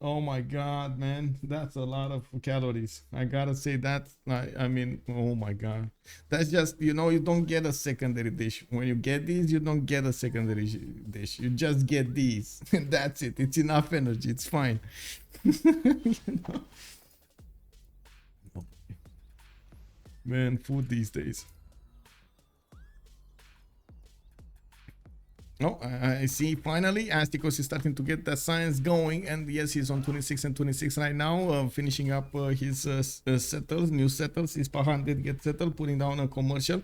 Oh my god, man, that's a lot of calories. I gotta say that. I mean, oh my god, that's just, you know, you don't get a secondary dish. When you get these, you don't get a secondary dish. You just get these. That's it. It's enough energy. It's fine. You know? Man, food these days. Oh, I see. Finally, Astikos is starting to get the science going, and yes, he's on 26 and 26 right now, finishing up his settles, new settles. His Pahan did get settled, putting down a commercial.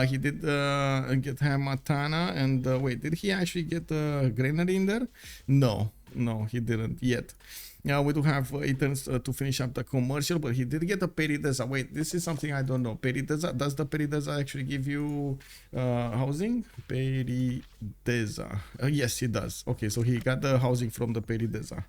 He did get Hamatana, and wait, did he actually get a granary in there? No, he didn't yet. Yeah, we do have 8 turns to finish up the commercial, but he did get a Peridesa. Wait, this is something I don't know. Peridesa, does the Peridesa actually give you housing? Peridesa. Yes, he does. Okay, so he got the housing from the Peridesa.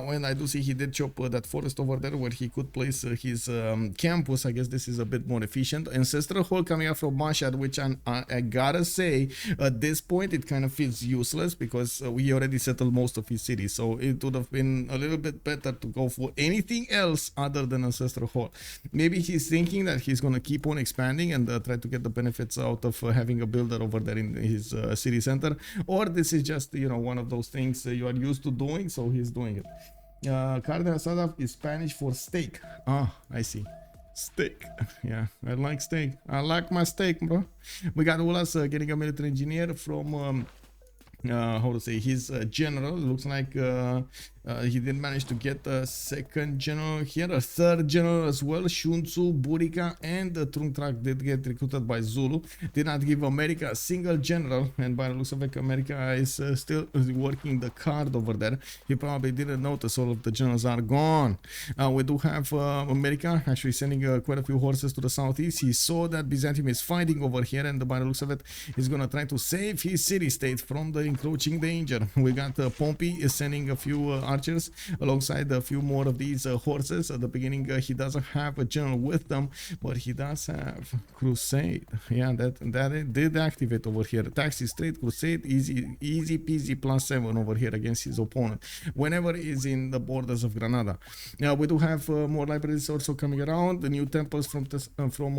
When I do see he did chop that forest over there where he could place his campus. I guess this is a bit more efficient. Ancestral Hall coming out from Mashhad, which I gotta say, at this point, it kind of feels useless because we already settled most of his cities. So it would have been a little bit better to go for anything else other than Ancestral Hall. Maybe he's thinking that he's going to keep on expanding and try to get the benefits out of having a builder over there in his city center, or this is just, you know, one of those things you are used to doing, so he's doing it. Carne asada is Spanish for steak. Ah, I see. Steak. Yeah, I like steak. I like my steak, bro. We got Ulhas getting a military engineer from how to say, his general. Looks like he didn't manage to get a second general here, a third general as well. Shunzu, Burika, and the Trungtrak did get recruited by Zulu. Did not give America a single general, and by the looks of it, America is still working the card over there. He probably didn't notice all of the generals are gone. We do have America actually sending quite a few horses to the southeast. He saw that Byzantium is fighting over here, and by the looks of it, he's gonna try to save his city-state from the encroaching danger. We got Pompi is sending a few archers alongside a few more of these horses. At the beginning, he doesn't have a general with them, but he does have Crusade. Yeah, that did activate over here. Taxi straight Crusade, easy peasy +7 over here against his opponent whenever he's in the borders of Granada. Now we do have more libraries also coming around. The new temples from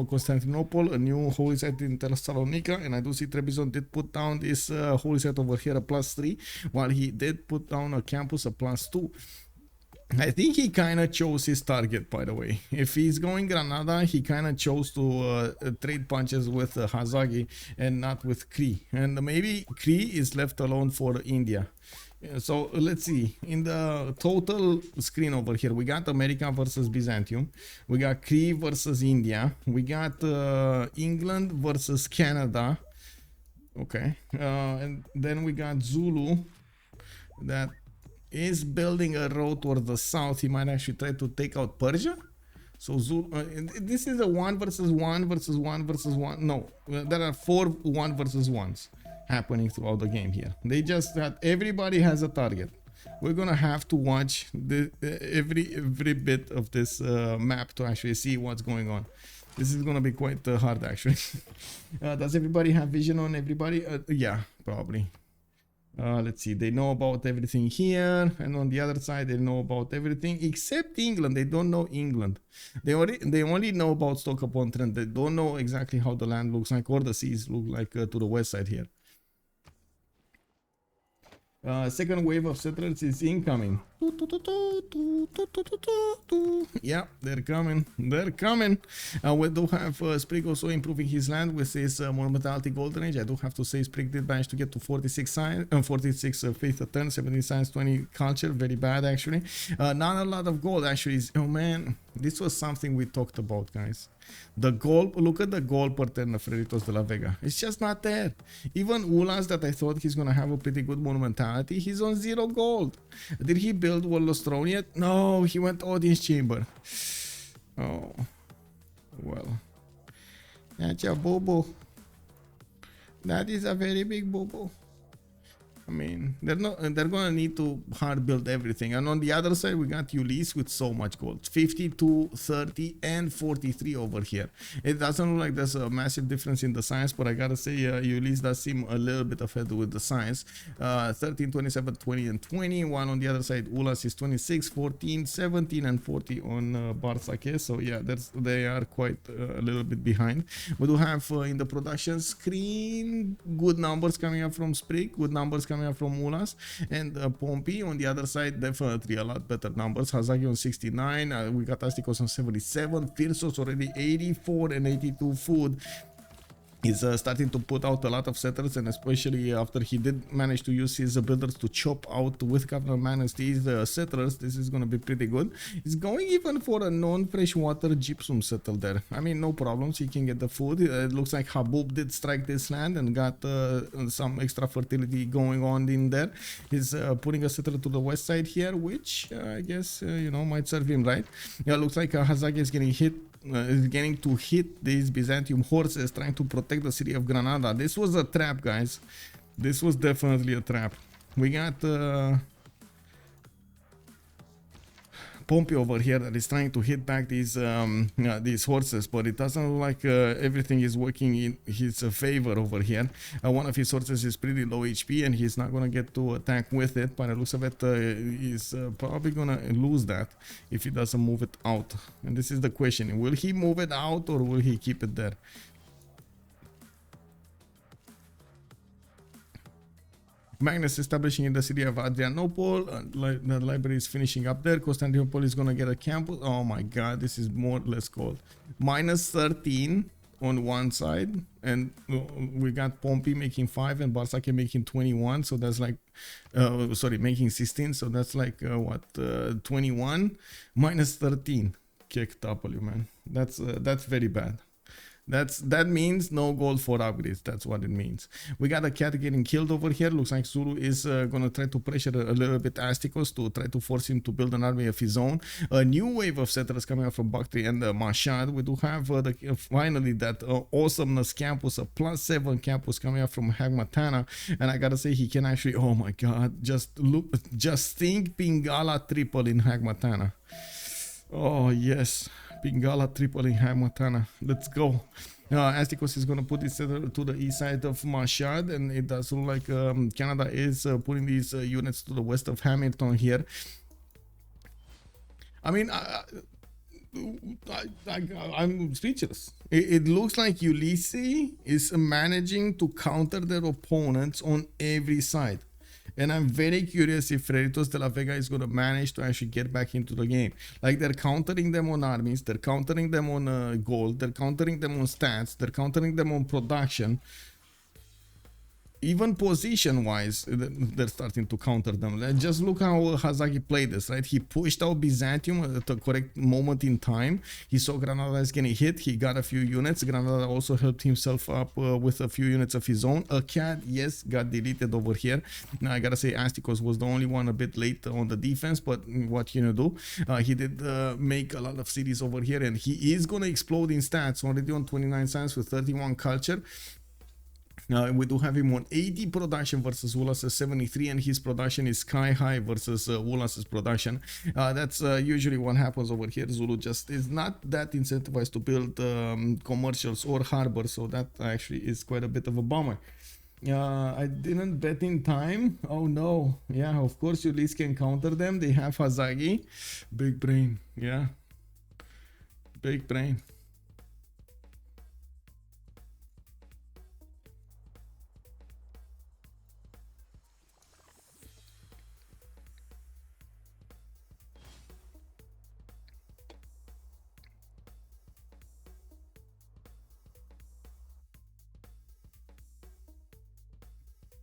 Constantinople, a new holy site in Thessalonica, and I do see Trebizond did put down this holy site over here a +3, while he did put down a campus a +2. I think he kind of chose his target, by the way. If he's going Granada, he kind of chose to trade punches with Hazaggi and not with Cree. And maybe Cree is left alone for India. So let's see. In the total screen over here, we got America versus Byzantium. We got Cree versus India. We got England versus Canada. Okay. And then we got Zulu that is building a road towards the south. He might actually try to take out Persia. So Zulu, this is a 1 versus 1 versus 1 versus 1. No, there are 4 1 versus 1s happening throughout the game here. They just got, everybody has a target. We're gonna have to watch every bit of this map to actually see what's going on. This is gonna be quite hard actually. Does everybody have vision on everybody? Yeah, probably. Let's see, they know about everything here, and on the other side they know about everything except England. They don't know England. They only know about Stoke-upon-Trent. They don't know exactly how the land looks like or the seas look like to the west side here. Second wave of settlers is incoming. Yeah, they're coming. They're coming. We do have Sprig also improving his land with his monumentality golden age. I do have to say Sprig did manage to get to 46 science, 46 faith a turn, 17 science, 20 culture. Very bad actually. Not a lot of gold actually. Oh man, this was something we talked about, guys. The gold, look at the gold per turn of Freritos de la Vega. It's just not there. Even Ulhas, that I thought he's gonna have a pretty good monumentality, he's on 0 gold. Did he build Warlord's Throne yet? No, he went Audience Chamber. Oh, well. That's a boo-boo. That is a very big boo-boo. I mean, they're gonna need to hard build everything. And on the other side, we got Ulyss with so much gold, 52, 30, and 43 over here. It doesn't look like there's a massive difference in the science, but I gotta say, Ulyss does seem a little bit ahead with the science. 13, 27, 20, and 21 on the other side. Ulhas is 26, 14, 17, and 40 on Bartsake. So yeah, they are quite a little bit behind. We do have in the production screen good numbers coming up from Sprig, good numbers coming up from Ulhas, and Pompi on the other side, definitely a lot better numbers. Hazaggi on 69, we got Astikos on 77, Phyrsos already 84 and 82 food. He's starting to put out a lot of settlers, and especially after he did manage to use his builders to chop out with Governor Manasty's settlers, this is going to be pretty good. He's going even for a non-freshwater gypsum settle there. I mean, no problems, he can get the food. It looks like Habub did strike this land and got some extra fertility going on in there. He's putting a settler to the west side here, which I guess, you know, might serve him right. Yeah, looks like Hazaggi is getting hit. Is getting to hit these Byzantium horses trying to protect the city of Granada. This was a trap, guys. This was definitely a trap. We got Pompi over here that is trying to hit back these horses, but it doesn't look like everything is working in his favor over here. One of his horses is pretty low HP and he's not gonna get to attack with it, but it looks like he's probably gonna lose that if he doesn't move it out. And this is the question: will he move it out or will he keep it there? Magnus establishing in the city of Adrianople. The library is finishing up there. Constantinople is gonna get a campus. Oh my god, this is more or less cold. Minus 13 on one side, and we got Pompi making 5 and Bartsake making 21. So that's like, sorry, making 16. So that's like what, 21 minus 13. Kicked up, you man. That's very bad. That means no gold for upgrades. That's what it means. We got a cat getting killed over here. Looks like Zulu is gonna try to pressure a little bit Astikos to try to force him to build an army of his own. A new wave of settlers coming out from Bakhtri and Mashhad. We do have finally that awesomeness campus, a +7 campus coming out from Hagmatana, and I gotta say he can actually. Oh my god! Just think Pingala triple in Hagmatana. Oh yes. Pingala triple in Hagmatana. Let's go. Astikos is going to put it to the east side of Mashhad, and it does look like Canada is putting these units to the west of Hamilton here. I mean, I'm speechless. It looks like Ulyss is managing to counter their opponents on every side. And I'm very curious if Freritos de la Vega is going to manage to actually get back into the game. Like, they're countering them on armies, they're countering them on gold, they're countering them on stats, they're countering them on production. Even position-wise, they're starting to counter them. Just look how Hazaggi played this, right? He pushed out Byzantium at the correct moment in time. He saw Granada is getting hit. He got a few units. Granada also helped himself up with a few units of his own. A cat, yes, got deleted over here. Now, I gotta say, Astikos was the only one a bit late on the defense, but what can you do? He did make a lot of cities over here, and he is gonna explode in stats. Already on 29 science with 31 culture. We do have him on 80 production versus Ulhas 73, and his production is sky high versus Ulhas' production. That's usually what happens over here. Zulu just is not that incentivized to build commercials or harbors, so that actually is quite a bit of a bummer. I didn't bet in time. Oh no. Yeah, of course Ulyss can counter them. They have Hazaggi. Big brain. Yeah. Big brain.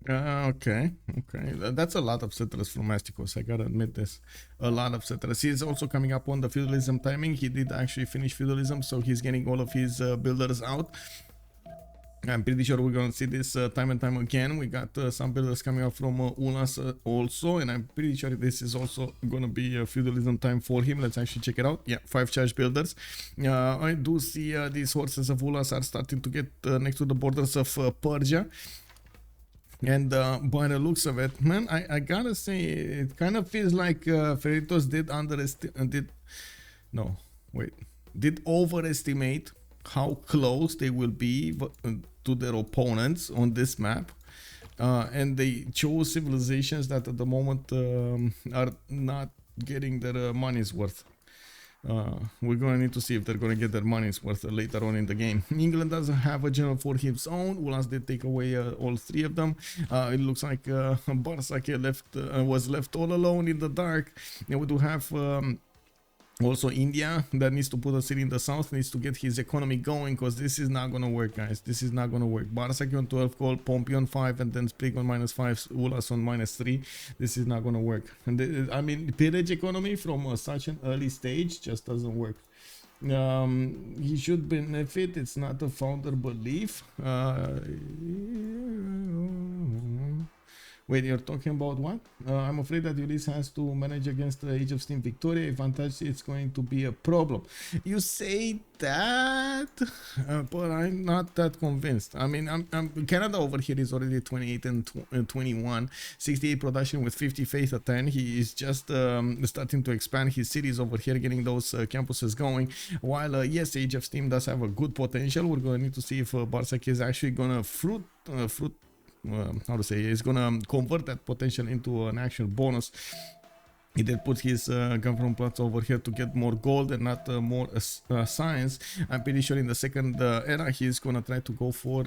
Okay, okay. That's a lot of settlers from Astikos, I gotta admit this. A lot of settlers. He's also coming up on the feudalism timing. He did actually finish feudalism, so he's getting all of his builders out. I'm pretty sure we're gonna see this time and time again. We got some builders coming up from Ulhas also, and I'm pretty sure this is also gonna be a feudalism time for him. Let's actually check it out. Yeah, 5 charge builders. I do see these horses of Ulhas are starting to get next to the borders of Persia. And by the looks of it, man, I gotta say, it kind of feels like Freritos did overestimate how close they will be to their opponents on this map. And they chose civilizations that at the moment are not getting their money's worth. We're gonna need to see if they're gonna get their money's worth later on in the game. England doesn't have a general for his own. Ulhas did take away all 3 of them. It looks like Bartsake was left all alone in the dark. And we do have also India that needs to put a city in the south, needs to get his economy going, because this is not gonna work, guys. This is not gonna work. Bartsake on 12 gold, Pompi on 5, and then Sprig on -5, Ulhas on -3. This is not gonna work. And I mean, pillage economy from such an early stage just doesn't work. He should benefit. It's not a founder belief. Wait, you're talking about what? I'm afraid that Ulyss has to manage against the Age of Steam Victoria. If vantage, it's going to be a problem. You say that, but I'm not that convinced. I mean, Canada over here is already 28 and 21, 68 production with 50 faith at 10. He is just starting to expand his cities over here, getting those campuses going. While yes, Age of Steam does have a good potential. We're going to need to see if Bartsake is actually gonna how to say, is gonna convert that potential into an actual bonus. He did put his government plots over here to get more gold and not more science. I'm pretty sure in the second era he's gonna try to go for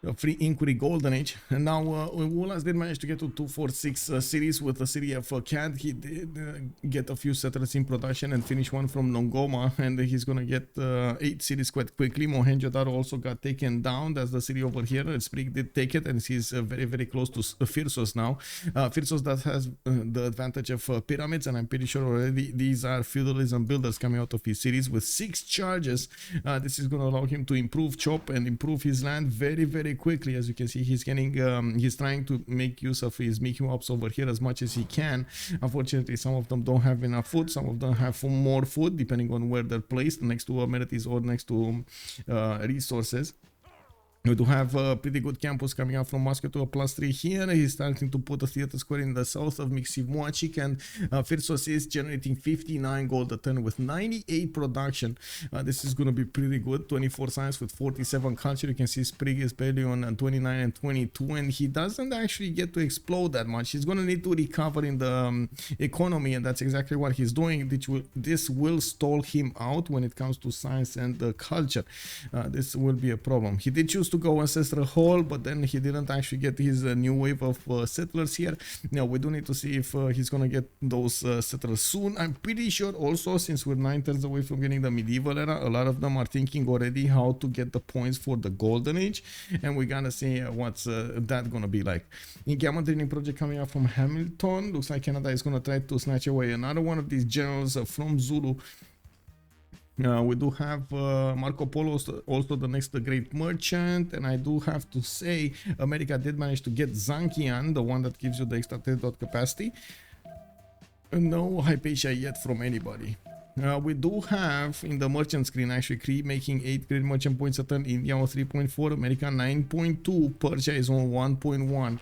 a free inquiry golden age. And now Ulhas did manage to get to 246 cities with the city of Cad. He did get a few settlers in production and finish one from Nongoma, and he's gonna get 8 cities quite quickly. Mohenjo-Daro also got taken down. That's the city over here. Sprig did take it, and he's very, very close to Phyrsos now. Phyrsos that has the advantage of pyramids, and I'm pretty sure already these are feudalism builders coming out of his cities with 6 charges. This is gonna allow him to improve chop and improve his land very, very quickly. As you can see, he's getting he's trying to make use of his Mickey Mouse over here as much as he can. Unfortunately, some of them don't have enough food, some of them have more food depending on where they're placed, next to amenities or next to resources. We do have a pretty good campus coming out from Moscow to a +3 here. He's starting to put a theater square in the south of Miximuachik, and Phyrsos is generating 59 gold a ton with 98 production. This is going to be pretty good. 24 science with 47 culture. You can see Sprig is barely on 29 and 22, and he doesn't actually get to explode that much. He's going to need to recover in the economy, and that's exactly what he's doing. This will stall him out when it comes to science and culture. This will be a problem. He did choose to go Ancestral Hall, but then he didn't actually get his new wave of settlers here. Now we do need to see if he's gonna get those settlers soon. I'm pretty sure also, since we're 9 turns away from getting the medieval era, a lot of them are thinking already how to get the points for the golden age, and we're gonna see what's that gonna be like. In Gamma Training Project coming up from Hamilton, looks like Canada is gonna try to snatch away another one of these generals from Zulu. We do have Marco Polo, also the next great merchant, and I do have to say America did manage to get Zankian, the one that gives you the extra 10 capacity. No Hypatia yet from anybody. We do have in the merchant screen actually Cree making 8 great merchant points a turn, India on 3.4, America 9.2, Persia is on 1.1.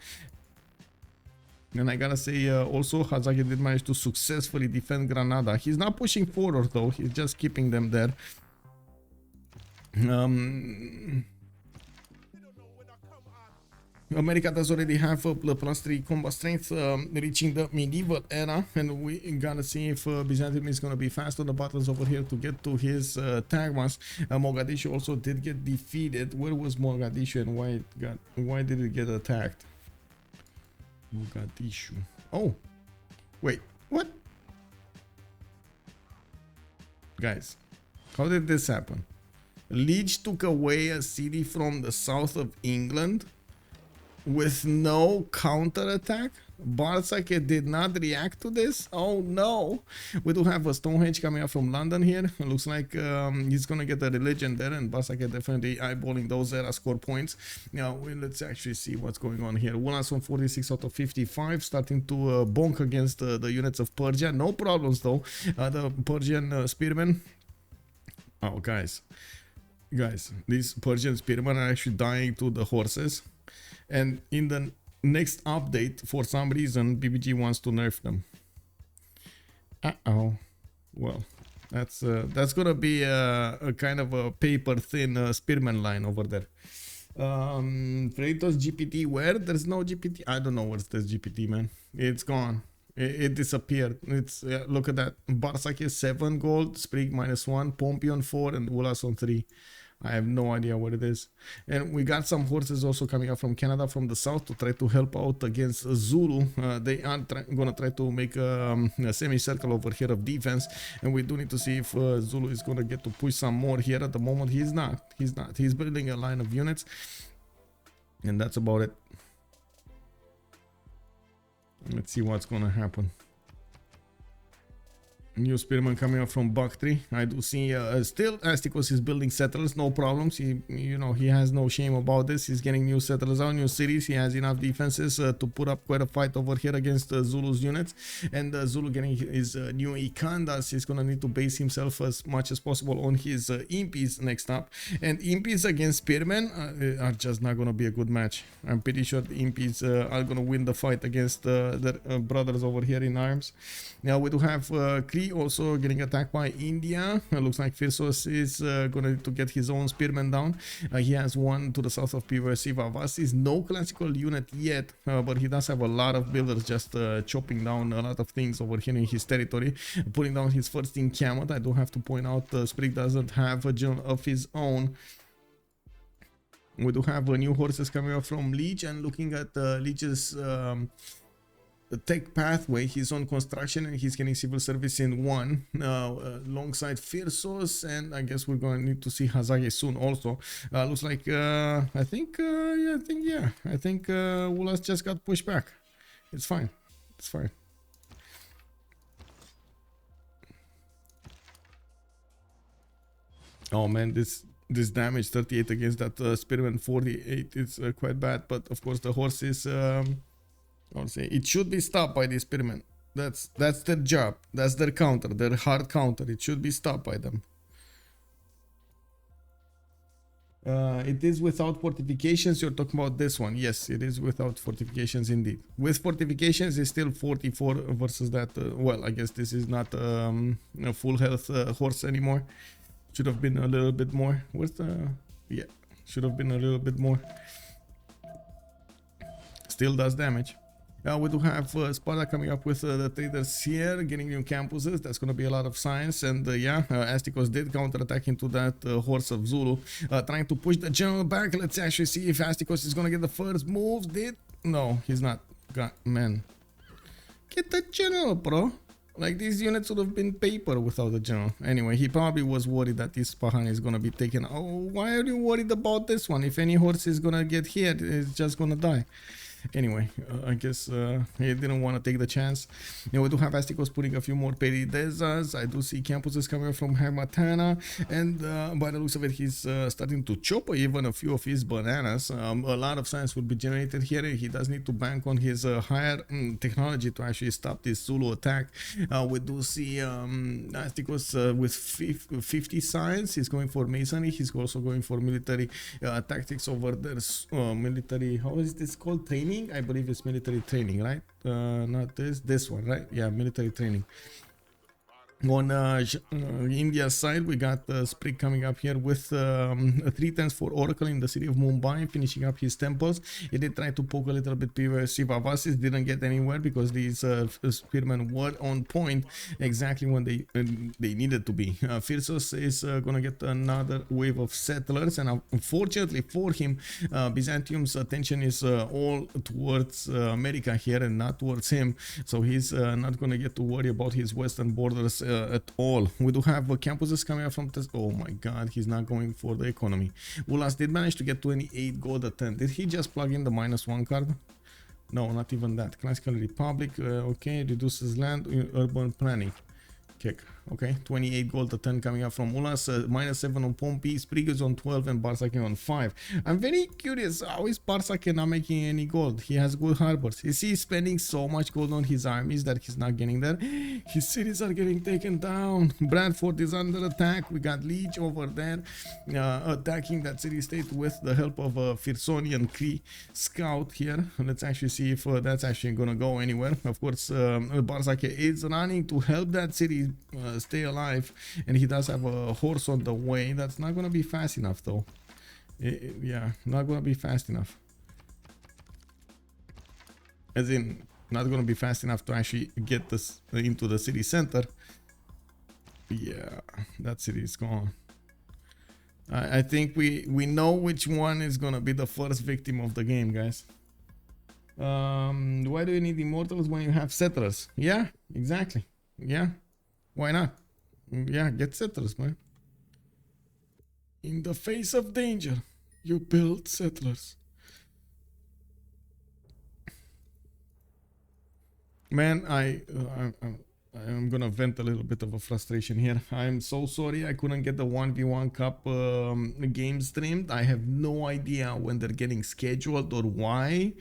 And I gotta say, also Hazaggi did manage to successfully defend Granada. He's not pushing forward though, he's just keeping them there. America does already have a +3 combat strength, reaching the medieval era, and we gotta see if Byzantium is gonna be fast on the buttons over here to get to his Tagmas. Mogadishu also did get defeated. Where was Mogadishu and why did it get attacked? Mogadishu. Oh, wait, what? Guys, how did this happen? Lege took away a city from the south of England with no counterattack. Bartsake did not react to this. Oh no. We do have a Stonehenge coming up from London here. It looks like he's gonna get a religion there, and Bartsake definitely eyeballing those era score points. Now let's actually see what's going on here. Ulhas on 46 out of 55, starting to bonk against the units of Persia. No problems though. The Persian spearmen. Oh guys, these Persian spearmen are actually dying to the horses. And in the next update, for some reason, BBG wants to nerf them. Uh-oh. Well, that's gonna be a kind of a paper-thin spearman line over there. Freritos GPT, where? There's no GPT. I don't know where's this GPT, man. It's gone. It disappeared. It's look at that. Bartsake 7 gold, Sprig -1, Pompi on 4, and Ulhas on 3. I have no idea what it is. And we got some horses also coming up from Canada from the south to try to help out against Zulu. They are gonna try to make a semicircle over here of defense, and we do need to see if Zulu is gonna get to push some more here. At the moment, he's not. He's building a line of units, and that's about it. Let's see what's gonna happen. New spearman coming up from Bakhtri. I do see still Astikos is building settlers, no problems. He has no shame about this. He's getting new settlers out, new cities. He has enough defenses to put up quite a fight over here against Zulu's units. And Zulu getting his new Ikandas. He's gonna need to base himself as much as possible on his impis next up. And impis against spearmen are just not gonna be a good match. I'm pretty sure the impis are gonna win the fight against their brothers over here in arms. Now we do have Cree also getting attacked by India. Looks like Phyrsos is gonna need to get his own spearman down. He has one to the south of Persia. Vavas no classical unit yet, but he does have a lot of builders just chopping down a lot of things over here in his territory, putting down his first encampment. I do have to point out Sprig doesn't have a general of his own. We do have new horses coming up from Lege, and looking at Lege's tech pathway, he's on construction and he's getting civil service in 1 alongside Phyrsos, and I guess we're going to need to see Hazaggi soon also. Looks like I think Ulhas just got pushed back. It's fine. Oh man, this damage 38 against that spearman 48 is quite bad, but of course the horse is I would say it should be stopped by the spearmen. That's their job. That's their counter, their hard counter. It should be stopped by them. It is without fortifications. You're talking about this one. Yes, it is without fortifications indeed. With fortifications, it's still 44 versus that. Well, I guess this is not a full health horse anymore. Should have been a little bit more. Where's the... Yeah, should have been a little bit more. Still does damage. We do have Sparta coming up with the traders here, getting new campuses. That's going to be a lot of science. And Astikos did counterattack into that horse of Zulu, trying to push the general back. Let's actually see if Astikos is going to get the first moves. No, he's not. God, man. Get the general, bro. Like, these units would have been paper without the general. Anyway, he probably was worried that this Isfahan is going to be taken. Oh, why are you worried about this one? If any horse is going to get hit, it's just going to die. Anyway, I guess he didn't want to take the chance. Now we do have Astikos putting a few more Peridezas. I do see campuses coming from Hamatana, and by the looks of it, he's starting to chop even a few of his bananas. A lot of science will be generated here. He does need to bank on his higher technology to actually stop this Zulu attack. We do see Astikos with 50 science. He's going for masonry. He's also going for military tactics over there. Military, how is this called? Training? I believe it's military training, right? Not this one, right? Yeah, military training. On India's side, we got Sprig coming up here with 310s for Oracle in the city of Mumbai, finishing up his temples. He did try to poke a little bit Vavasis, didn't get anywhere because these spearmen were on point exactly when they needed to be. Phyrsos is gonna get another wave of settlers, and unfortunately for him, Byzantium's attention is all towards America here and not towards him, so he's not gonna get to worry about his western borders at all. We do have campuses coming up from this. Oh my god, he's not going for the economy. Ulhas did manage to get 28 gold at 10. Did he just plug in the -1 card? No, not even that. Classical Republic, okay, reduces land, urban planning. Kick. Okay, 28 gold at 10 coming up from Ulyss, -7 on Pompi, Sprig is on 12 and Bartsake on 5. I'm very curious, how is Bartsake not making any gold? He has good harbors. Is he spending so much gold on his armies that he's not getting there? His cities are getting taken down. Bradford is under attack. We got Lege over there attacking that city state with the help of a Phyrsonian Cree scout here. Let's actually see if that's actually gonna go anywhere. Of course, Bartsake is running to help that city stay alive, and he does have a horse on the way. That's not gonna be fast enough though. Yeah, not gonna be fast enough, as in not gonna be fast enough to actually get this into the city center. Yeah, that city is gone. I think we know which one is gonna be the first victim of the game, guys. Why do you need immortals when you have settlers? Yeah, exactly. Yeah, why not? Yeah, get settlers, man. In the face of danger, you build settlers. Man, I'm gonna vent a little bit of a frustration here. I'm so sorry I couldn't get the 1v1 cup game streamed. I have no idea when they're getting scheduled or why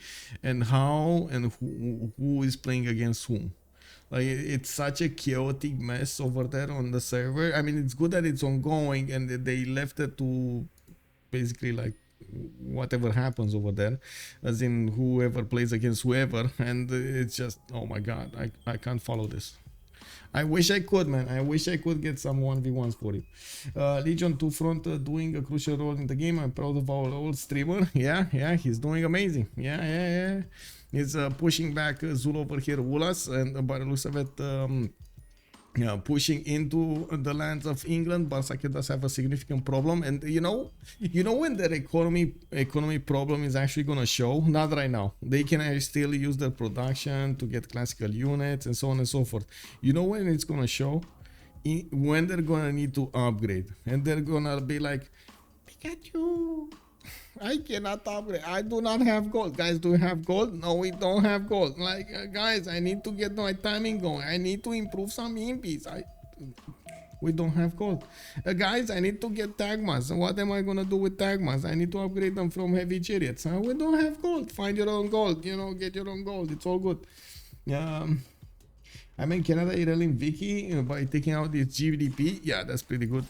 and how and who is playing against whom. Like, it's such a chaotic mess over there on the server. I mean, it's good that it's ongoing and they left it to basically like whatever happens over there, as in whoever plays against whoever, and it's just, oh my god, I can't follow this. I wish I could, man. I wish I could get some 1v1s for you. Legion 2 Front doing a crucial role in the game. I'm proud of our old streamer. Yeah, he's doing amazing. Yeah. He's pushing back Zulu over here, Ulhas, and by the looks of it, pushing into the lands of England. Bartsake does have a significant problem, and you know when their economy problem is actually gonna show. Not right now. They can still use their production to get classical units and so on and so forth. You know when it's gonna show? When they're gonna need to upgrade, and they're gonna be like, Pikachu, I cannot upgrade. I do not have gold. Guys, do you have gold? No, we don't have gold. Like, guys, I need to get my timing going. I need to improve some impies. We don't have gold. Guys, I need to get tagmas. What am I gonna do with tagmas? I need to upgrade them from heavy chariots. We don't have gold. Find your own gold. Get your own gold. It's all good. I mean, Canada Irelin Vicky by taking out its GDP. Yeah, that's pretty good.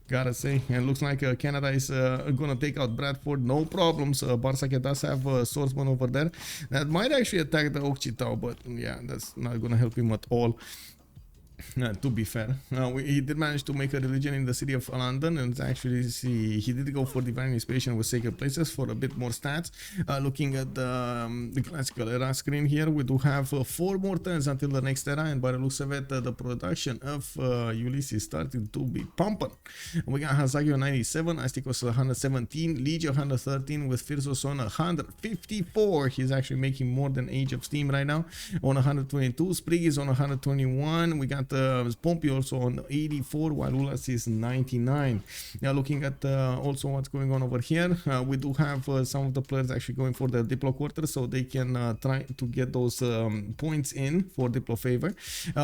Gotta say, and looks like Canada is gonna take out Bradford, no problems. Bartsake does have a swordsman over there that might actually attack the Occitan, but yeah, that's not gonna help him at all. To be fair, he did manage to make a religion in the city of London, and actually he did go for divine inspiration with sacred places for a bit more stats. Looking at the classical era screen here, we do have 4 more turns until the next era, and by the looks of it, the production of Ulyss is starting to be pumping. We got Hazaggi on 97, Astikos 117, Lege 113 with Phyrsos on 154. He's actually making more than Age of Steam right now on 122. Sprig is on 121. We got Pompi also on 84, while Ulhas is 99. Now looking at also what's going on over here, we do have some of the players actually going for the Diplo quarter, so they can try to get those points in for Diplo favor.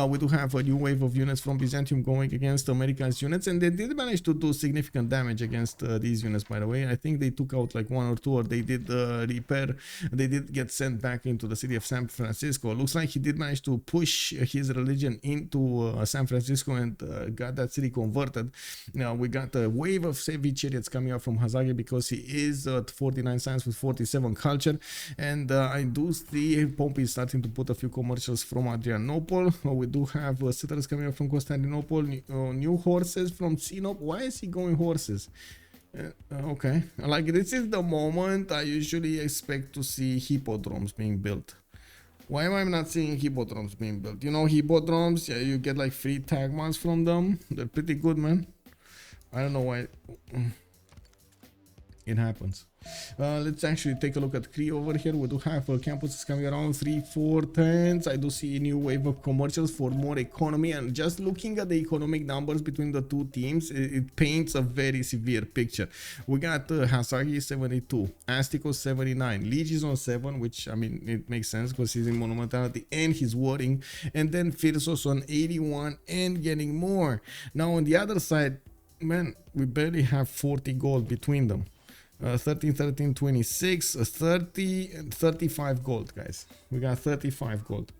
We do have a new wave of units from Byzantium going against America's units, and they did manage to do significant damage against these units, by the way. I think they took out like 1 or 2, or they did repair. They did get sent back into the city of San Francisco. Looks like he did manage to push his religion into San Francisco and got that city converted. Now we got a wave of heavy chariots coming up from Hazaggi because he is at 49 science with 47 culture, and I do see Pompi is starting to put a few commercials from Adrianople. We do have settlers coming up from Constantinople, new horses from Sinop. Why is he going horses? Okay, like this is the moment I usually expect to see hippodromes being built. Why am I not seeing hippodromes being built? Hippodromes, yeah, you get like free tagmans from them. They're pretty good, man. I don't know why. it happens. Let's actually take a look at Cree over here. We do have campuses coming around 3-4 turns. I do see a new wave of commercials for more economy, and just looking at the economic numbers between the two teams, it paints a very severe picture. We got Hazaggi 72, Astikos 79, Lege is on 7, which I mean it makes sense because he's in monumentality and he's warring, and then Phyrsos on 81 and getting more. Now on the other side, man, we barely have 40 gold between them. 13, 13, 26, 30, and 35 gold, guys. We got 35 gold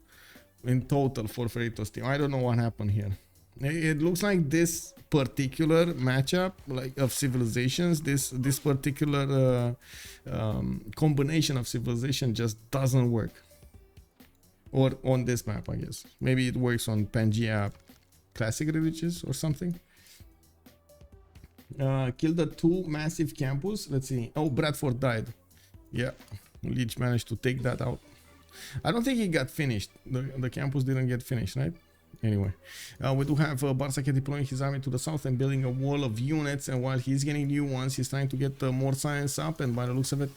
in total for Freritos team. I don't know what happened here. It looks like this particular matchup, like of civilizations, this particular combination of civilization just doesn't work. Or on this map, I guess. Maybe it works on Pangea Classic Religious or something. Kill the two massive campus. Let's see. Oh, Bradford died. Yeah, Leech managed to take that out. I don't think he got finished. The campus didn't get finished, right? Anyway, we do have Bartsake deploying his army to the south and building a wall of units, and while he's getting new ones, he's trying to get more science up, and by the looks of it,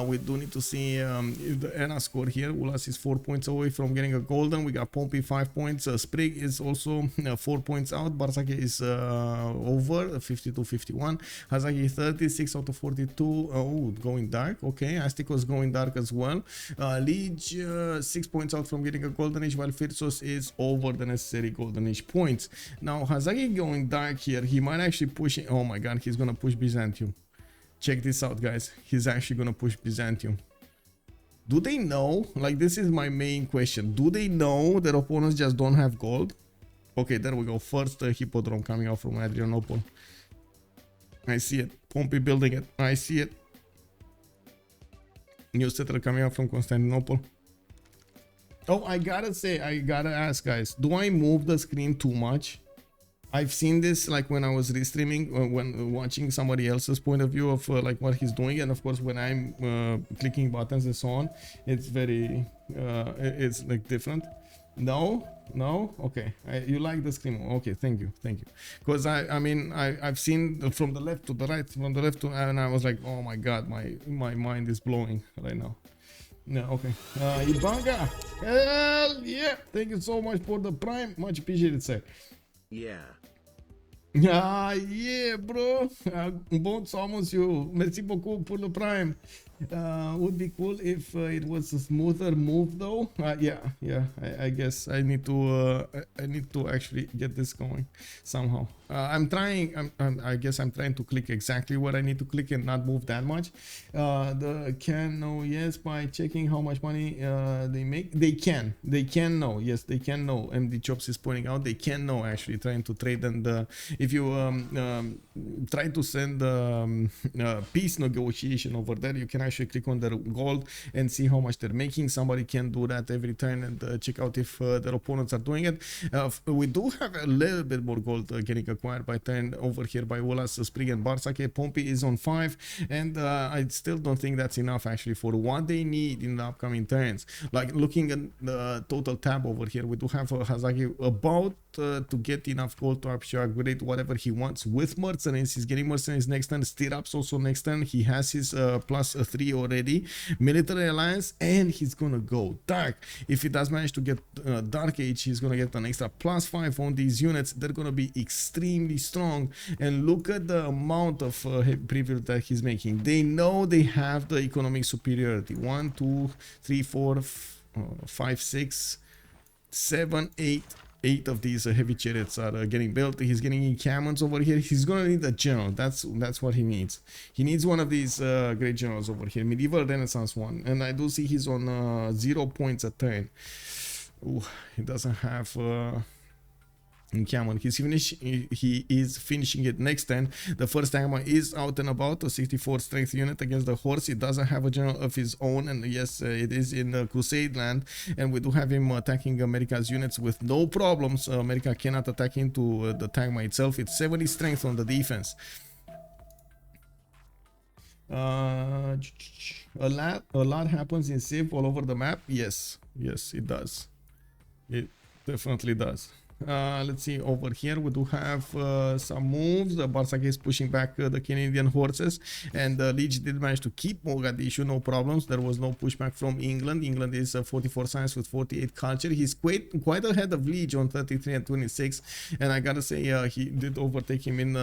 we do need to see the ERA score here. Ulhas is 4 points away from getting a golden. We got Pompi 5 points. Sprig is also 4 points out. Bartsake is over 52-51. Hazaggi 36 out of 42. Oh, going dark. Okay, Astikos going dark as well. Lege 6 points out from getting a golden age, while Phyrsos is over the necessary golden age points. Now Hazaggi going dark here. He might actually push it. Oh my god, he's gonna push Byzantium. Check this out, guys. He's actually gonna push Byzantium. Do they know? Like, this is my main question. Do they know that opponents just don't have gold? Okay, there we go. First hippodrome coming out from Adrianople. I see it. Pompi building it. I see it. New settler coming out from Constantinople. Oh, I gotta say, I gotta ask, guys, do I move the screen too much? I've seen this like when I was restreaming, when watching somebody else's point of view of like what he's doing, and of course when I'm clicking buttons and so on, it's very it's like different. No, okay, you like the screen? Okay, thank you, because I mean I've seen from the left to the right, from the left to, and I was like, oh my god, my mind is blowing right now. No, okay. Ibanga, hell yeah! Thank you so much for the prime, much appreciated, sir.
Yeah.
Yeah, bro. Bon summons you. Merci beaucoup pour le prime. Would be cool if it was a smoother move, though. Yeah. I guess I need to actually get this going somehow. I'm trying. I guess I'm trying to click exactly what I need to click and not move that much. The can know yes by checking how much money they make. They can know. Yes, they can know. MD Chops is pointing out they can know, actually trying to trade, and if you try to send peace negotiation over there, you can actually click on their gold and see how much they're making. Somebody can do that every turn and check out if their opponents are doing it. We do have a little bit more gold getting acquired by turn over here by Ulhas, Sprig and Bartsake. Pompi is on 5, and I still don't think that's enough actually for what they need in the upcoming turns. Like, looking at the total tab over here, we do have Hazaggi about to get enough gold to actually upgrade whatever he wants with mercenaries. He's getting mercenaries next turn, stirrups also next turn. He has his +3 already, military alliance, and he's gonna go dark. If he does manage to get dark age, he's gonna get an extra +5 on these units. They're gonna be extremely strong, and look at the amount of preview that he's making. They know they have the economic superiority. 1 2 3 4 5 6 7 8 of these heavy chariots are getting built. He's getting encampments over here. He's gonna need a general. That's what he needs. He needs one of these great generals over here, medieval renaissance one, and I do see he's on 0 points a turn. Ooh, he doesn't have encampment. He is finishing it next turn. The first timer is out and about, a 64 strength unit against the horse. He doesn't have a general of his own, and yes, it is in the Crusade land, and we do have him attacking America's units with no problems. America cannot attack into the Tagma itself. It's 70 strength on the defense. A lot happens in Civ all over the map. Yes, it does. It definitely does. Let's see, over here we do have some moves. Bartsake is pushing back the Canadian horses, and Lege did manage to keep Mogadishu, no problems. There was no pushback from England. England is 44 science with 48 culture. He's quite ahead of Lege on 33 and 26, and I gotta say he did overtake him in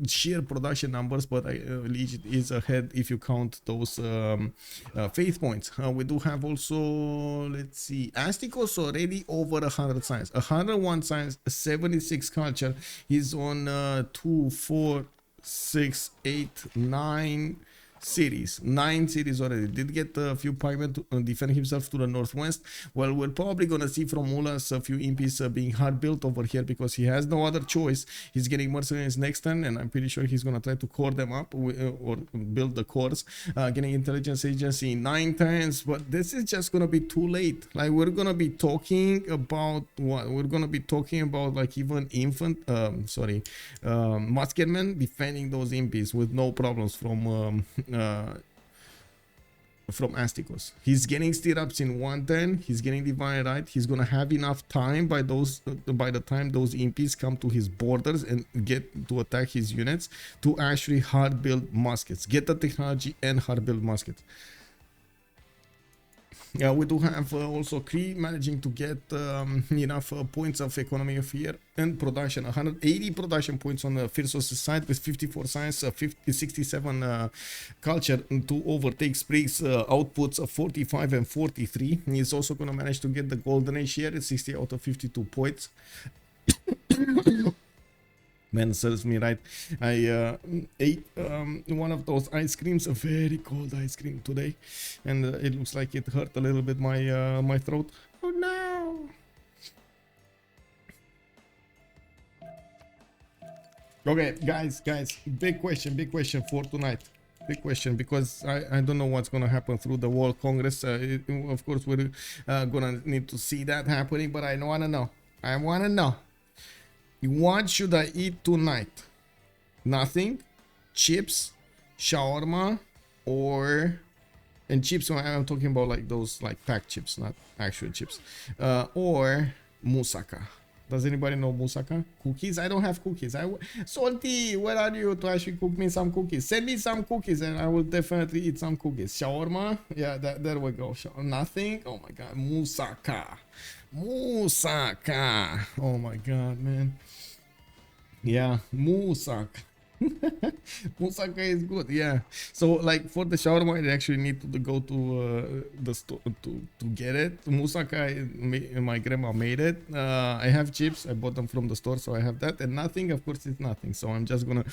sheer production numbers, but Lege is ahead if you count those faith points. We do have also, let's see, Astikos already over 100 science, 101 science, 76 culture. He's on 2, 4, 6, 8, 9 cities, 9 cities already. Did get a few pikemen to defend himself to the northwest. Well, we're probably gonna see from Ulhas a few imps being hard built over here because he has no other choice. He's getting mercenaries next turn, and I'm pretty sure he's gonna try to core them up or build the cores. Getting intelligence agency in 9 turns, but this is just gonna be too late. Like, we're gonna be talking about what? We're gonna be talking about like even musketmen defending those imps with no problems from Astikos. He's getting stirrups in 1 turn. He's getting divine right. He's gonna have enough time by the time those imps come to his borders and get to attack his units to actually hard build muskets, get the technology and hard build muskets. Yeah, we do have also Cree managing to get enough points of economy of year and production. 180 production points on the Phyrsos side with 54 science, 67 culture to overtake Sprig's outputs of 45 and 43. He's also going to manage to get the golden age here at 60 out of 52 points. Man, serves me right. I ate one of those ice creams, a very cold ice cream today, and it looks like it hurt a little bit my my throat. Oh no! Okay, guys, big question for tonight. Big question, because I don't know what's gonna happen through the World Congress. Of course, we're gonna need to see that happening, but I wanna know. What should I eat tonight? Nothing? Chips? Shawarma? And chips, I'm talking about like those like packed chips, not actual chips. Or moussaka. Does anybody know moussaka? Cookies? I don't have cookies. Salty, where are you to actually cook me some cookies? Send me some cookies and I will definitely eat some cookies. Shawarma? Yeah, there we go. Nothing? Oh my god. Moussaka. Oh my god, man. Yeah, moussaka. Moussaka is good, yeah. So like for the shawarma, I actually need to go to the store to get it. Moussaka, my grandma made it. I have chips, I bought them from the store, so I have that. And nothing, of course, it's nothing. So I'm just gonna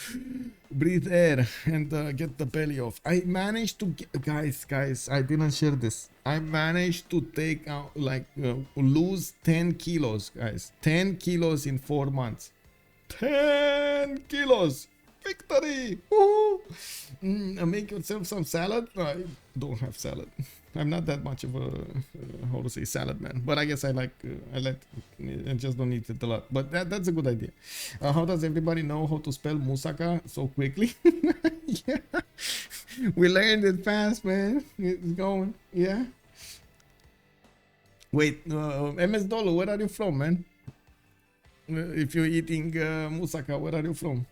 breathe air and get the belly off. I managed to get, guys, I didn't share this. I managed to take out like lose 10 kilos, guys. 10 kilos in 4 months. 10 kilos. Victory! Make yourself some salad. I don't have salad. I'm not that much of a how to say salad man, but I guess I just don't eat it a lot. But that's a good idea. How does everybody know how to spell moussaka so quickly? Yeah, we learned it fast, man. It's going. Yeah. Wait, MS Dolo, where are you from, man? If you're eating moussaka, where are you from?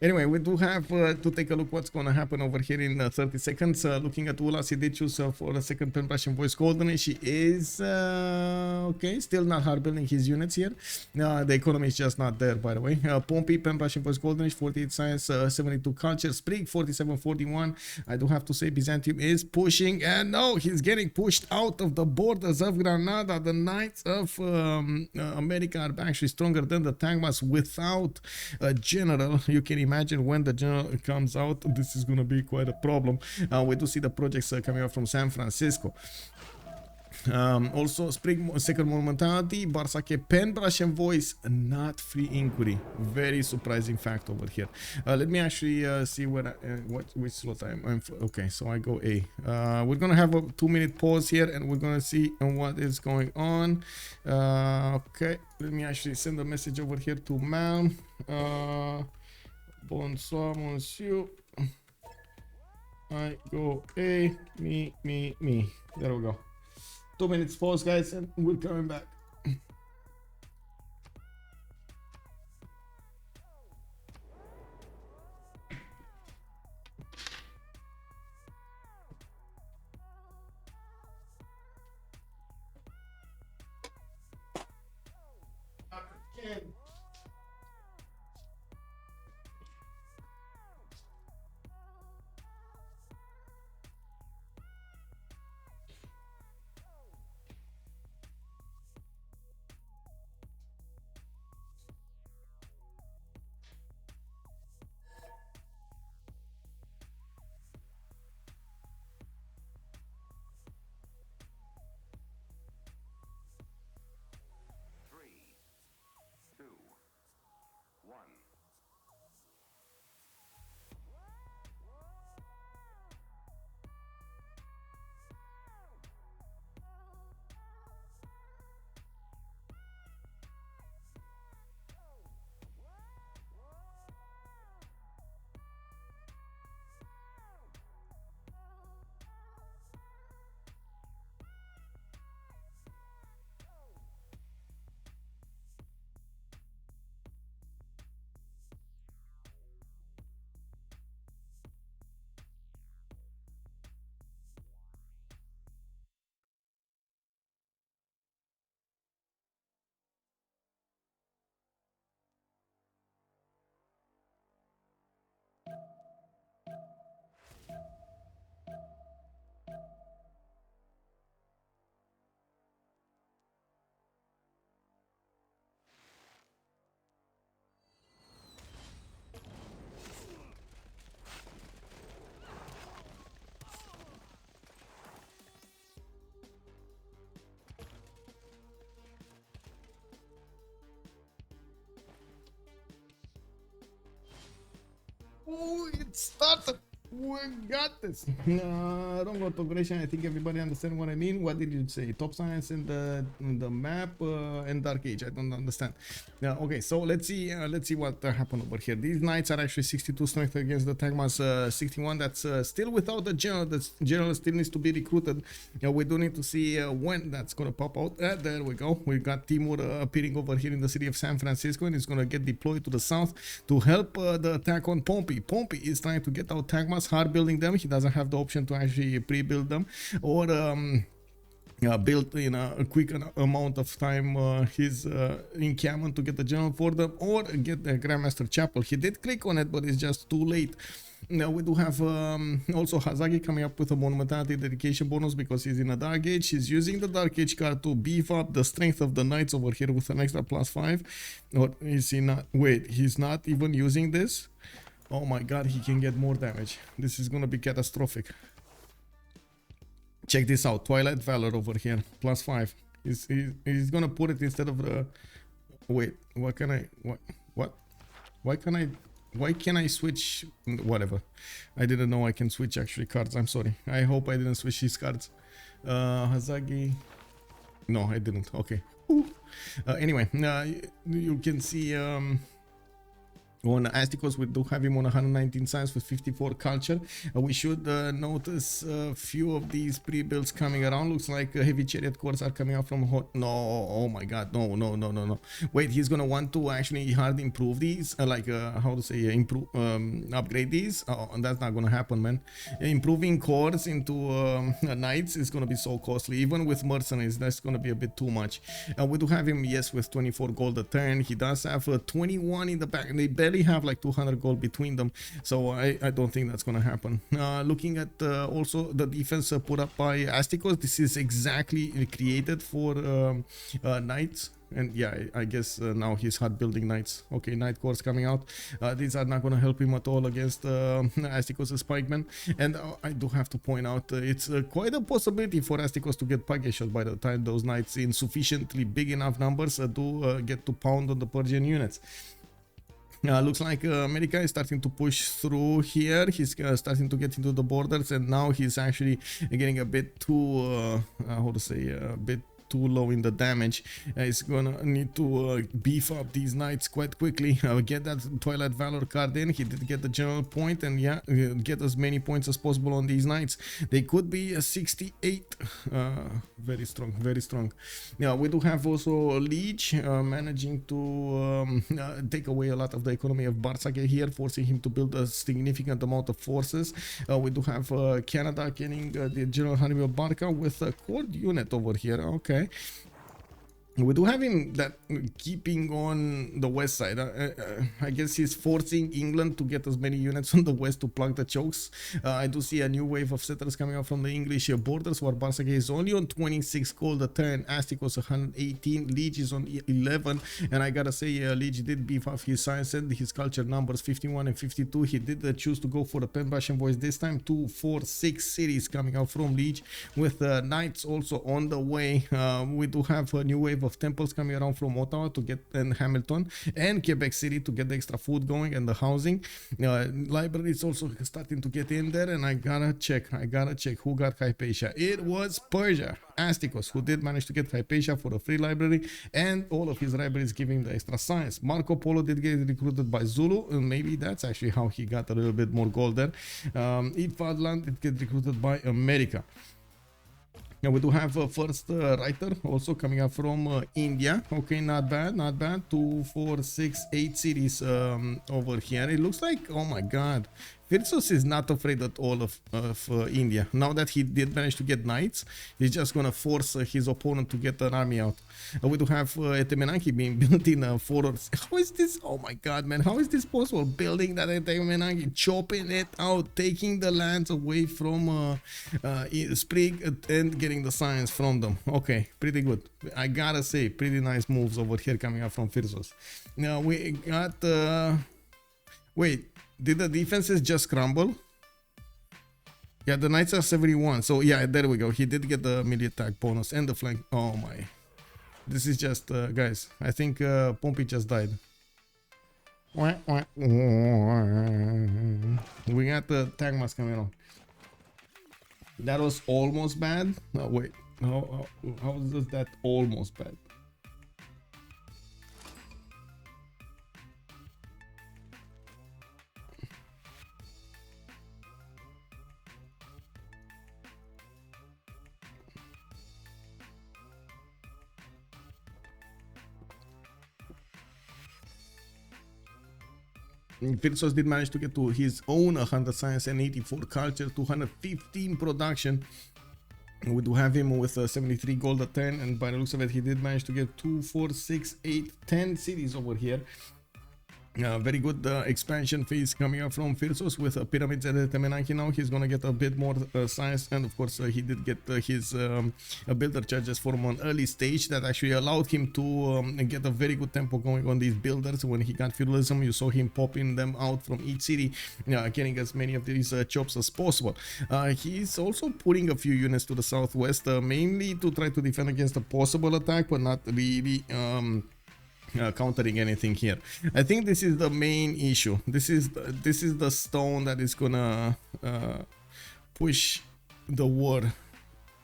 Anyway, we do have to take a look what's going to happen over here in 30 seconds. Looking at Ulhas, he did choose for a second pen Russian voice golden. She is okay, still not hard building his units here. The economy is just not there, by the way. Pompi, pen Russian voice golden, 48 science, 72 culture. Sprig, 47, 41. I do have to say Byzantium is pushing, and no, he's getting pushed out of the borders of Granada. The Knights of America are actually stronger than the Tangmas without a general. You can imagine when the general comes out, this is gonna be quite a problem. We do see the projects coming out from San Francisco. Also, Sprig, second momentality, Bartsake, pen brush and voice, not free inquiry. Very surprising fact over here. Let me actually see which slot I'm okay, so I go A. We're gonna have a 2-minute pause here, and we're gonna see what is going on. Okay, let me actually send a message over here to Mal. Bonsoir, monsieur. I go A, me. There we go. 2 minutes pause, guys, and we're coming back. Oh, it started. We got this. Don't go to Grecian. I think everybody understand what I mean. What did you say? Top science in the map and Dark Age. I don't understand. Yeah. Okay. So let's see what happened over here. These knights are actually 62 strength against the Tagmas 61. That's still without the general. The general still needs to be recruited. We do need to see when that's gonna pop out. There we go. We got Timur appearing over here in the city of San Francisco, and he's gonna get deployed to the south to help the attack on Pompi. Pompi is trying to get out Tagmas. Hard building them. He doesn't have the option to actually pre-build them or build in a quick amount of time his encampment to get the general for them or get the Grandmaster Chapel. He did click on it, but it's just too late. Now we do have also Hazaggi coming up with a monumentality dedication bonus because he's in a Dark Age. He's using the Dark Age card to beef up the strength of the knights over here with an extra +5. Or is he not? Wait, he's not even using this? Oh my god, he can get more damage. This is gonna be catastrophic. Check this out. Twilight Valor over here. +5. He's gonna put it instead of the... Wait, what can I... What? Why can I switch... Whatever. I didn't know I can switch actually cards. I'm sorry. I hope I didn't switch his cards. Hazaggi... No, I didn't. Okay. Anyway, you can see... on Astikos, we do have him on 119 science with 54 culture. We should notice a few of these pre-builds coming around. Looks like heavy chariot cores are coming out from no, oh my god, no. Wait, he's gonna want to actually hard improve these, how to say, improve, upgrade these. Oh, that's not gonna happen, man. Improving cores into knights is gonna be so costly. Even with mercenaries, that's gonna be a bit too much. We do have him, yes, with 24 gold a turn. He does have 21 in the back. They barely have like 200 gold between them, so I don't think that's gonna happen. Looking at also the defense put up by Astikos, this is exactly created for knights. And yeah, I guess now he's hard building knights. Okay, knight cores coming out. These are not going to help him at all against Astikos' pikemen. And I do have to point out, it's quite a possibility for Astikos to get pike shot by the time those knights in sufficiently big enough numbers do get to pound on the Persian units. Looks like America is starting to push through here. He's starting to get into the borders, and now he's actually getting a bit too, how to say, a bit too low in the damage. He's gonna need to beef up these knights quite quickly. Get that Twilight Valor card in. He did get the general point, and yeah, get as many points as possible on these knights. They could be a 68. Very strong, very strong. Yeah, we do have also Lege managing to take away a lot of the economy of Bartsake here, forcing him to build a significant amount of forces. We do have Canada getting the General Army of Barca with a core unit over here. Okay. We do have him that keeping on the west side. I guess he's forcing England to get as many units on the west to plug the chokes. I do see a new wave of settlers coming out from the English borders, where Bartsake is only on 26 gold a turn, Astikos 118, Lege is on 11, and I gotta say Lege did beef up his science and his culture numbers 51 and 52. He did choose to go for the pen bash voice this time. 2, 4, 6 cities coming out from Lege, with knights also on the way. We do have a new wave of temples coming around from Ottawa to get, and Hamilton and Quebec City to get the extra food going and the housing. Library is also starting to get in there, and I gotta check who got Hypatia. It was Persia, Astikos, who did manage to get Hypatia for a free library, and all of his libraries giving the extra science. Marco Polo did get recruited by Zulu, and maybe that's actually how he got a little bit more gold there. Ifadland did get recruited by America. Now we do have a first writer also coming up from India. Okay, not bad, not bad. 2, 4, 6, 8 cities over here. It looks like, oh my god, Phyrsos is not afraid at all of India. Now that he did manage to get knights, he's just gonna force his opponent to get an army out. We do have Etemenanki being built in 4 or... How is this? Oh my god, man, how is this possible? Building that Etemenanki, chopping it out, taking the lands away from Sprig and getting the science from them. Okay, pretty good. I gotta say, pretty nice moves over here coming up from Phyrsos. Now we got... wait. Did the defenses just crumble? Yeah, the knights are 71. So yeah, there we go. He did get the melee attack bonus and the flank. Oh my. This is just, guys, I think Pompi just died. We got the Tagmas coming on. That was almost bad. No, wait. How is that almost bad? Phyrsos did manage to get to his own 100 science and 84 culture, 215 production. We do have him with 73 gold a turn, and by the looks of it, he did manage to get 2, 4, 6, 8, 10 cities over here. Very good expansion phase coming up from Phyrsos with pyramids and Temenanki. Now he's gonna get a bit more science, and of course he did get his builder charges from an early stage that actually allowed him to get a very good tempo going on these builders. When he got feudalism, you saw him popping them out from each city, getting as many of these chops as possible. He's also putting a few units to the southwest, mainly to try to defend against a possible attack, but not really countering anything here. I think this is the main issue. This is the stone that is gonna push the war,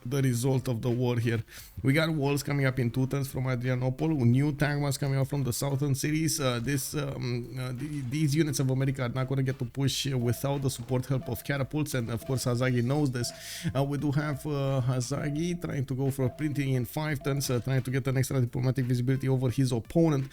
the result of the war here. We got walls coming up in 2 turns from Adrianople, new Tagmas coming out from the southern cities. These units of America are not going to get to push without the support help of catapults, and of course Hazaggi knows this. We do have Hazaggi trying to go for printing in 5 turns, trying to get an extra diplomatic visibility over his opponent.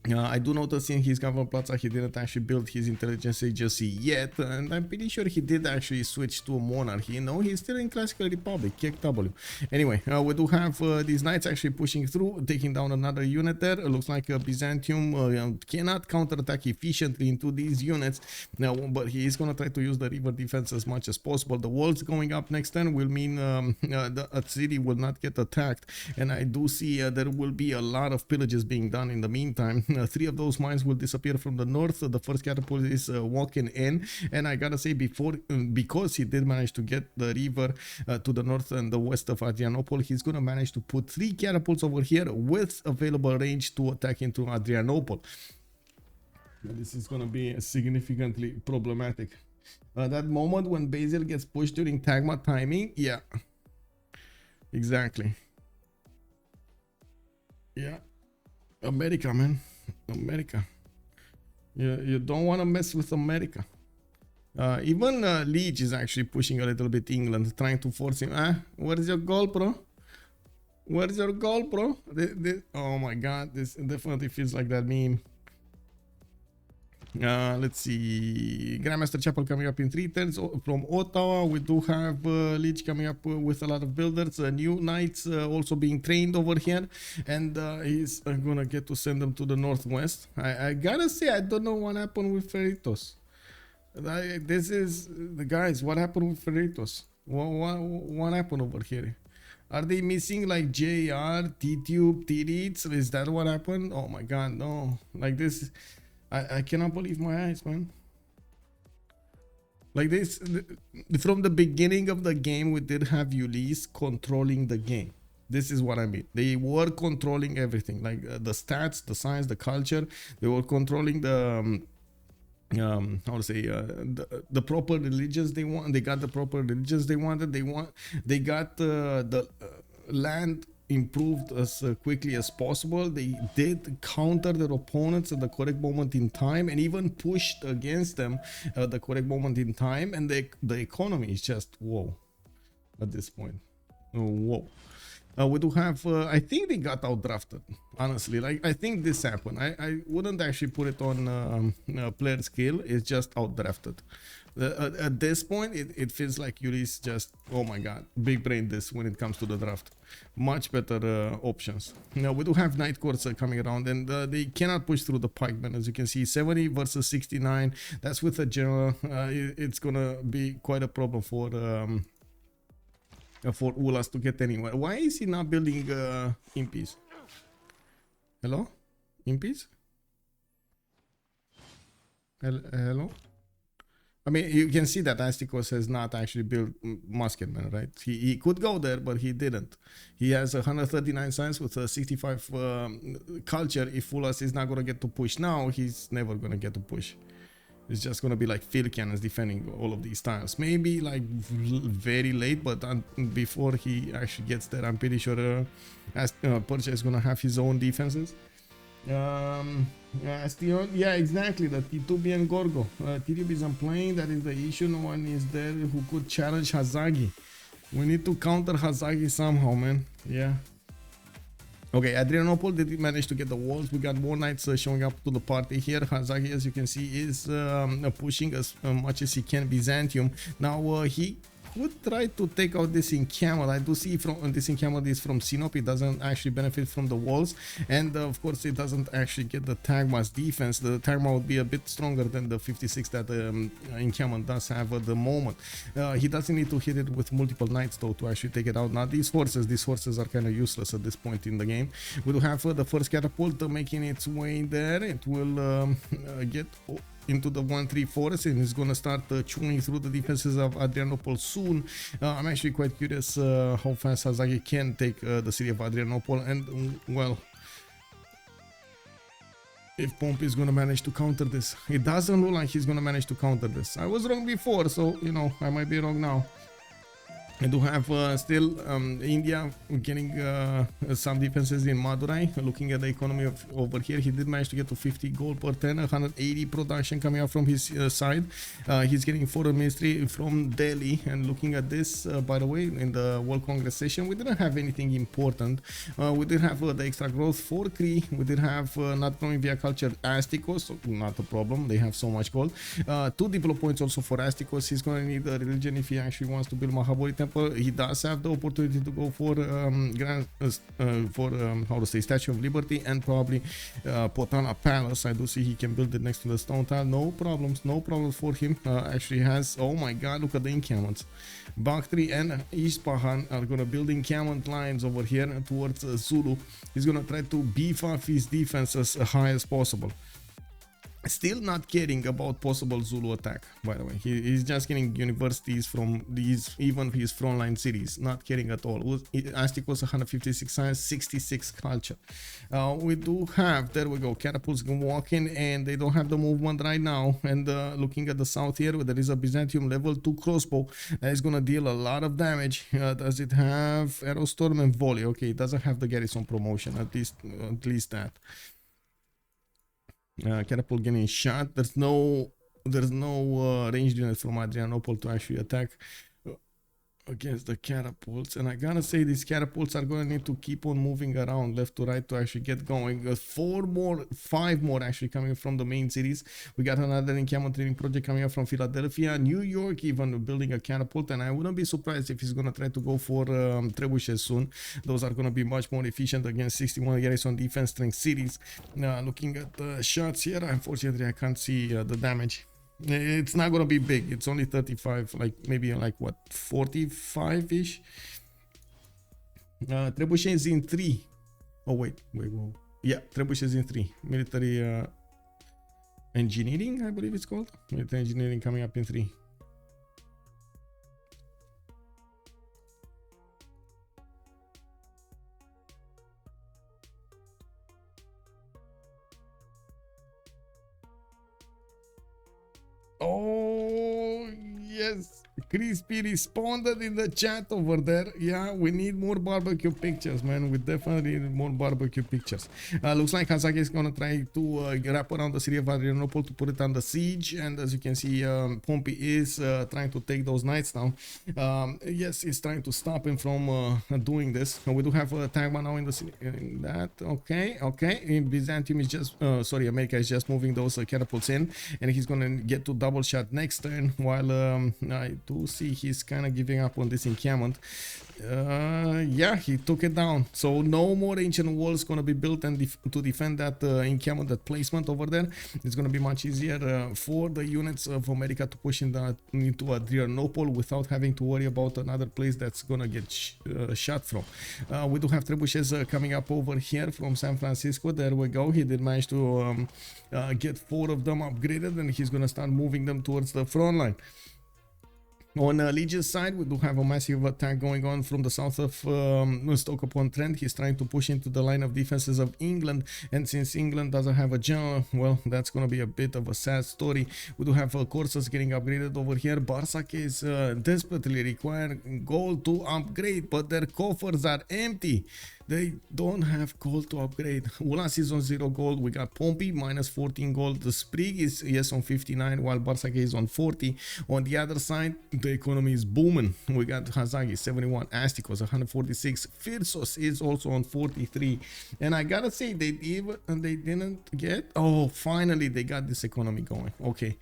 I do notice in his government plaza he didn't actually build his intelligence agency yet, and I'm pretty sure he did actually switch to a monarchy. No, he's still in classical republic, KW. Anyway, we do have these knights actually pushing through, taking down another unit there. It looks like Byzantium cannot counterattack efficiently into these units now, but he is going to try to use the river defense as much as possible. The walls going up next turn will mean the city will not get attacked, and I do see there will be a lot of pillages being done in the meantime. 3 of those mines will disappear from the north. The first catapult is walking in, and I gotta say, because he did manage to get the river to the north and the west of Adrianople, he's gonna manage to put 3 catapults over here with available range to attack into Adrianople. This is gonna be significantly problematic. That moment when Basil gets pushed during Tagma timing, yeah, exactly. Yeah, America, man. America. You don't want to mess with America. Even Lege is actually pushing a little bit England, trying to force him. Where's your goal, bro? Where's your goal, bro? Oh my god, this definitely feels like that meme. Let's see. Grandmaster Chapel coming up in 3 turns from Ottawa. We do have Lege coming up with a lot of builders. New knights also being trained over here. And he's gonna get to send them to the northwest. I gotta say, I don't know what happened with Freritos. This is the guys. What happened with Freritos? What happened over here? Are they missing like JR, T-Tube, T-Reads? Is that what happened? Oh my god, no. Like this, I cannot believe my eyes, man. Like this, from the beginning of the game, we did have Ulyss controlling the game. This is what I mean. They were controlling everything, like the stats, the science, the culture. They were controlling the how to say the proper religions they want. They got the proper religions they wanted. They got the land improved as quickly as possible. They did counter their opponents at the correct moment in time, and even pushed against them at the correct moment in time. And the economy is just whoa at this point. Whoa. We do have, I think they got outdrafted, honestly. Like, I think this happened. I wouldn't actually put it on player skill. It's just outdrafted. At this point, it feels like Ulyss just, oh my god, big brain this when it comes to the draft. Much better options. Now, we do have Night Courts coming around, and they cannot push through the pikemen. As you can see, 70 versus 69. That's with a general. It's gonna be quite a problem for Ulhas to get anywhere. Why is he not building impies? Hello? Impies? Hello? I mean, you can see that Astikos has not actually built musketmen, right? He could go there, but he didn't. He has 139 science with a 65 culture. If Ulhas is not going to get to push now, he's never going to get to push. It's just going to be like field cannons defending all of these tiles. Maybe like very late, but before he actually gets there, I'm pretty sure Persia is going to have his own defenses. Yeah, exactly. The Titubian Gorgo. Titub isn't playing. That is the issue. No one is there who could challenge Hazaggi. We need to counter Hazaggi somehow, man. Yeah. Okay, Adrianople did manage to get the walls. We got more knights showing up to the party here. Hazaggi, as you can see, is pushing as much as he can Byzantium. Now he could try to take out this encampment. I do see from this encampment is from Sinop. It doesn't actually benefit from the walls, and of course it doesn't actually get the Tagma's defense. The Tagma would be a bit stronger than the 56 that the encampment does have at the moment. He doesn't need to hit it with multiple knights though to actually take it out. Now these horses are kind of useless at this point in the game. We do have the first catapult making its way there. It will get into the 1-3 forest, and he's gonna start chewing through the defenses of Adrianople soon. I'm actually quite curious how fast Hazaggi can take the city of Adrianople, and well, if Pompi is gonna manage to counter this. It doesn't look like he's gonna manage to counter this. I was wrong before, so you know, I might be wrong now. I do have still India getting some defenses in Madurai. Looking at the economy of over here, he did manage to get to 50 gold per turn, 180 production coming out from his side. He's getting foreign ministry from Delhi. And looking at this, by the way, in the World Congress session, we didn't have anything important. We did have the extra growth for Cree. We did have not growing via culture Astikos, so not a problem. They have so much gold. 2 develop points also for Astikos. He's going to need a religion if he actually wants to build Mahabodhi Temple. He does have the opportunity to go for how to say, Statue of Liberty and probably Potala Palace. I do see he can build it next to the stone tile. No problems for him. Actually has, oh my god, look at the encampments. Bakhtri and Ispahan are gonna build encampment lines over here towards Zulu. He's gonna try to beef up his defense as high as possible. Still not caring about possible Zulu attack, by the way. He's just getting universities from these, even his frontline cities, not caring at all. Astikos 156 science, 66 culture. We do have, there we go, catapults can walk in, and they don't have the movement right now. And looking at the south here, there is a Byzantium level 2 crossbow that is gonna deal a lot of damage. Does it have arrow storm and volley? Okay, it doesn't have the garrison promotion, at least that. Catapult getting shot. There's no ranged unit from Adrianople to actually attack. against the catapults, and I gotta say these catapults are gonna need to keep on moving around left to right to actually get going. 5 more actually coming from the main cities. We got another encampment training project coming up from Philadelphia, New York, even building a catapult, and I wouldn't be surprised if he's gonna try to go for trebuchets soon. Those are gonna be much more efficient against 61 garrison defense strength cities. Looking at the shots here, unfortunately I can't see the damage. It's not gonna be big. It's only 35, like maybe like what, 45-ish. Trebuchets in 3. Oh wait. Yeah, trebuchets in 3. Military engineering, I believe it's called. Military engineering coming up in 3. Oh, yes. Crispy responded in the chat over there. Yeah, we need more barbecue pictures, man. We definitely need more barbecue pictures. Looks like Hazaggi is gonna try to wrap around the city of Adrianople to put it under siege. And as you can see, Pompi is trying to take those knights now. Yes, he's trying to stop him from doing this. We do have a Tagma now in the city. In that, okay. In Byzantium is just, sorry, America is just moving those catapults in, and he's gonna get to double shot next turn. While I do see he's kind of giving up on this encampment. Yeah, he took it down. So no more ancient walls gonna be built and to defend that encampment, that placement over there. It's gonna be much easier for the units of America to push into Adrianople without having to worry about another place that's gonna get shot from. We do have trebuchets coming up over here from San Francisco. There we go. He did manage to get 4 of them upgraded, and he's gonna start moving them towards the front line. On Lege's side, we do have a massive attack going on from the south of Stoke-upon-Trent. He's trying to push into the line of defenses of England, and since England doesn't have a general, well, that's going to be a bit of a sad story. We do have courses getting upgraded over here. Bartsake is desperately requiring gold to upgrade, but their coffers are empty. They don't have gold to upgrade. Ulhas is on 0 gold. We got Pompi minus 14 gold. The Sprig is, yes, on 59, while Bartsake is on 40. On the other side, the economy is booming. We got Hazaggi 71, Astikos 146, Phyrsos is also on 43. And I gotta say, they didn't get. Oh, finally they got this economy going. Okay.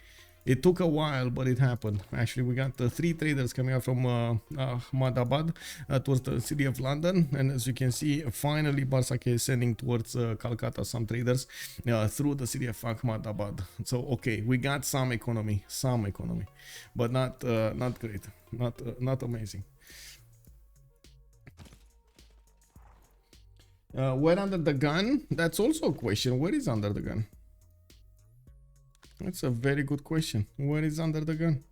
It took a while, but it happened. Actually, we got 3 traders coming out from Ahmedabad towards the city of London. And as you can see, finally Bartsake is sending towards Calcutta some traders through the city of Ahmedabad. So, okay, we got some economy, but not great, not amazing. Where under the gun? That's also a question. Where is under the gun? That's a very good question. Where is under the gun?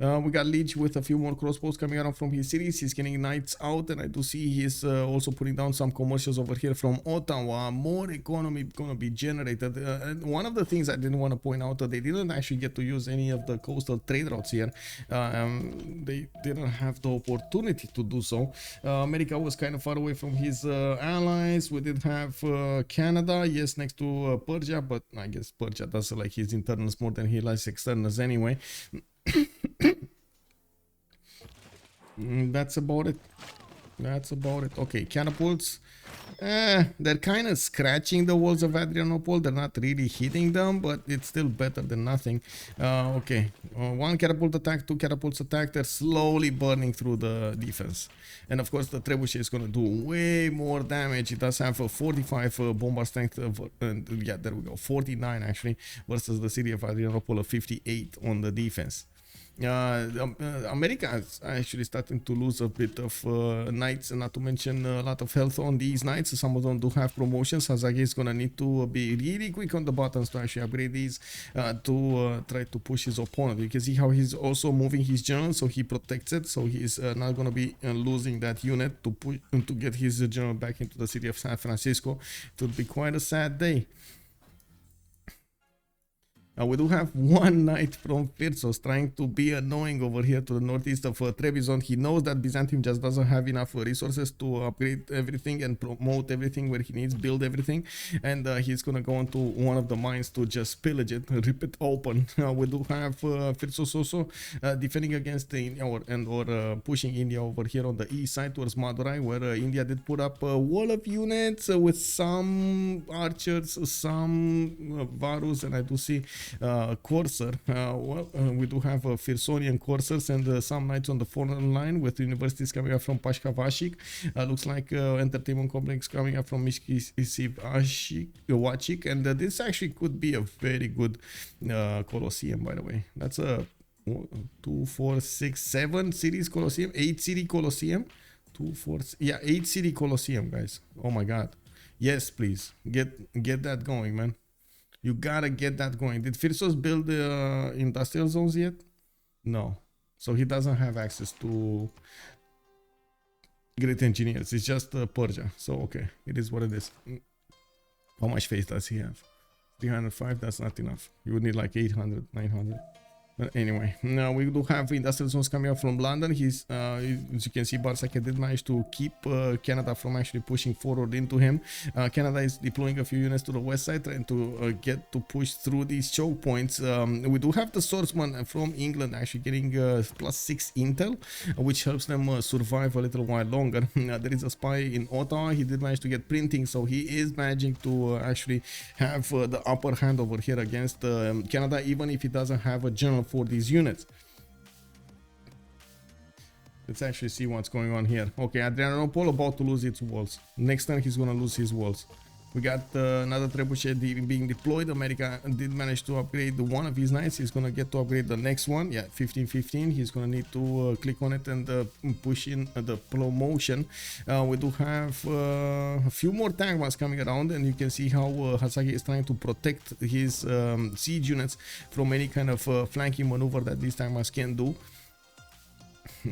We got Lege with a few more crossbows coming around from his cities. He's getting knights out, and I do see he's also putting down some commercials over here from Ottawa. More economy gonna be generated. And one of the things I didn't want to point out, that they didn't actually get to use any of the coastal trade routes here. They didn't have the opportunity to do so. America was kind of far away from his allies. We did have Canada, yes, next to Persia, but I guess Persia does like his internals more than he likes externals anyway. That's about it. Okay, catapults, they're kind of scratching the walls of Adrianople. They're not really hitting them, but it's still better than nothing. Okay, 1 catapult attack, 2 catapults attack. They're slowly burning through the defense, and of course the trebuchet is going to do way more damage. It does have a 45 bombard strength yeah, there we go, 49 actually, versus the city of Adrianople of 58 on the defense. America is actually starting to lose a bit of knights, and not to mention a lot of health on these knights. Some of them do have promotions. Hazaggi is gonna need to be really quick on the buttons to actually upgrade these to try to push his opponent. You can see how he's also moving his general, so he protects it, so he's not gonna be losing that unit to push to get his general back into the city of San Francisco. It would be quite a sad day. We do have one knight from Phyrsos trying to be annoying over here to the northeast of Trebizond. He knows that Byzantium just doesn't have enough resources to upgrade everything and promote everything where he needs, build everything. And he's gonna go into one of the mines to just pillage it, rip it open. We do have Phyrsos also defending against India or pushing India over here on the east side towards Madurai, where India did put up a wall of units with some archers, some Varus, and I do see Corsair. We do have Phirsonian Corsairs and some knights on the foreign line with universities coming up from Pashkavashik. Looks like entertainment complex coming up from Mishkisivashik, and this actually could be a very good Colosseum, by the way. That's a 2, 4, 6, 7 cities Colosseum, 8 city Colosseum, 2, 4, yeah, 8 city Colosseum, guys. Oh my god. Yes, please get that going, man. You gotta get that going. Did Phyrsos build the industrial zones yet? No. So he doesn't have access to great engineers. It's just Persia. So okay, it is what it is. How much faith does he have? 305, that's not enough. You would need like 800, 900. But anyway, now we do have industrial zones coming up from London. He's, as you can see, Bartsake did manage to keep Canada from actually pushing forward into him. Canada is deploying a few units to the west side, trying to get to push through these choke points. We do have the swordsman from England actually getting +6 intel, which helps them survive a little while longer. There is a spy in Ottawa. He did manage to get printing, so he is managing to actually have the upper hand over here against Canada, even if he doesn't have a general for these units. Let's actually see what's going on here. Okay, Adrianople about to lose its walls. Next time he's gonna lose his walls. We got another trebuchet being deployed. America did manage to upgrade one of his knights. He's gonna get to upgrade the next one. Yeah, 1515. He's gonna need to click on it and push in the promotion. We do have a few more tank ones coming around, and you can see how Hazaggi is trying to protect his siege units from any kind of flanking maneuver that these tank ones can do.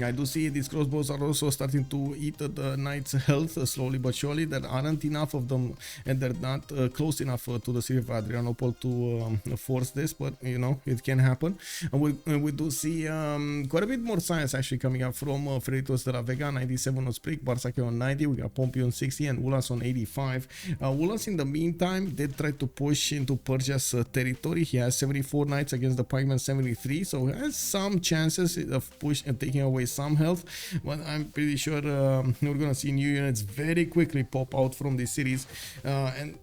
I do see these crossbows are also starting to eat the knight's health slowly but surely. There aren't enough of them, and they're not close enough to the city of Adrianople to force this, but you know, it can happen. And we do see quite a bit more science actually coming up from Freritos de la Vega, 97 on Sprig, Bartsake on 90, we got Pompi on 60, and Ulhas on 85. Ulhas in the meantime did try to push into Persia's territory. He has 74 knights against the pikemen 73, so he has some chances of taking away some health, but I'm pretty sure we're gonna see new units very quickly pop out from these cities, and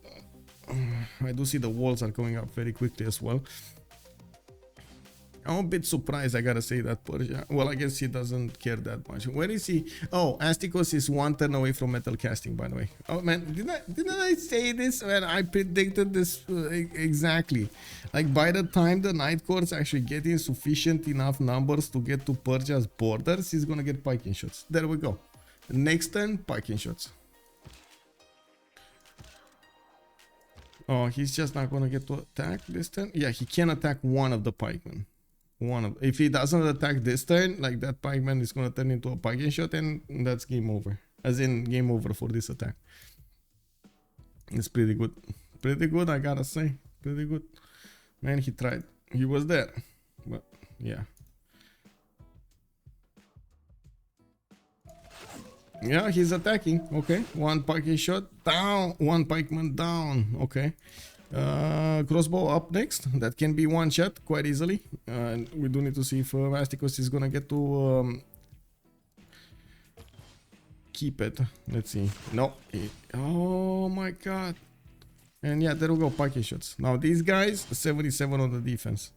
I do see the walls are going up very quickly as well. I'm a bit surprised, I gotta say, that Persia, well, I guess he doesn't care that much. Where is he? Oh, Astikos is one turn away from metal casting, by the way. Oh man, didn't I say this when I predicted this exactly? Like, by the time the Night Courts actually get in sufficient enough numbers to get to Persia's borders, he's gonna get piking shots. There we go. Next turn, piking shots. Oh, he's just not gonna get to attack this turn? Yeah, he can attack one of the pikemen. If he doesn't attack this turn, like, that pikeman is gonna turn into a piking shot, and that's game over. As in, game over for this attack. It's pretty good. Pretty good, I gotta say. Pretty good. Man, he tried. He was there. But, yeah. Yeah, he's attacking. Okay. One piking shot. Down. One pikeman down. Okay. Crossbow up next. That can be one shot quite easily. We do need to see if Astikos is gonna get to keep it. Let's see. No. Oh my god. And yeah, there we go. Piking shots. Now these guys, 77 on the defense.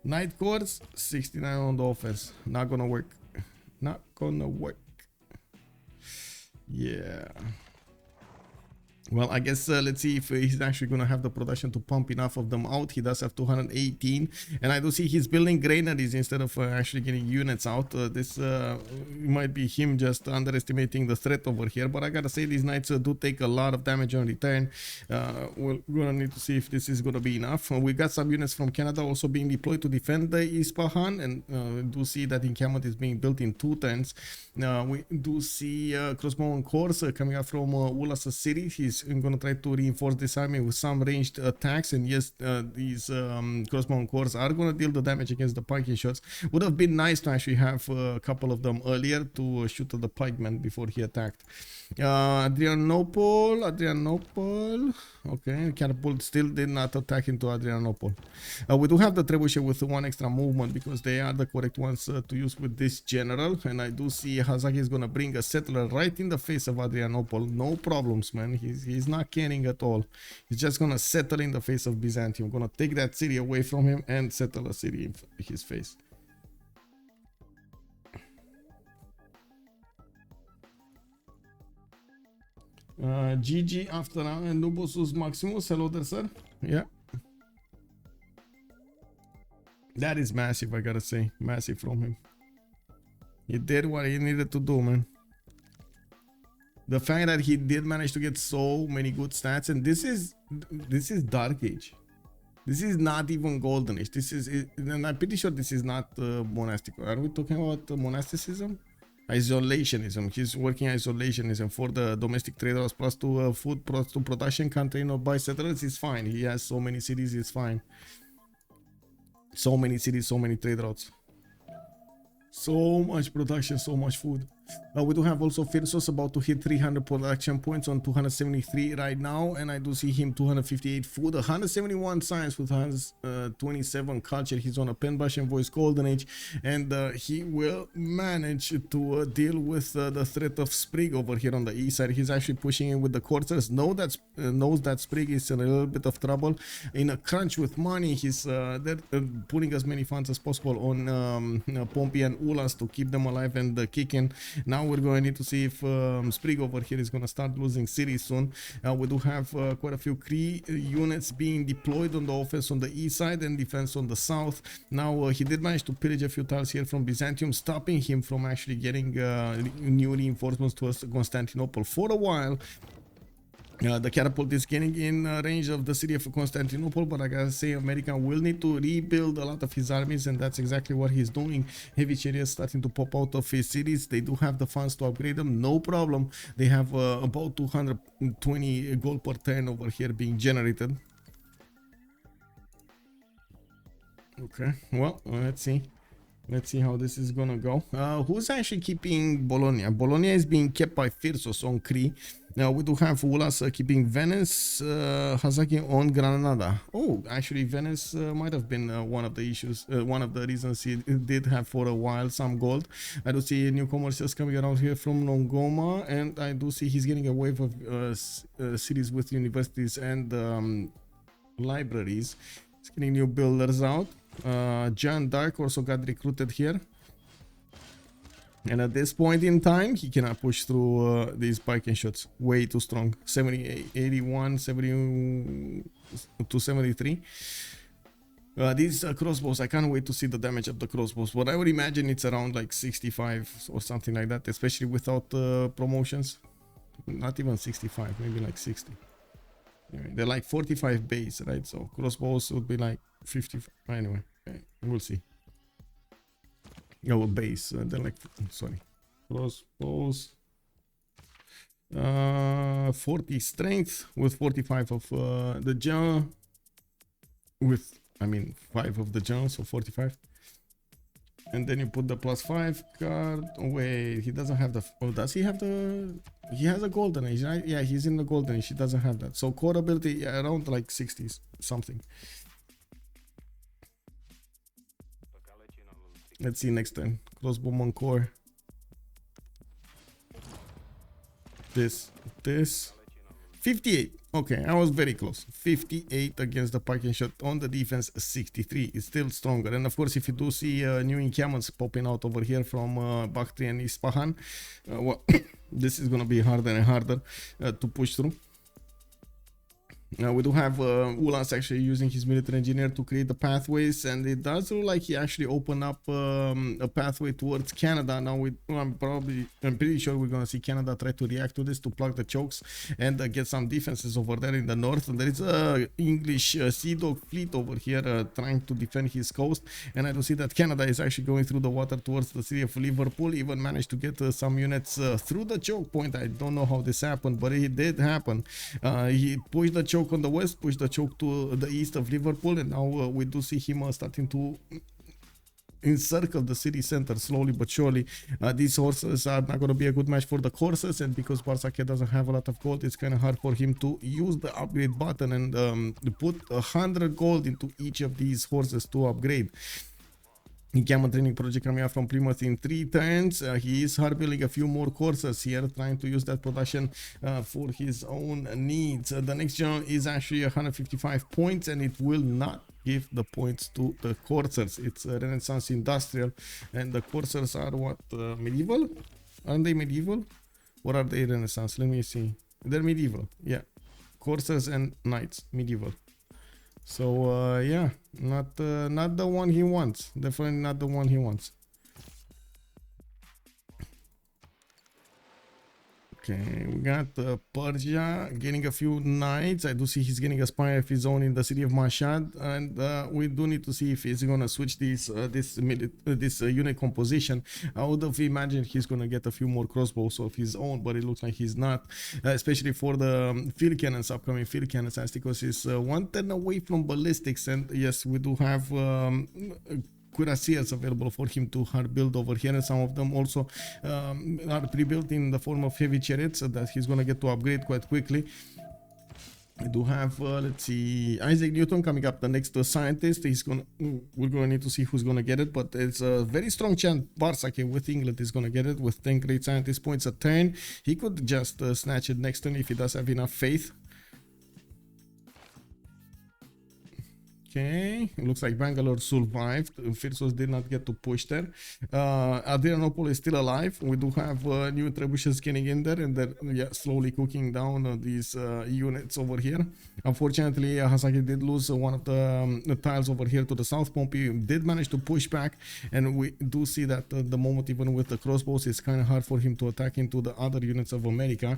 Night Courts, 69 on the offense. Not gonna work. Not gonna work. Yeah. Well, I guess let's see if he's actually going to have the production to pump enough of them out. He does have 218. And I do see he's building granaries instead of actually getting units out. This might be him just underestimating the threat over here. But I got to say, these knights do take a lot of damage on return. We're going to need to see if this is going to be enough. We got some units from Canada also being deployed to defend the Isfahan. And we do see that encampment is being built in 2 turns. We do see crossbow on course coming up from Ulhas city. He's is going to try to reinforce this army with some ranged attacks, and yes, these crossbow cores are going to deal the damage against the piking shots. Would have been nice to actually have a couple of them earlier to shoot at the pikeman before he attacked. Adrianople, okay, catapult still did not attack into Adrianople. We do have the trebuchet with one extra movement because they are the correct ones to use with this general, and I do see Hazaggi is gonna bring a settler right in the face of Adrianople. No problems, man. He's not caring at all. He's just gonna settle in the face of Byzantium. Gonna take that city away from him and settle a city in his face. GG after Nubosus Maximus. Hello there, sir. Yeah. That is massive, I gotta say. Massive from him. He did what he needed to do, man. The fact that he did manage to get so many good stats, and this is Dark Age. This is not even Golden Age. This is, and I'm pretty sure this is not monastic. Are we talking about monasticism? Isolationism. He's working isolationism for the domestic traders plus to food plus to production country, by settlers. It's fine. He has so many cities. It's fine. So many cities, so many trade routes. So much production, so much food. We do have also Phyrsos about to hit 300 production points on 273 right now, and I do see him 258 food, 171 science with 127 culture. He's on a pen brush and voice golden age, and he will manage to deal with the threat of Sprig over here on the east side. He's actually pushing in with the coursers. Knows that Sprig is in a little bit of trouble, in a crunch with money. He's they're putting as many funds as possible on Pompi and Ulhas to keep them alive and kicking. Now we're going to need to see if Sprig over here is going to start losing cities soon. We do have quite a few Cree units being deployed on the offense on the east side and defense on the south. Now he did manage to pillage a few tiles here from Byzantium, stopping him from actually getting new reinforcements to Constantinople for a while. The catapult is getting in range of the city of Constantinople, but I gotta say, America will need to rebuild a lot of his armies, and that's exactly what he's doing. Heavy chariots starting to pop out of his cities. They do have the funds to upgrade them, no problem. They have about 220 gold per turn over here being generated. Okay, well, let's see. Let's see how this is gonna go. Who's actually keeping Bologna? Bologna is being kept by Phyrsos on Cree. Now we do have Ulhas keeping Venice, Hazaggi on Granada. Oh, actually Venice might have been one of the issues, one of the reasons he did have for a while some gold. I do see newcomers just coming around here from Longoma, and I do see he's getting a wave of cities with universities and libraries. He's getting new builders out. John Dark also got recruited here. And at this point in time, he cannot push through these piking shots. Way too strong. 70, 81, 70 to 73. These crossbows, I can't wait to see the damage of the crossbows. But I would imagine it's around like 65 or something like that, especially without promotions. Not even 65, maybe like 60. Anyway, they're like 45 base, right? So crossbows would be like 55. Anyway, we'll see. Oh, base. They're like, sorry, crossbows. 40 strength with 45 of the jaw. With, I mean, 5 of the jaw, so 45. And then you put the +5 card. Oh, wait, he doesn't have the. Oh, does he have the? He has a golden age, right? Yeah, he's in the golden age. He doesn't have that. So core ability around like 60s something. Let's see next turn. Crossbowman core. This. 58. Okay, I was very close. 58 against the parking shot. On the defense, 63. It's still stronger. And of course, if you do see new encampments popping out over here from Bactri and Isfahan, well, this is gonna be harder and harder to push through. We do have Ulhas actually using his military engineer to create the pathways, and it does look like he actually opened up a pathway towards Canada. Now I'm pretty sure we're gonna see Canada try to react to this to plug the chokes and get some defenses over there in the north. And there is a English Sea Dog fleet over here trying to defend his coast, and I do see that Canada is actually going through the water towards the city of Liverpool. Even managed to get some units through the choke point. I don't know how this happened, but it did happen. He pushed the choke on the west, pushed the choke to the east of Liverpool, and now we do see him starting to encircle the city center slowly but surely. These horses are not going to be a good match for the horses, and because Bartsake doesn't have a lot of gold, it's kind of hard for him to use the upgrade button and put 100 gold into each of these horses to upgrade. Encampment training project coming out from Plymouth in 3 turns. He is hard building a few more courses here, trying to use that production for his own needs. The next general is actually 155 points, and it will not give the points to the coursers. It's a Renaissance industrial, and the coursers are what, medieval? Aren't they medieval? Or are they Renaissance? Let me see. They're medieval, yeah. Coursers and knights, medieval. So yeah, not the one he wants. Definitely not the one he wants. Okay, we got Persia getting a few knights. I do see he's getting a spire of his own in the city of Mashhad, and we do need to see if he's gonna switch this unit composition. I would have imagined he's gonna get a few more crossbows of his own, but it looks like he's not, especially for the field cannons, upcoming field cannons. Astikos is 1 turn away from ballistics, and yes, we do have cuirassiers available for him to hard build over here, and some of them also are pre-built in the form of heavy chariots that he's gonna get to upgrade quite quickly. We do have let's see, Isaac Newton coming up, the next scientist. We're gonna need to see who's gonna get it, but it's a very strong chance Bartsake with England is gonna get it with 10 great scientist points a turn. He could just snatch it next turn if he does have enough faith. Okay, it looks like Bangalore survived. Phyrsos did not get to push there. Adrianople is still alive. We do have new trebuchets getting in there, and they're slowly cooking down these units over here. Unfortunately, Hazaggi did lose one of the tiles over here to the south. Pompi did manage to push back, and we do see that the moment, even with the crossbows, it's kind of hard for him to attack into the other units of America.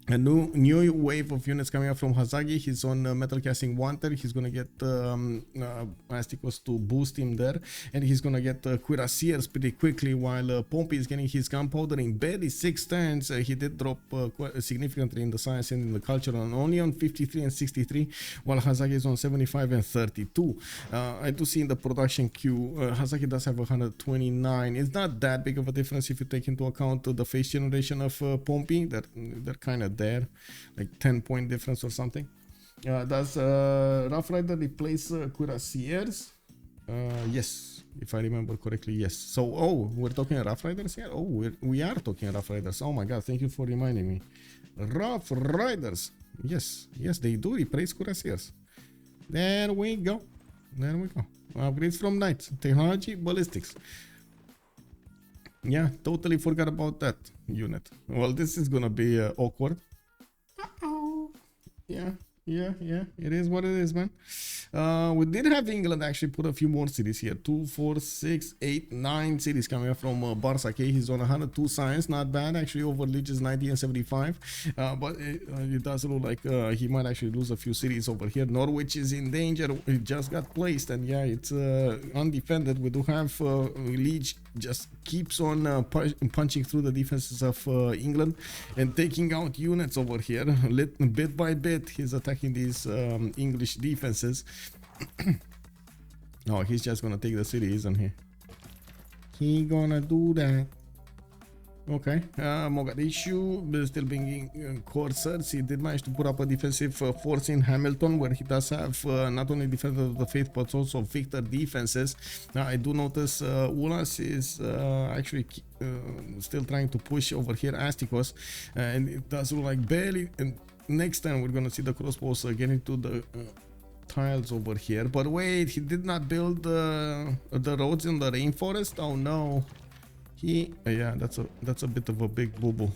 A new wave of units coming up from Hazaggi. He's on metal casting 1 turn. He's gonna get Astikos to boost him there, and he's gonna get cuirassiers pretty quickly, while Pompi is getting his gunpowder in barely 6 turns. He did drop quite significantly in the science and in the culture, and only on 53 and 63, while Hazaggi is on 75 and 32. I do see in the production queue, Hazaggi does have 129. It's not that big of a difference if you take into account the face generation of Pompi. They're kind of there, like 10-point difference or something. Does Rough Rider replace cuirassiers? Yes, if I remember correctly, yes. So, oh, we're talking Rough Riders here? Oh, we are talking Rough Riders. Oh my god, thank you for reminding me. Rough Riders. Yes, they do replace cuirassiers. There we go. Upgrades from knights, technology, ballistics. Yeah, totally forgot about that unit. Well, this is gonna be awkward. Yeah, it is what it is, man. We did have England actually put a few more cities here. 2, 4, 6, 8, 9 cities coming up from Bartsake. He's on 102 science, not bad actually over Lege's 90 and 75. But it does look like he might actually lose a few cities over here. Norwich is in danger. It just got placed, and yeah, it's undefended. We do have Lege just keeps on punching through the defenses of England and taking out units over here. Bit by bit, he's attacking these English defenses. No, he's just gonna take the city, isn't he? He gonna do that. Okay, Mogadishu still bringing coursers. He did manage to put up a defensive force in Hamilton, where he does have not only Defender of the Faith but also Victor defenses. Now I do notice Ulhas is actually still trying to push over here Astikos, and it does look like barely. And next time we're gonna see the crossbows getting to the tiles over here. But wait, he did not build the roads in the rainforest. Oh no. Yeah, that's a bit of a big boo-boo.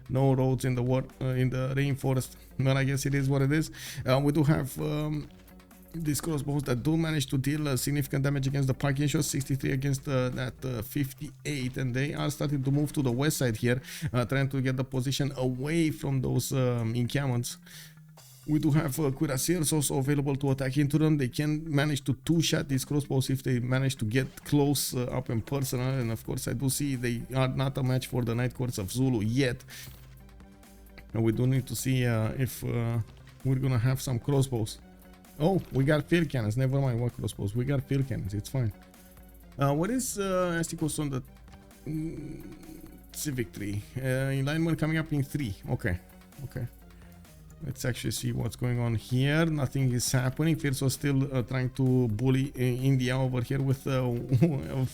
no roads in the in the rainforest. But I guess it is what it is. We do have these crossbows that do manage to deal significant damage against the parking shots, 63 against that 58, and they are starting to move to the west side here, trying to get the position away from those encampments. We do have cuirassiers also available to attack into them. They can manage to two-shot these crossbows if they manage to get close up and personal, and of course I do see they are not a match for the Night Courts of Zulu yet. And we do need to see if we're gonna have some crossbows. Oh, we got field cannons. Never mind what crossbows. We got field cannons. It's fine. What is Astikos on the civic tree? Alignment coming up in 3. Okay. Okay. Let's actually see what's going on here. Nothing is happening. Phyrsos still trying to bully India over here with a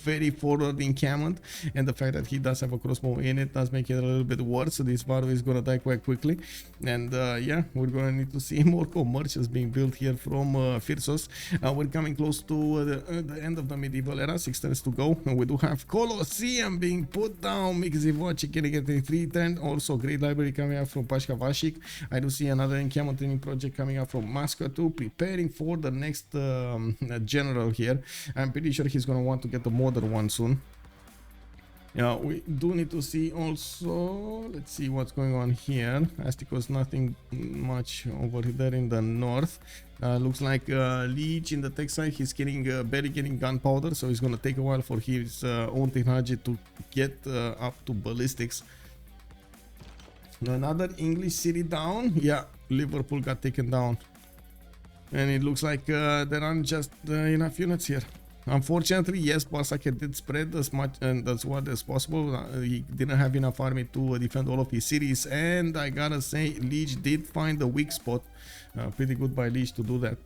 very forward encampment, and the fact that he does have a crossbow in it does make it a little bit worse. So this battle is gonna die quite quickly, and yeah, we're gonna need to see more commercials being built here from Phyrsos. We're coming close to the end of the medieval era. 6 turns to go, and we do have Colosseum being put down. Mikzivochi getting a 3 turn. Also, great library coming out from Pashka Vashik. I do see another encampment training project coming up from Moscow too, preparing for the next general here. I'm pretty sure he's gonna want to get the modern one soon. Yeah, we do need to see also, let's see what's going on here. Astikos, nothing much over there in the north. Looks like Lege in the tech side, he's getting barely getting gunpowder, so it's gonna take a while for his own technology to get up to ballistics. Another English city down. Yeah, Liverpool got taken down, and it looks like there aren't just enough units here. Unfortunately, yes, Bartsake did spread as much and as what as possible. He didn't have enough army to defend all of his cities, and I gotta say, Lege did find the weak spot. Pretty good by Lege to do that.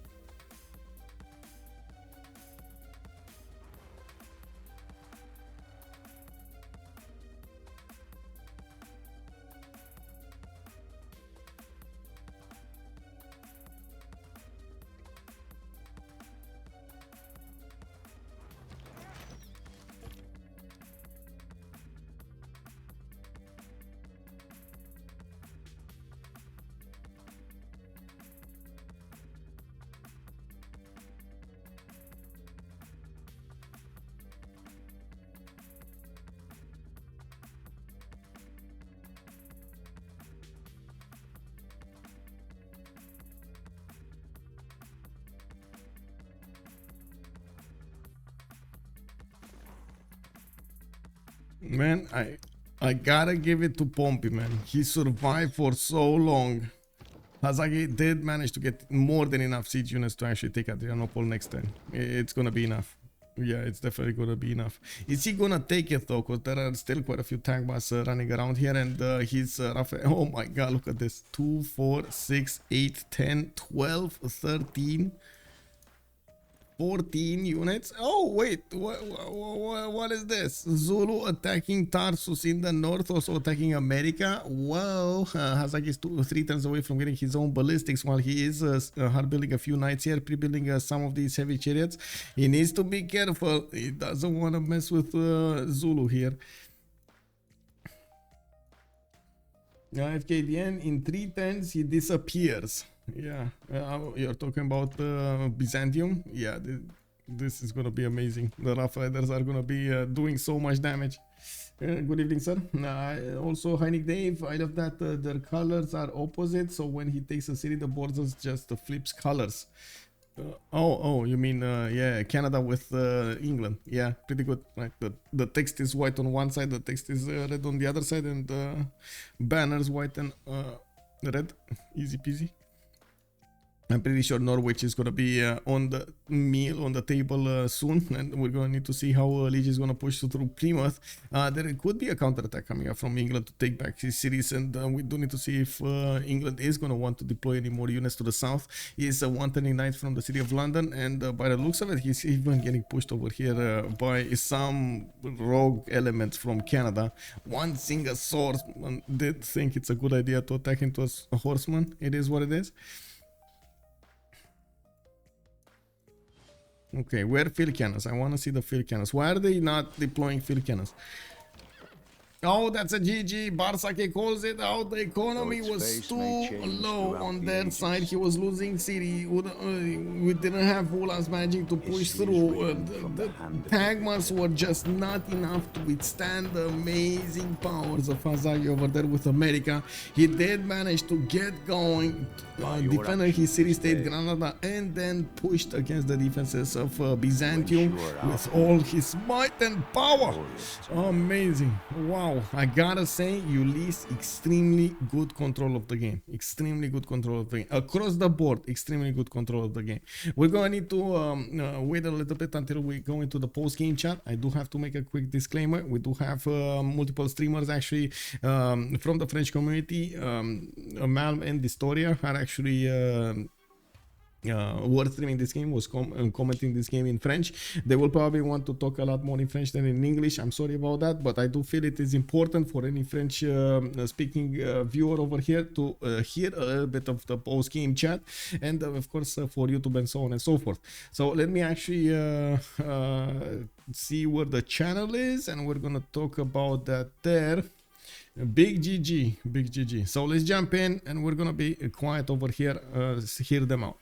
Man, I gotta give it to Pompi, man. He survived for so long. Hazaggi did manage to get more than enough siege units to actually take Adrianople next turn. It's gonna be enough. Yeah, it's definitely gonna be enough. Is he gonna take it though? Because there are still quite a few tank bots running around here, and he's oh my god, look at this. 2, 4, 6, 8, 10, 12, 13. 14 units. Oh wait, what is this? Zulu attacking Tarsus in the north, also attacking America. Whoa, Hazaggi is 3 turns away from getting his own ballistics, while he is hard building a few knights here, pre-building some of these heavy chariots. He needs to be careful. He doesn't want to mess with Zulu here. FKDN in 3 turns he disappears. Yeah, you're talking about Byzantium. Yeah, this is gonna be amazing. The Rough Riders are gonna be doing so much damage. Good evening, sir. Also, Heinig Dave, I love that their colors are opposite, so when he takes a city, the borders just flips colors. Oh, you mean yeah, Canada with England. Yeah, pretty good. Right, the text is white on one side, the text is red on the other side, and banners white and red. Easy peasy. I'm pretty sure Norwich is going to be on the meal, on the table soon, and we're going to need to see how Lege is going to push through Plymouth. There could be a counterattack coming up from England to take back his cities, and we do need to see if England is going to want to deploy any more units to the south. He is 130 knights from the city of London, and by the looks of it, he's even getting pushed over here by some rogue elements from Canada. One single swordsman did think it's a good idea to attack into a horseman. It is what it is. Okay, where field cannons? I want to see the field cannons. Why are they not deploying field cannons? Oh, that's a GG. Bartsake calls it out. The economy was too low on their side. He was losing city. We didn't have Ulhas managing to push through. The Tagmas were just not enough to withstand the amazing powers of Hazaggi over there with America. He did manage to get going, defended his city-state Granada, and then pushed against the defenses of Byzantium with all his might and power. Amazing. Wow. I gotta say, Ulyss, extremely good control of the game. Extremely good control of the game. Across the board, extremely good control of the game. We're gonna need to wait a little bit until we go into the post-game chat. I do have to make a quick disclaimer. We do have multiple streamers actually from the French community. Malm and Distoria are actually who are streaming this game, was commenting this game in French. They will probably want to talk a lot more in French than in English. I'm sorry about that, but I do feel it is important for any French speaking viewer over here to hear a little bit of the post-game chat, and of course for YouTube and so on and so forth. So let me actually see where the channel is, and we're gonna talk about that there. Big GG, big GG. So let's jump in, and we're gonna be quiet over here, hear them out.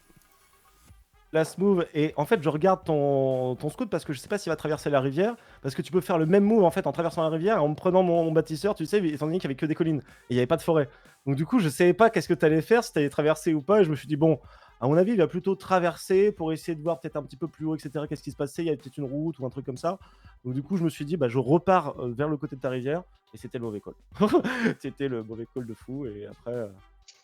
Last move, et en fait je regarde ton scout parce que je sais pas s'il va traverser la rivière, parce que tu peux faire le même move en fait en traversant la rivière et en me prenant mon bâtisseur, tu sais, étant donné qu'il y avait que des collines et il n'y avait pas de forêt. Donc du coup je savais pas qu'est-ce que tu allais faire, si tu allais traverser ou pas, et je me suis dit bon, à mon avis il va plutôt traverser pour essayer de voir peut-être un petit peu plus haut, etc. Qu'est-ce qui se passait, il y avait peut-être une route ou un truc comme ça. Donc du coup je me suis dit bah je repars vers le côté de ta rivière, et c'était le mauvais call. C'était le mauvais call de fou, et après...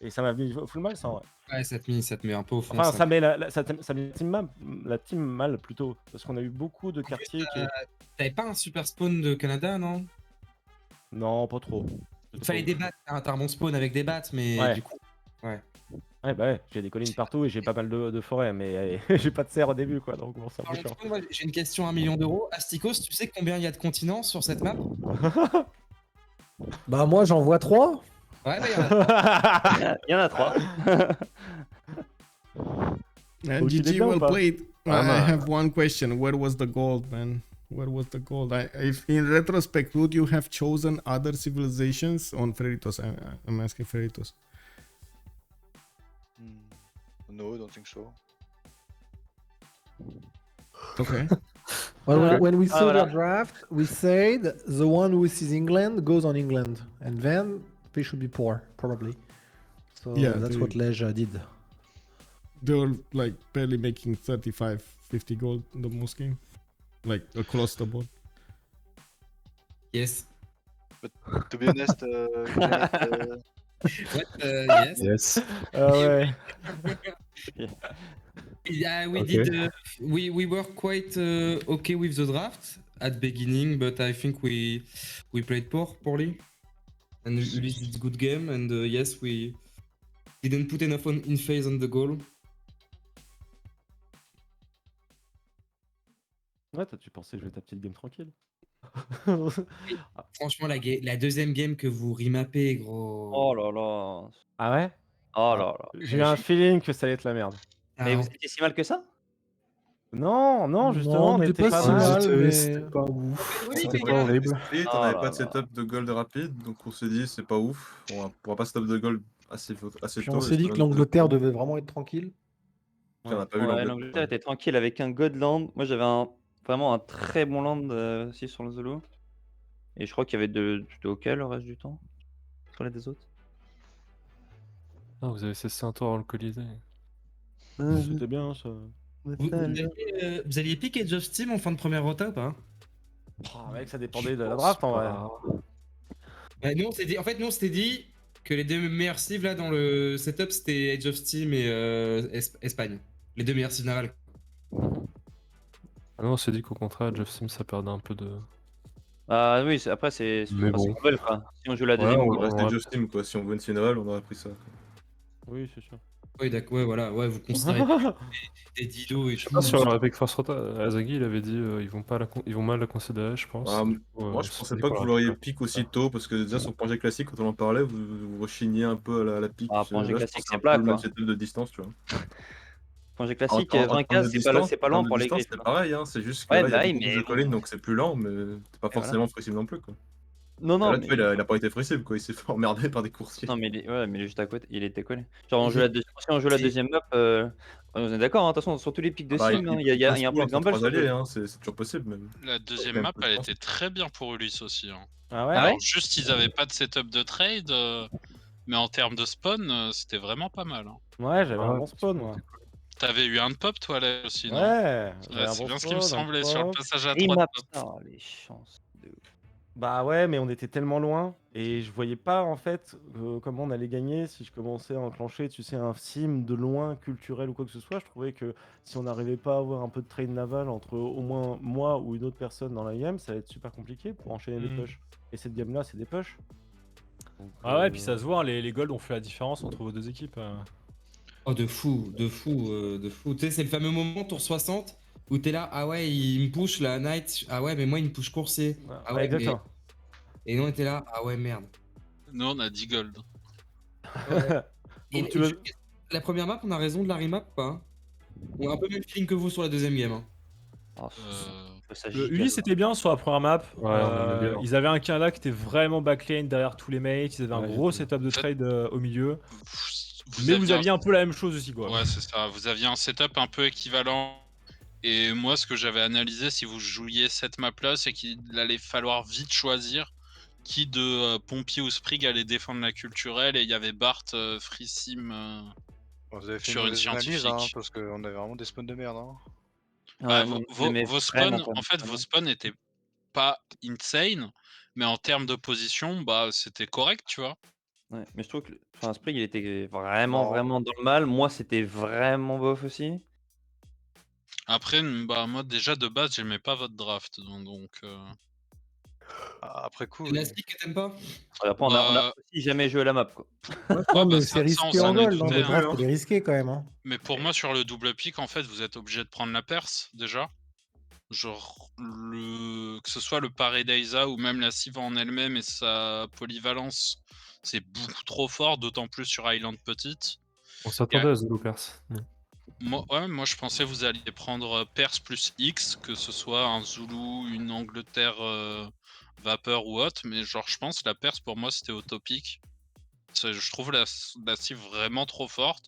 Et ça m'a mis full mal, ça, en vrai.
Ouais, ça te met un peu au fond.
Enfin, ça met la team mal, plutôt. Parce qu'on a eu beaucoup de quartiers qui...
T'avais pas un super spawn de Canada, non?
Non, pas trop.
Il fallait des battes. T'as un bon spawn avec des battes, mais
ouais.
Du coup... Ouais.
Ouais, bah ouais, j'ai des collines partout et j'ai pas mal de forêts, mais j'ai pas de serre au début, quoi. Donc bon, c'est un peu chiant.
J'ai une question à 1 million d'euros. Astikos, tu sais combien il y a de continents sur cette map?
Bah moi, j'en vois 3.
Ouais, bah
il y en a 3.
GG, well played. I have one question. Where was the gold, man? Where was the gold? If in retrospect, would you have chosen other civilizations on Freritos? I'm asking Freritos.
No, I don't think so.
Okay.
Well, when we saw the draft, we said the one who sees England goes on England, and then they should be poor, probably. So yeah, that's what Lege did.
They were like barely making 35, 50 gold in the most game, like across the board.
Yes.
But to be honest,
what? Yes.
Yes. Ouais.
Yeah, we did. We were quite okay with the draft at beginning, but I think we played poorly. And Ulyss did good game, and yes, we didn't put enough in phase on the goal.
Ouais, tu pensais jouer ta petite game tranquille.
Franchement, la deuxième game que vous remappez, gros.
Oh là là.
Ah ouais?
Oh là là.
J'ai eu un feeling que ça allait être la merde.
Mais vous étiez si mal que ça?
Non, non, justement,
on
était
pas si mal, mais c'était pas
ouf.
C'était pas horrible.
On n'avait pas de setup de gold rapide, donc on s'est dit c'est pas ouf. On pourra pas setup de gold assez tôt.
On s'est dit que l'Angleterre devait vraiment être tranquille.
L'Angleterre était tranquille avec un god land. Moi j'avais vraiment un très bon land aussi sur le Zulu. Et je crois qu'il y avait c'était ok le reste du temps sur les deux autres.
Ah, vous avez cessé un tour avant le Colisée.
C'était bien ça.
Vous alliez pick Age of Steam en fin de première rota ou pas?
Oh, mec, ça dépendait de la draft en vrai.
Bah, nous on s'était dit que les deux meilleurs cives là dans le setup c'était Age of Steam et Espagne. Les deux meilleurs cives navales.
Ah non, on s'est dit qu'au contraire, Age of Steam ça perdait un peu de.
Ah oui, après c'est
Mais bon.
Quoi. Si on joue la deuxième,
on reste Age of Steam quoi. Si on veut une finale, on aurait pris ça.
Oui, c'est sûr.
Oui, d'accord, ouais, voilà, ouais, vous considérez des dilos et
je sais pas sur avec Force Rota, Hazaggi il avait dit ils vont mal la considérer, je pense.
Moi je pensais pas que vous l'auriez pique aussi tôt parce que déjà sur le projet classique quand on en parlait vous rechigniez un peu à la pique.
Ah, projet classique c'est plat quoi.
C'était de distance tu vois.
Projet classique 2015 c'est pas lent pour les griffes.
C'est pareil hein, c'est juste que là il y a beaucoup de collines donc c'est plus lent mais c'est pas forcément possible non plus quoi.
Non,
Là,
non,
tu vois, il a pas été flexible, quoi. Il s'est fait emmerder par des coursiers.
non, mais il est juste à côté, il était collé. Genre, si on joue la deuxième map, on est d'accord, hein, de toute façon, sur tous les pics de sim, il y a un peu de gamble sur le
alliés,
jeu.
hein, c'est toujours possible, même.
La deuxième map, elle était très bien pour Ulyss aussi. Hein.
Ah ouais?
Alors, juste, ils avaient pas de setup de trade, mais en termes de spawn, c'était vraiment pas mal. Hein.
Ouais, j'avais un bon spawn, moi.
T'avais eu un pop, toi, là aussi, non?
Ouais,
C'est bien ce qui me semblait sur le passage à 3
3
de pop.
Oh, les chances de ouf.
Bah ouais, mais on était tellement loin et je voyais pas en fait comment on allait gagner si je commençais à enclencher, tu sais, un sim de loin culturel ou quoi que ce soit. Je trouvais que si on n'arrivait pas à avoir un peu de trade naval entre au moins moi ou une autre personne dans la game, ça allait être super compliqué pour enchaîner des pushs. Et cette game là, c'est des pushs. Donc,
Ah ouais, puis ça se voit, hein, les golds ont fait la différence entre vos deux équipes.
Oh, de fou. Tu sais, c'est le fameux moment, tour 60, où t'es là, ah ouais, il me push la night, ah ouais, mais moi il me push coursier. Ah ouais,
exactement.
Et nous on était là, ah ouais, merde.
Nous, on a 10 gold.
Et la première map, on a raison de la remap ou pas? On a un peu le même feeling que vous sur la deuxième game. Hein.
Le Ulyss c'était bien sur la première map.
Ouais,
ils avaient un Kinda qui était vraiment backlane derrière tous les mates. Ils avaient un gros setup de trade au milieu. Mais vous aviez un peu la même chose aussi, quoi.
Ouais, c'est ça. Vous aviez un setup un peu équivalent. Et moi, ce que j'avais analysé, si vous jouiez cette map-là, c'est qu'il allait falloir vite choisir qui de Pompi ou Sprig allait défendre la culturelle. Et il y avait Bart, Freesim
Vous avez fait
sur une scientifique.
hein, parce qu'on avait vraiment des spawns de merde. Hein.
Bah, vos spawns, en fait, vos spawns n'étaient pas insane, mais en termes de position, bah, c'était correct, tu vois.
Ouais, mais je trouve que Sprig, il était vraiment dans le mal. Moi, c'était vraiment bof aussi.
Après, bah, moi, déjà, de base, j'aimais pas votre draft, donc...
Après coup...
L'Astik que t'aimes pas?
Après, on a aussi jamais joué à la map, quoi.
Ouais, mais c'est risqué en gold, dans le draft, il est risqué quand même. Hein.
Mais pour moi, sur le double pick, en fait, vous êtes obligé de prendre la Perse, déjà. Genre, que ce soit le Paradisa ou même la Civ en elle-même et sa polyvalence, c'est beaucoup trop fort, d'autant plus sur Island Petite.
On s'attendait à Zulu Perse.
Moi je pensais vous alliez prendre Perse plus X, que ce soit un Zulu, une Angleterre vapeur ou autre, mais genre je pense la Perse pour moi c'était utopique. Je trouve la civ vraiment trop forte,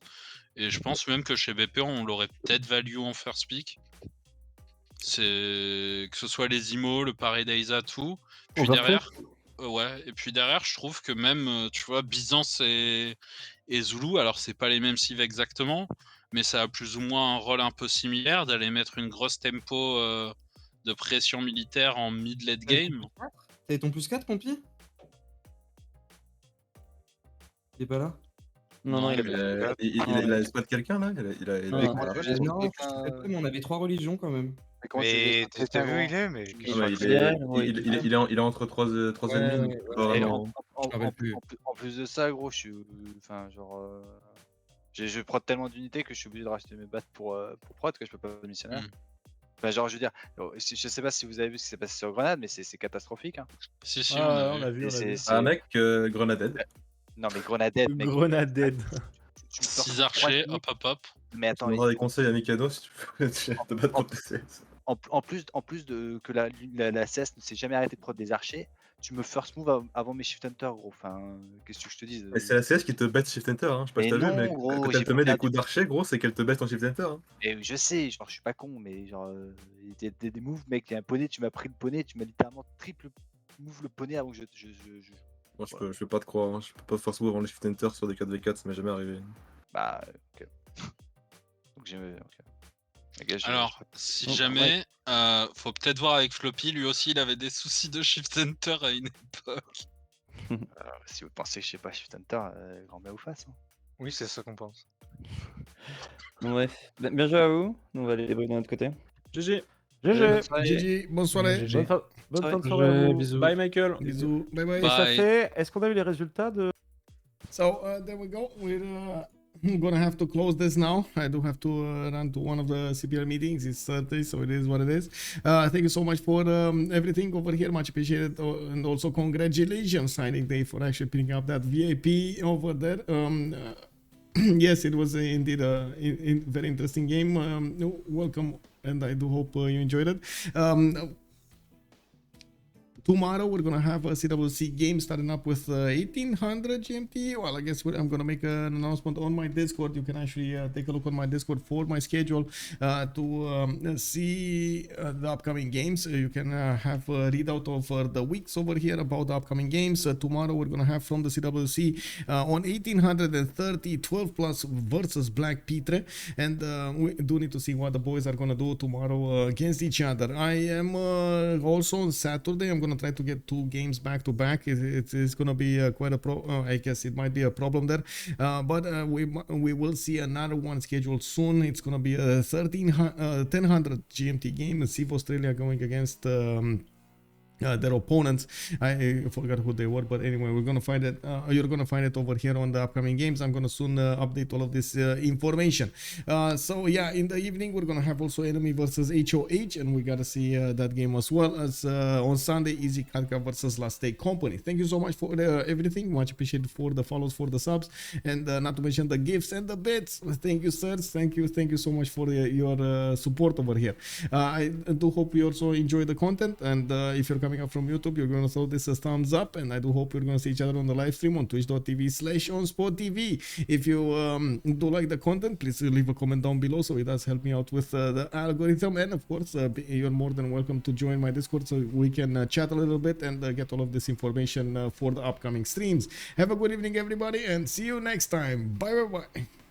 et je pense même que chez BP on l'aurait peut-être value en first pick. C'est que ce soit les IMO, le Paradisa, tout. Puis derrière, et puis derrière je trouve que même, tu vois, Byzance et Zulu, alors c'est pas les mêmes cives exactement, mais ça a plus ou moins un rôle un peu similaire d'aller mettre une grosse tempo de pression militaire en mid-late game.
T'avais ton plus 4, Pompi? Il est pas là?
Non,
il a spot quelqu'un là?
Non, on avait 3 religions quand même.
Mais t'as vu où il est? Mais
il est entre 3 ennemis.
En plus de ça, gros, je prends tellement d'unités que je suis obligé de racheter mes battes pour prod, que je peux pas missionnaire. Enfin, genre, je veux dire, je sais pas si vous avez vu ce qui s'est passé sur Grenade, mais c'est catastrophique. Hein.
Si, on a vu.
Un mec, Grenade.
Non, mais Grenade, mec.
Grenade.
6 archers, hop.
Mais attends,
tu donneras des conseils à Mikado si tu veux te battre contre CS.
En plus de que la CS ne s'est jamais arrêté de prod des archers, tu me first move avant mes shift hunter, gros. Enfin, qu'est-ce que je te dis?
C'est la CS qui te bête shift hunter, hein. Je sais pas si t'as vu, mais quand elle te met des coups d'archer, gros, c'est qu'elle te bête en shift hunter. Hein.
Et je sais, genre, je suis pas con, mais genre, il y a des moves, mec, il y a un poney, tu m'as pris le poney, tu m'as littéralement triple move le poney avant que je
Moi, je peux pas te croire, hein. Je peux pas force move avant les shift hunter sur des 4v4, ça m'est jamais arrivé.
Bah, ok. Donc
alors, si jamais, faut peut-être voir avec Floppy, lui aussi il avait des soucis de Shift Hunter à une époque.
Si vous pensez que je sais pas Shift Hunter, grand bien ou face. Hein.
Oui, c'est ça qu'on pense.
Ouais, bien joué à vous, on va aller débrouiller de notre côté.
GG.
GG, bonne soirée.
Bonne fin de soirée à vous.
Bisous.
Bye Michael.
Bisous. Bye bye.
Et ça fait, est-ce qu'on a eu les résultats de...
So there we go. We're gonna have to close this now. I do have to run to one of the CPL meetings. It's Thursday, so it is what it is. Thank you so much for everything over here. Much appreciated. And also congratulations, signing day, for actually picking up that VIP over there. Yes, it was indeed a very interesting game. Welcome, and I do hope you enjoyed it. tomorrow we're gonna have a CWC game starting up with 1800 GMT. Well, I guess I'm gonna make an announcement on my Discord. You can actually take a look on my Discord for my schedule to see the upcoming games. You can have a readout of the weeks over here about the upcoming games. Tomorrow we're gonna have from the CWC on 1830 12 plus versus Black Petre, and we do need to see what the boys are gonna do tomorrow against each other. I am also on Saturday. I'm gonna try to get 2 games back to back. It's gonna be quite a I guess it might be a problem there, but we will see another one scheduled soon. It's gonna be a 1000 GMT game. Civ Australia going against their opponents. I forgot who they were, but anyway, we're gonna find it. You're gonna find it over here on the upcoming games. I'm gonna soon update all of this information. So yeah, in the evening we're gonna have also enemy versus HOH, and we gotta see that game as well as on Sunday Easy Katka versus Last Day Company. Thank you so much for everything. Much appreciated for the follows, for the subs, and not to mention the gifts and the bits. Thank you, sirs. Thank you so much for your support over here. I do hope you also enjoy the content, and if you're coming up from YouTube, you're gonna throw this a thumbs up, and I do hope you're gonna see each other on the live stream on twitch.tv/OnSpotTV. If you do like the content, please leave a comment down below, so it does help me out with the algorithm. And of course, you're more than welcome to join my Discord so we can chat a little bit and get all of this information for the upcoming streams. Have a good evening, everybody, and see you next time. Bye bye bye.